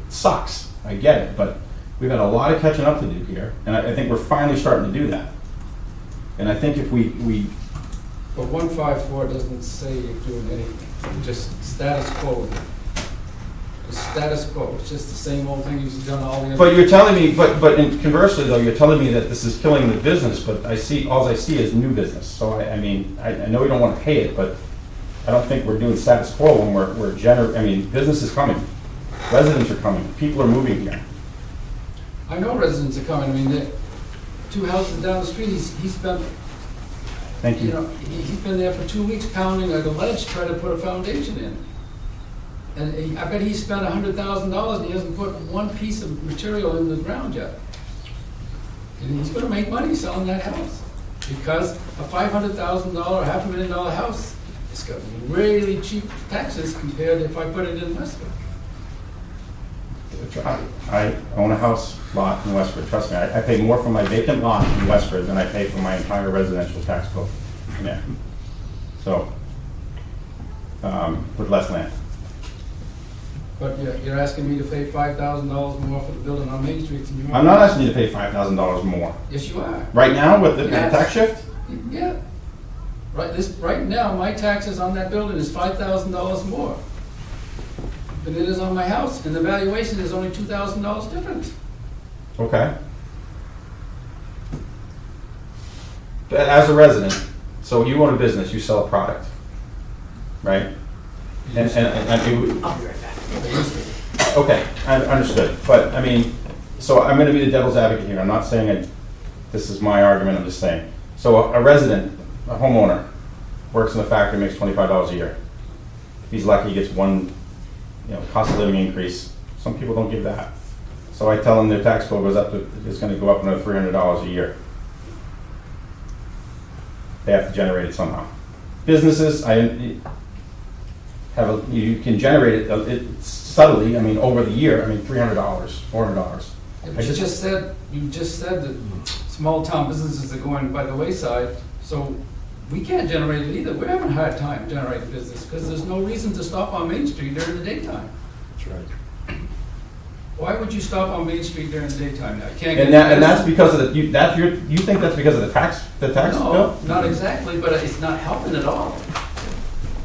sucks. I get it, but we've got a lot of catching up to do here, and I think we're finally starting to do that. And I think if we But 154 doesn't say you're doing anything. Just status quo. It's status quo. It's just the same old thing you've done all the other. But you're telling me, but conversely though, you're telling me that this is killing the business, but all I see is new business. So I mean, I know we don't want to pay it, but I don't think we're doing status quo when I mean, business is coming. Residents are coming. People are moving here. I know residents are coming. I mean, two houses down the street, he spent, Thank you you. know, he's been there for 2 weeks pounding like a ledge, trying to put a foundation in. And I bet he spent $100,000 and he hasn't put one piece of material in the ground yet. And he's gonna make money selling that house. Because a $500,000, $500,000 house, it's got really cheap taxes compared to if I put it in Westwood. I own a house lot in Westford, trust me, I pay more for my vacant lot in Westford than I pay for my entire residential tax bill. Yeah. So, with less land. But you're asking me to pay $5,000 more for the building on Main Street than you are? I'm not asking you to pay $5,000 more. Yes, you are. Right now, with the Yes. tax shift? Yeah. Right now, my taxes on that building is $5,000 more than it is on my house, and the valuation is only $2,000 difference. Okay. But as a resident, so you own a business, you sell a product, right? And you, I'll be right back. okay, I understood, but I mean, so I'm gonna be the devil's advocate here, I'm not saying this is my argument, I'm just saying. So a resident, a homeowner, works in a factory, makes $25 a year. If he's lucky, he gets one, cost of living increase. Some people don't give that. So I tell them their tax bill goes up to, it's gonna go up another $300 a year. They have to generate it somehow. Businesses, you can generate it subtly, I mean, over the year, I mean, $300, $400. But you just said that small town businesses are going by the wayside, so we can't generate it either. We're having a hard time generating business because there's no reason to stop on Main Street during the daytime. That's right. Why would you stop on Main Street during the daytime now? You can't get And that's because of you think that's because of the tax No, bill? not exactly, but it's not helping at all.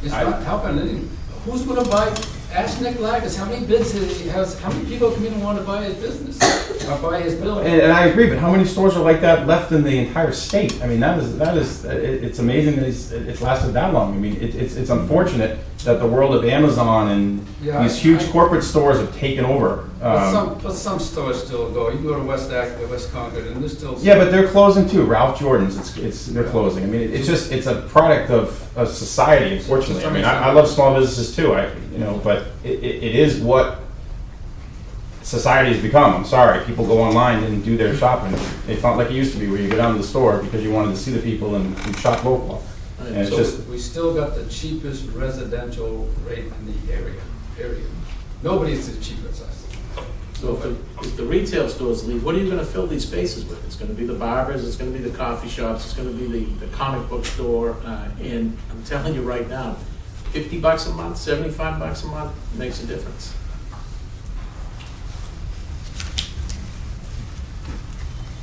It's not helping any. Who's gonna buy, ask Nick Lagas, how many bids he has, how many people come in and want to buy his business, or buy his building? And I agree, but how many stores are like that left in the entire state? I mean, that is, it's amazing that it's lasted that long. I mean, it's unfortunate that the world of Amazon and Yeah, these huge corporate stores have taken over. But some stores still go. You can go to West Concord, and there's still. Yeah, but they're closing too. Ralph Jordan's, they're closing. I mean, it's a product of society, unfortunately. I mean, I love small businesses too. But it is what society has become. I'm sorry, people go online and do their shopping. It's not like it used to be, where you go down to the store because you wanted to see the people and you shop local. And it's So just, we still got the cheapest residential rate in the area, period. Nobody's as cheap as us. So if the retail stores leave, what are you gonna fill these spaces with? It's gonna be the barbers, it's gonna be the coffee shops, it's gonna be the comic book store, and I'm telling you right now, $50 a month, $75 a month makes a difference.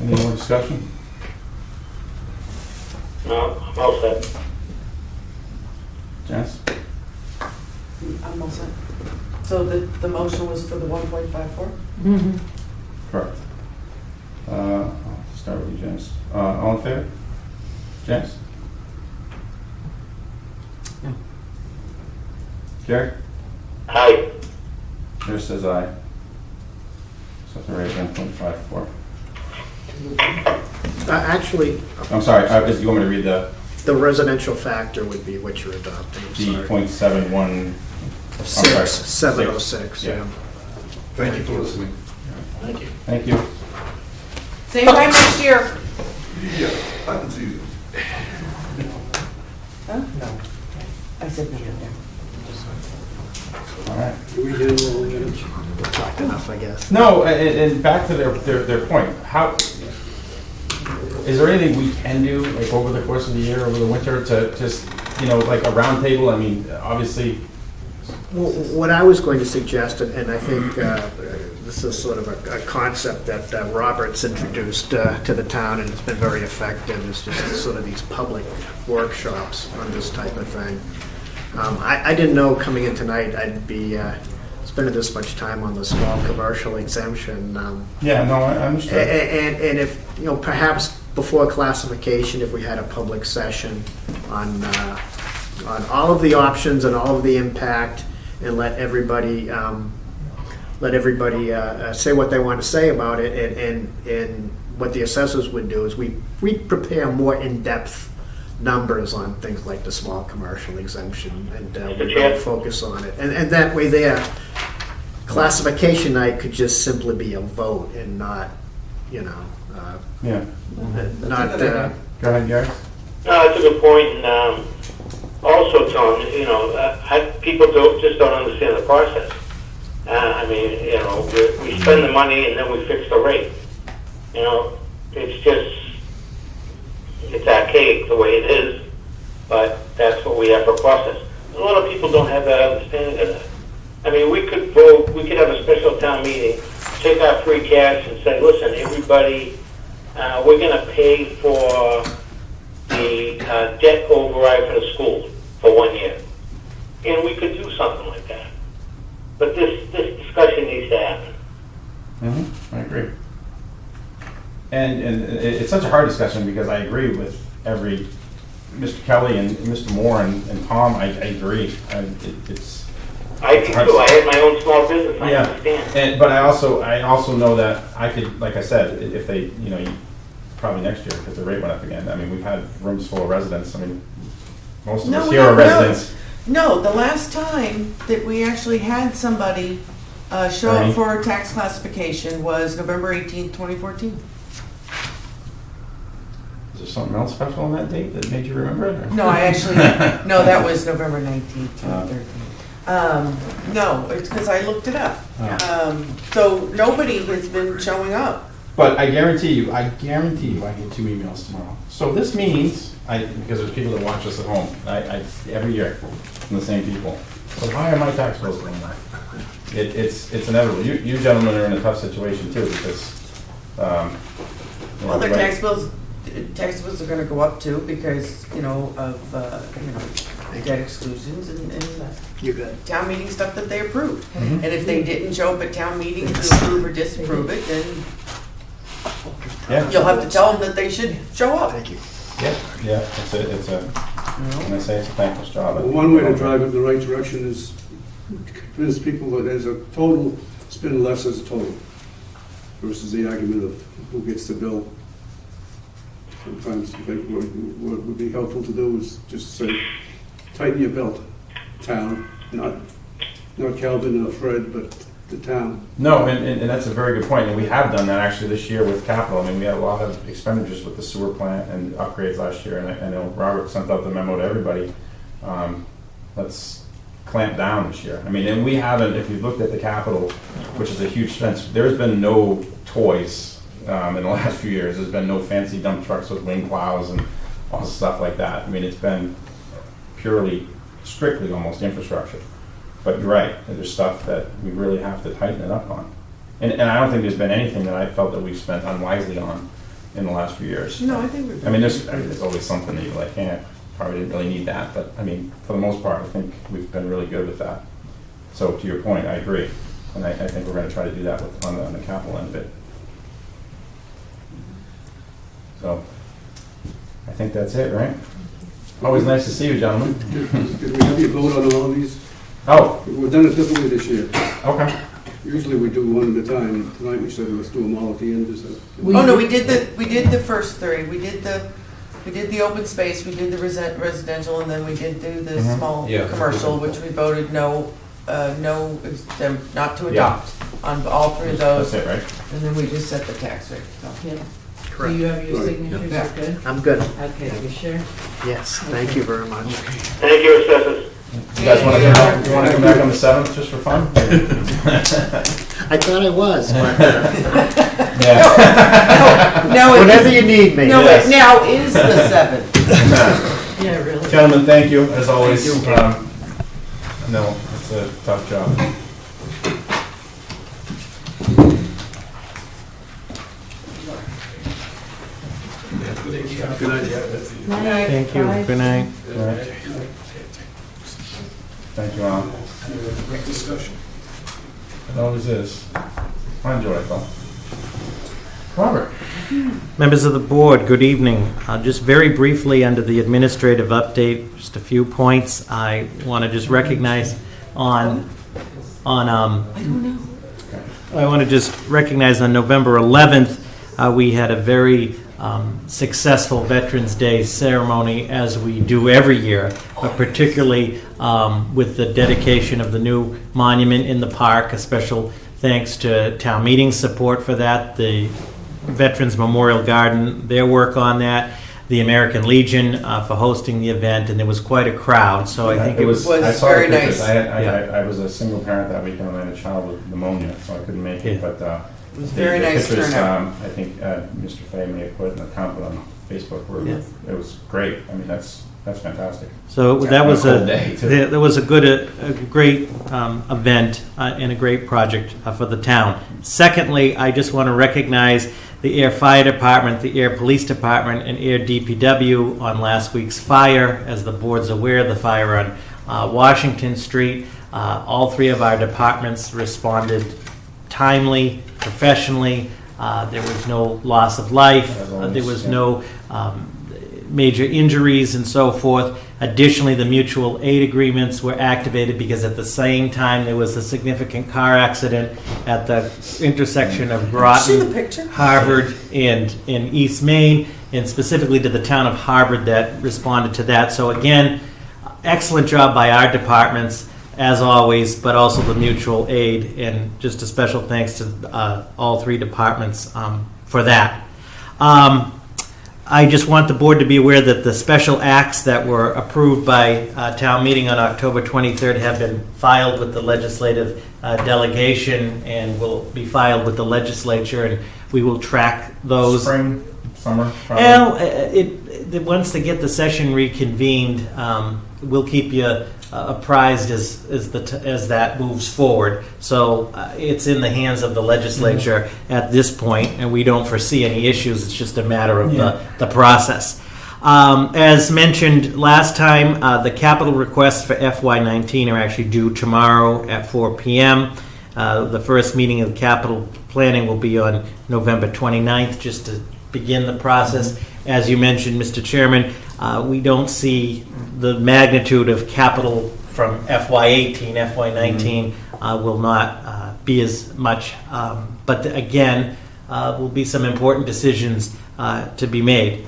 any more discussion? No, I'm all set. Janice? I'm all set. So the motion was for the 1.54? Correct. I'll start with you, Janice. All in favor? Janice? No. Gary? Aye. Chair says aye. So the rate 1.54. Actually, I'm sorry, you want me to read the residential factor would be what you're adopting. I'm the sorry. .71? I'm sorry, 706, yeah. Thank you for listening. Thank you. Thank you. Same time next year. Yeah, I can see you. Huh? No. I said no. All right. Do we handle all the minutes? Talked enough, I guess. No, and back to their point, how, is there anything we can do, like over the course of the year, over the winter, to just, like a round table? I mean, obviously. Well, what I was going to suggest, and I think this is sort of a concept that Robert's introduced to the town, and it's been very effective, is just sort of these public workshops on this type of thing. I didn't know coming in tonight I'd be spending this much time on the small commercial exemption. Yeah, no, I understand. And if, perhaps before classification, if we had a public session on all of the options and all of the impact, and let everybody say what they want to say about it, and what the assessors would do is we prepare more in-depth numbers on things like the small commercial exemption, and we don't focus on it. And that way there, classification night could just simply be a vote and not, Yeah. not, Go ahead, Gary. No, it's a good point, and also, Tom, people just don't understand the process. I mean, we spend the money and then we fix the rate. It's archaic the way it is, but that's what we have for process. A lot of people don't have that understanding of that. I mean, we could vote, we could have a special town meeting, take our free cash and say, listen, everybody, we're going to pay for the debt override for the schools for 1 year. And we could do something like that. But this discussion needs to happen. Mm-hmm. I agree. And it's such a hard discussion because I agree with Mr. Kelly and Mr. Moore and Tom. I agree. I do too. I had my own small business. I understand. But I also know that I could, like I said, if they, probably next year because the rate went up again. I mean, we've had rooms full of residents. I mean, most of us here are residents. No, the last time that we actually had somebody show up for tax classification was November 18th, 2014. Is there something else special on that date that made you remember it? Or? No, no, that was November 19th, 2013. No, it's because I looked it up. So nobody has been showing up. But I guarantee you, I get 2 emails tomorrow. So this means, because there's people that watch us at home, every year, from the same people. So why are my tax bills going up? It's inevitable. You gentlemen are in a tough situation too, because well, their tax bills are going to go up too because of debt exclusions and town meeting stuff that they approved. Mm-hmm. And if they didn't show up at town meeting to approve or disapprove it, then you'll have to tell them that they should show up. Thank you. Yeah. It's a. When I say it's a thankless job. Well, one way to drive it in the right direction is convince people that there's a total, spend less as a total, versus the argument of who gets the bill. Sometimes I think what would be helpful to do is just say, tighten your belt, town, not Calvin or Fred, but the town. No, and that's a very good point, and we have done that actually this year with capital. I mean, we had a lot of expenditures with the sewer plant and upgrades last year, and I know Robert sent out the memo to everybody. Let's clamp down this year. I mean, and we haven't, if you've looked at the capital, which is a huge expense, there's been no toys in the last few years. There's been no fancy dump trucks with wing plows and all stuff like that. I mean, it's been purely, strictly almost infrastructure. But you're right, there's stuff that we really have to tighten it up on. And I don't think there's been anything that I felt that we've spent unwisely on in the last few years. No, I think we've I mean, there's always something that you're like, probably didn't really need that. But I mean, for the most part, I think we've been really good with that. So to your point, I agree. And I think we're going to try to do that on the capital end of it. So I think that's it, right? Always nice to see you, gentlemen. Did we have you vote on all of these? Oh. We've done it differently this year. Okay. Usually we do one at a time. Tonight we said let's do them all at the end. We did the first three. We did the open space, we did the residential, and then we did do the small commercial, which we voted not to adopt on all three of those. That's it, right? And then we just set the tax rate. So. Yeah. Do you have your signatures? Yeah. Good? I'm good. Okay, are you sure? Yes, thank you very much. Thank you, assessors. You guys want to come back? You want to come back on the 7th just for fun? I thought I was, but whenever you need me. No, it now is the 7th. Yeah, really. Gentlemen, thank you as always. No, it's a tough job. Good night. Thank you. Good night. Right. Thank you, Alan. Great discussion. It always is. I enjoy it, though. Robert. Members of the board, good evening. Just very briefly under the administrative update, just a few points. I want to just recognize I want to just recognize on November 11th, we had a very successful Veterans Day ceremony, as we do every year, but particularly with the dedication of the new monument in the park. A special thanks to town meeting support for that, the Veterans Memorial Garden, their work on that, the American Legion for hosting the event, and there was quite a crowd. So I think it was I saw very the pictures. nice. I was a single parent that weekend, and I had a child with pneumonia, so I couldn't make it. Yeah. But It was very nice pictures, turnout. I think Mr. Fay may have put in the comment on Facebook. Yeah. It was great. I mean, that's fantastic. So that On was cold day, too. there was a great event and a great project for the town. Secondly, I just want to recognize the Air Fire Department, the Air Police Department, and Air DPW on last week's fire. As the board's aware, the fire on Washington Street. All three of our departments responded timely, professionally. There was no loss of life. There was no major injuries and so forth. Additionally, the mutual aid agreements were activated because at the same time there was a significant car accident at the intersection of Groton, Harvard, and in East Main, and specifically to the town of Harvard that responded to that. So again, excellent job by our departments, as always, but also the mutual aid, and just a special thanks to all three departments for that. I just want the board to be aware that the special acts that were approved by town meeting on October 23rd have been filed with the legislative delegation and will be filed with the legislature, and we will track those. Spring, summer, probably. Well, once they get the session reconvened, we'll keep you apprised as that moves forward. So it's in the hands of the legislature at this point, and we don't foresee any issues. It's just a matter of the process. As mentioned last time, the capital requests for FY19 are actually due tomorrow at 4 p.m. The first meeting of the capital planning will be on November 29th, just to begin the process. As you mentioned, Mr. Chairman, we don't see the magnitude of capital from FY18, FY19 will not be as much, but again, will be some important decisions to be made.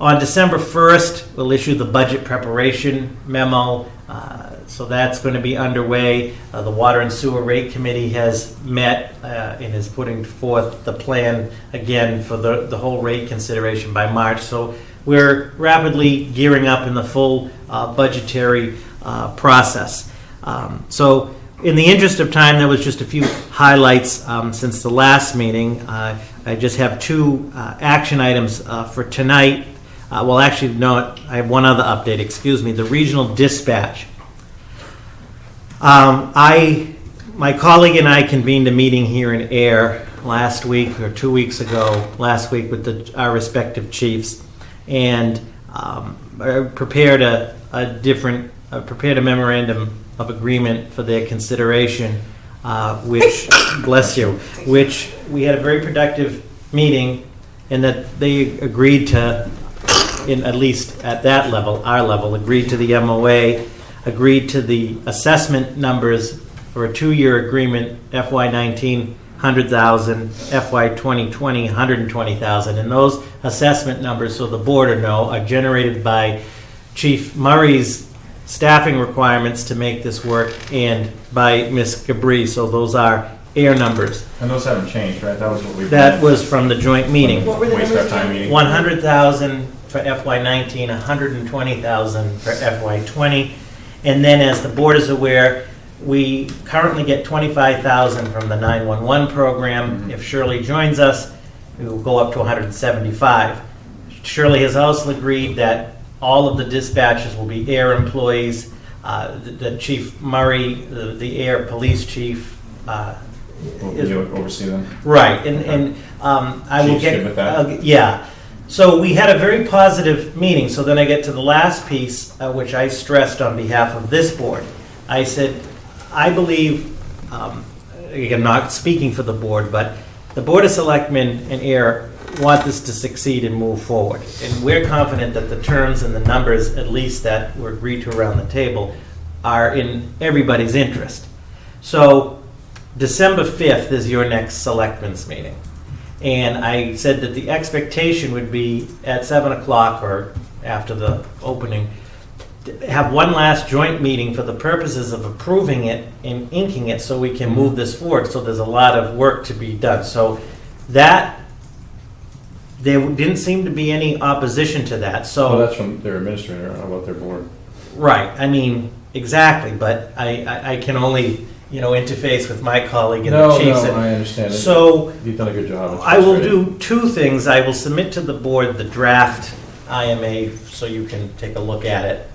On December 1st, we'll issue the budget preparation memo, so that's going to be underway. The Water and Sewer Rate Committee has met and is putting forth the plan again for the whole rate consideration by March. So we're rapidly gearing up in the full budgetary process. So in the interest of time, there was just a few highlights since the last meeting. I just have two action items for tonight. Well, actually, no, I have one other update, excuse me. The regional dispatch. My colleague and I convened a meeting here in Ayer last week or 2 weeks ago, last week with our respective chiefs, and prepared a memorandum of agreement for their consideration, which, bless you, which we had a very productive meeting, and that they agreed to, at least at that level, our level, agreed to the MOA, agreed to the assessment numbers for a 2-year agreement, FY19, 100,000, FY 2020, 120,000. And those assessment numbers, so the board will know, are generated by Chief Murray's staffing requirements to make this work and by Ms. Gabri. So those are Ayer numbers. And those haven't changed, right? That was what we. That was from the joint meeting. What were the numbers again? Meeting. 100,000 for FY19, 120,000 for FY20. And then, as the board is aware, we currently get 25,000 from the 911 program. Mm-hmm. If Shirley joins us, we will go up to 175. Shirley has also agreed that all of the dispatches will be Ayer employees. The Chief Murray, the Ayer police chief, Will oversee them. right, and I will Chief's get good with that? yeah. So we had a very positive meeting. So then I get to the last piece, which I stressed on behalf of this board. I said, I believe, again, not speaking for the board, but the Board of Selectmen and Ayer want this to succeed and move forward. And we're confident that the terms and the numbers, at least that were agreed to around the table, are in everybody's interest. So December 5th is your next Selectmen's meeting. And I said that the expectation would be at 7 o'clock or after the opening, to have one last joint meeting for the purposes of approving it and inking it so we can move this forward. So there's a lot of work to be done. So that, there didn't seem to be any opposition to that. So Well, that's from their administrator, how about their board? right, I mean, exactly, but I can only, interface with my colleague and the chiefs. No, I understand it. So You've done a good job. It's I will frustrating. do two things. I will submit to the board the draft IMA so you can take a look at it,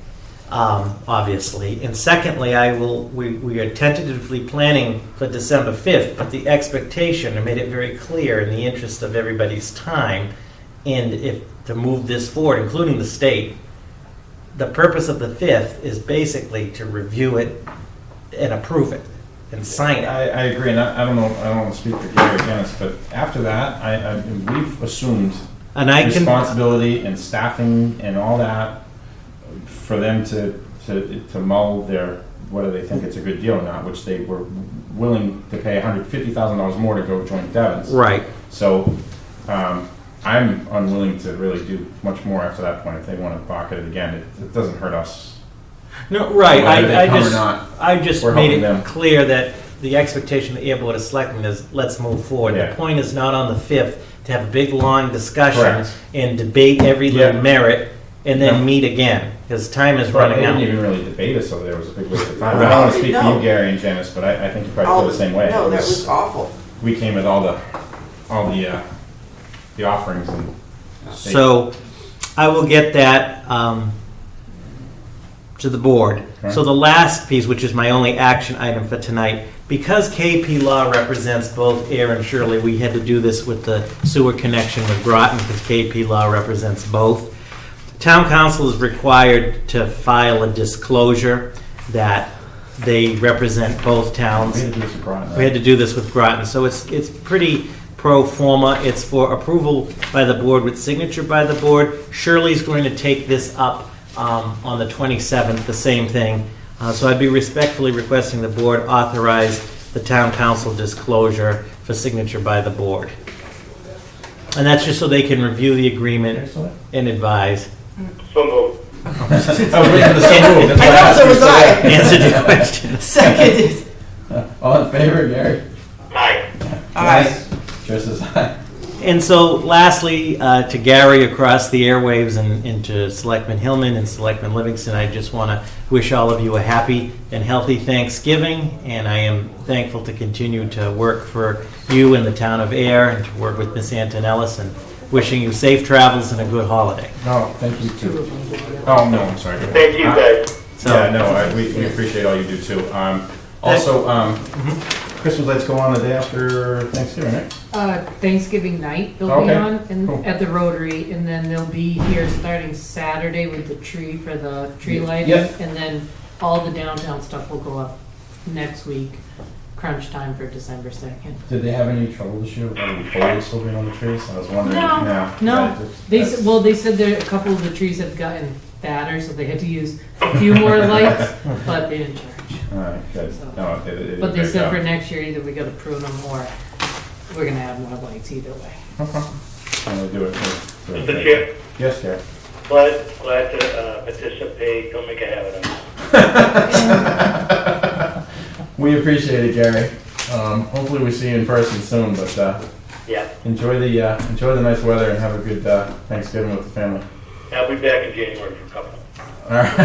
obviously. And secondly, we are tentatively planning for December 5th, but the expectation, I made it very clear in the interest of everybody's time, and if to move this forward, including the state, the purpose of the 5th is basically to review it and approve it and sign it. I agree, and I don't want to speak for Gary or Dennis, but after that, we've assumed And I can, responsibility and staffing and all that for them to mull their, whether they think it's a good deal or not, which they were willing to pay $150,000 more to go join Devon's. right. So I'm unwilling to really do much more after that point. If they want to pocket it again, it doesn't hurt us. No, right. Whether they I come or just, not, I just we're made helping it them. clear that the expectation of the Air Board of Selectmen is let's move forward. Yeah. The point is not on the 5th to have a big, long discussion Correct. and debate every little Yeah. merit and then No. meet again, because time is They running didn't out. even really debate us over there. It was a big waste of time. I don't want to speak for No. you, Gary and Janice, but I think you probably feel the same way. No, It that was awful. We came with all the offerings and So I will get that to the board. Okay. So the last piece, which is my only action item for tonight, because KP Law represents both Ayer and Shirley, we had to do this with the sewer connection with Groton because KP Law represents both. Town council is required to file a disclosure that they represent both towns. we had to do some Groton, We had to do this with Groton, so it's pretty pro forma. It's for approval by the board with signature by the board. Shirley's going to take this up on the 27th, the same thing. So I'd be respectfully requesting the board authorize the town council disclosure for signature by the board. And that's just so they can review the agreement and advise. So moved. I was waiting for the so moved. That's why I know, asked so you was to I. say Answered your question. Seconded. that. All in favor, Gary? Aye. Aye. Janice says aye. And so lastly, to Gary across the airwaves and to Selectman Hillman and Selectman Livingston, I just want to wish all of you a happy and healthy Thanksgiving. And I am thankful to continue to work for you in the town of Ayer and to work with Miss Antonellis, and wishing you safe travels and a good holiday. No, thank you too. Oh, no, I'm sorry. Thank you, guys. So, Yeah, no, we appreciate all you do too. Also, Christmas lights go on the day after Thanksgiving, right? Thanksgiving night they'll be Okay, on cool. at the Rotary, and then they'll be here starting Saturday with the tree for the tree lighting, Yep. and then all the downtown stuff will go up next week, crunch time for December 2nd. Did they have any trouble this year with any foliage still being on the trees? I was wondering. No, Yeah, They said, well, they said that a couple of the trees have gotten fatter, so they had to use a few more lights, but they didn't charge. All right, good. No, they did a But they great said job. for next year, either we gotta prune them or we're gonna have more lights either way. Okay. And they do it. Mr. Chair, Yes, Gary. glad to participate. Don't make a habit of it. We appreciate it, Gary. Hopefully we see you in person soon, but Yeah, enjoy the nice weather and have a good Thanksgiving with the family. I'll be back in January for a couple. All right.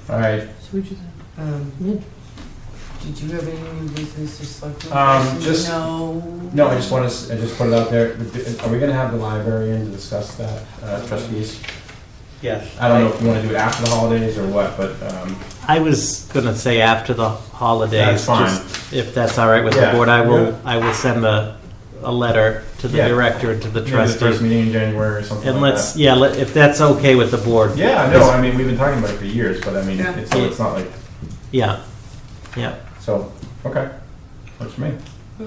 All right. Did you have any new business to select? Just- No, I just put it out there. Are we gonna have the librarian to discuss that, trustees? yes. I don't know if you wanna do it after the holidays or what, but, I was going to say after the holidays. That's fine. just if that's all right with the Yeah, board, yeah. I will send a letter to the Yeah. director and to the maybe the first trustees. meeting in January or something And like let's, that. if that's okay with the board. Yeah, no, I mean, we've been talking about it for years, but I mean, Yeah. it's not like, Yeah, so, okay. Works for me.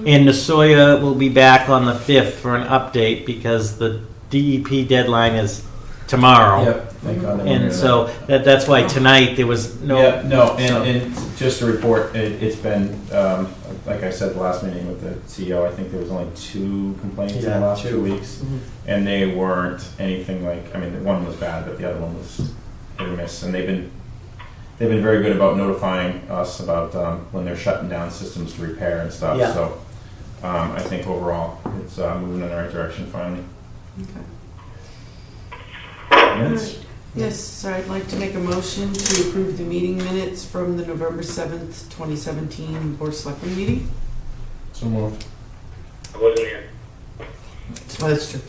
and Nasoya will be back on the 5th for an update because the DEP deadline is tomorrow. Yep, thank God. they won't hear And that. so that's why tonight there was no. Yeah, no, so- and just to report, it's been like I said, the last meeting with the CEO, I think there was only 2 complaints in the Yeah, last 2. 2 weeks. And they weren't anything like, I mean, the one was bad, but the other one was hit or miss. And they've been very good about notifying us about when they're shutting down systems to repair and stuff. Yeah. So I think overall it's moving in the right direction finally. Minutes? Yes, I'd like to make a motion to approve the meeting minutes from the November 7th, 2017 Board of Selectmen meeting. So moved. I wasn't here. Oh, that's true.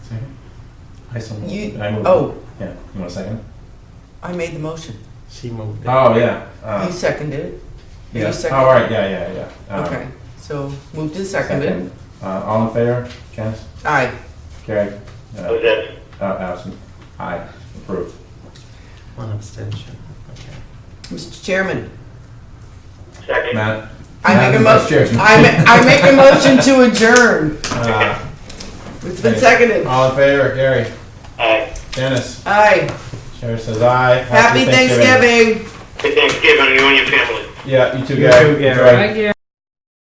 Second? I so moved. You- I moved. oh. Yeah, you want a second? I made the motion. She moved it. Oh, yeah. You seconded it? You Yeah. seconded Oh, right, yeah. Okay, so moved and seconded. All in favor? Janice? Aye. Carried? I was at, Absent? Aye. Approved. 1 abstention. Okay. Mr. Chairman, second. Matt? I make a Vice Chair. motion. I make a motion to adjourn. It's been Okay. seconded. All in favor? Gary? Aye. Janice? Aye. Chair says aye. Happy Thanksgiving. Good Thanksgiving to you and your family. Yeah, you too, You Gary. too, Gary. Enjoy. Right here.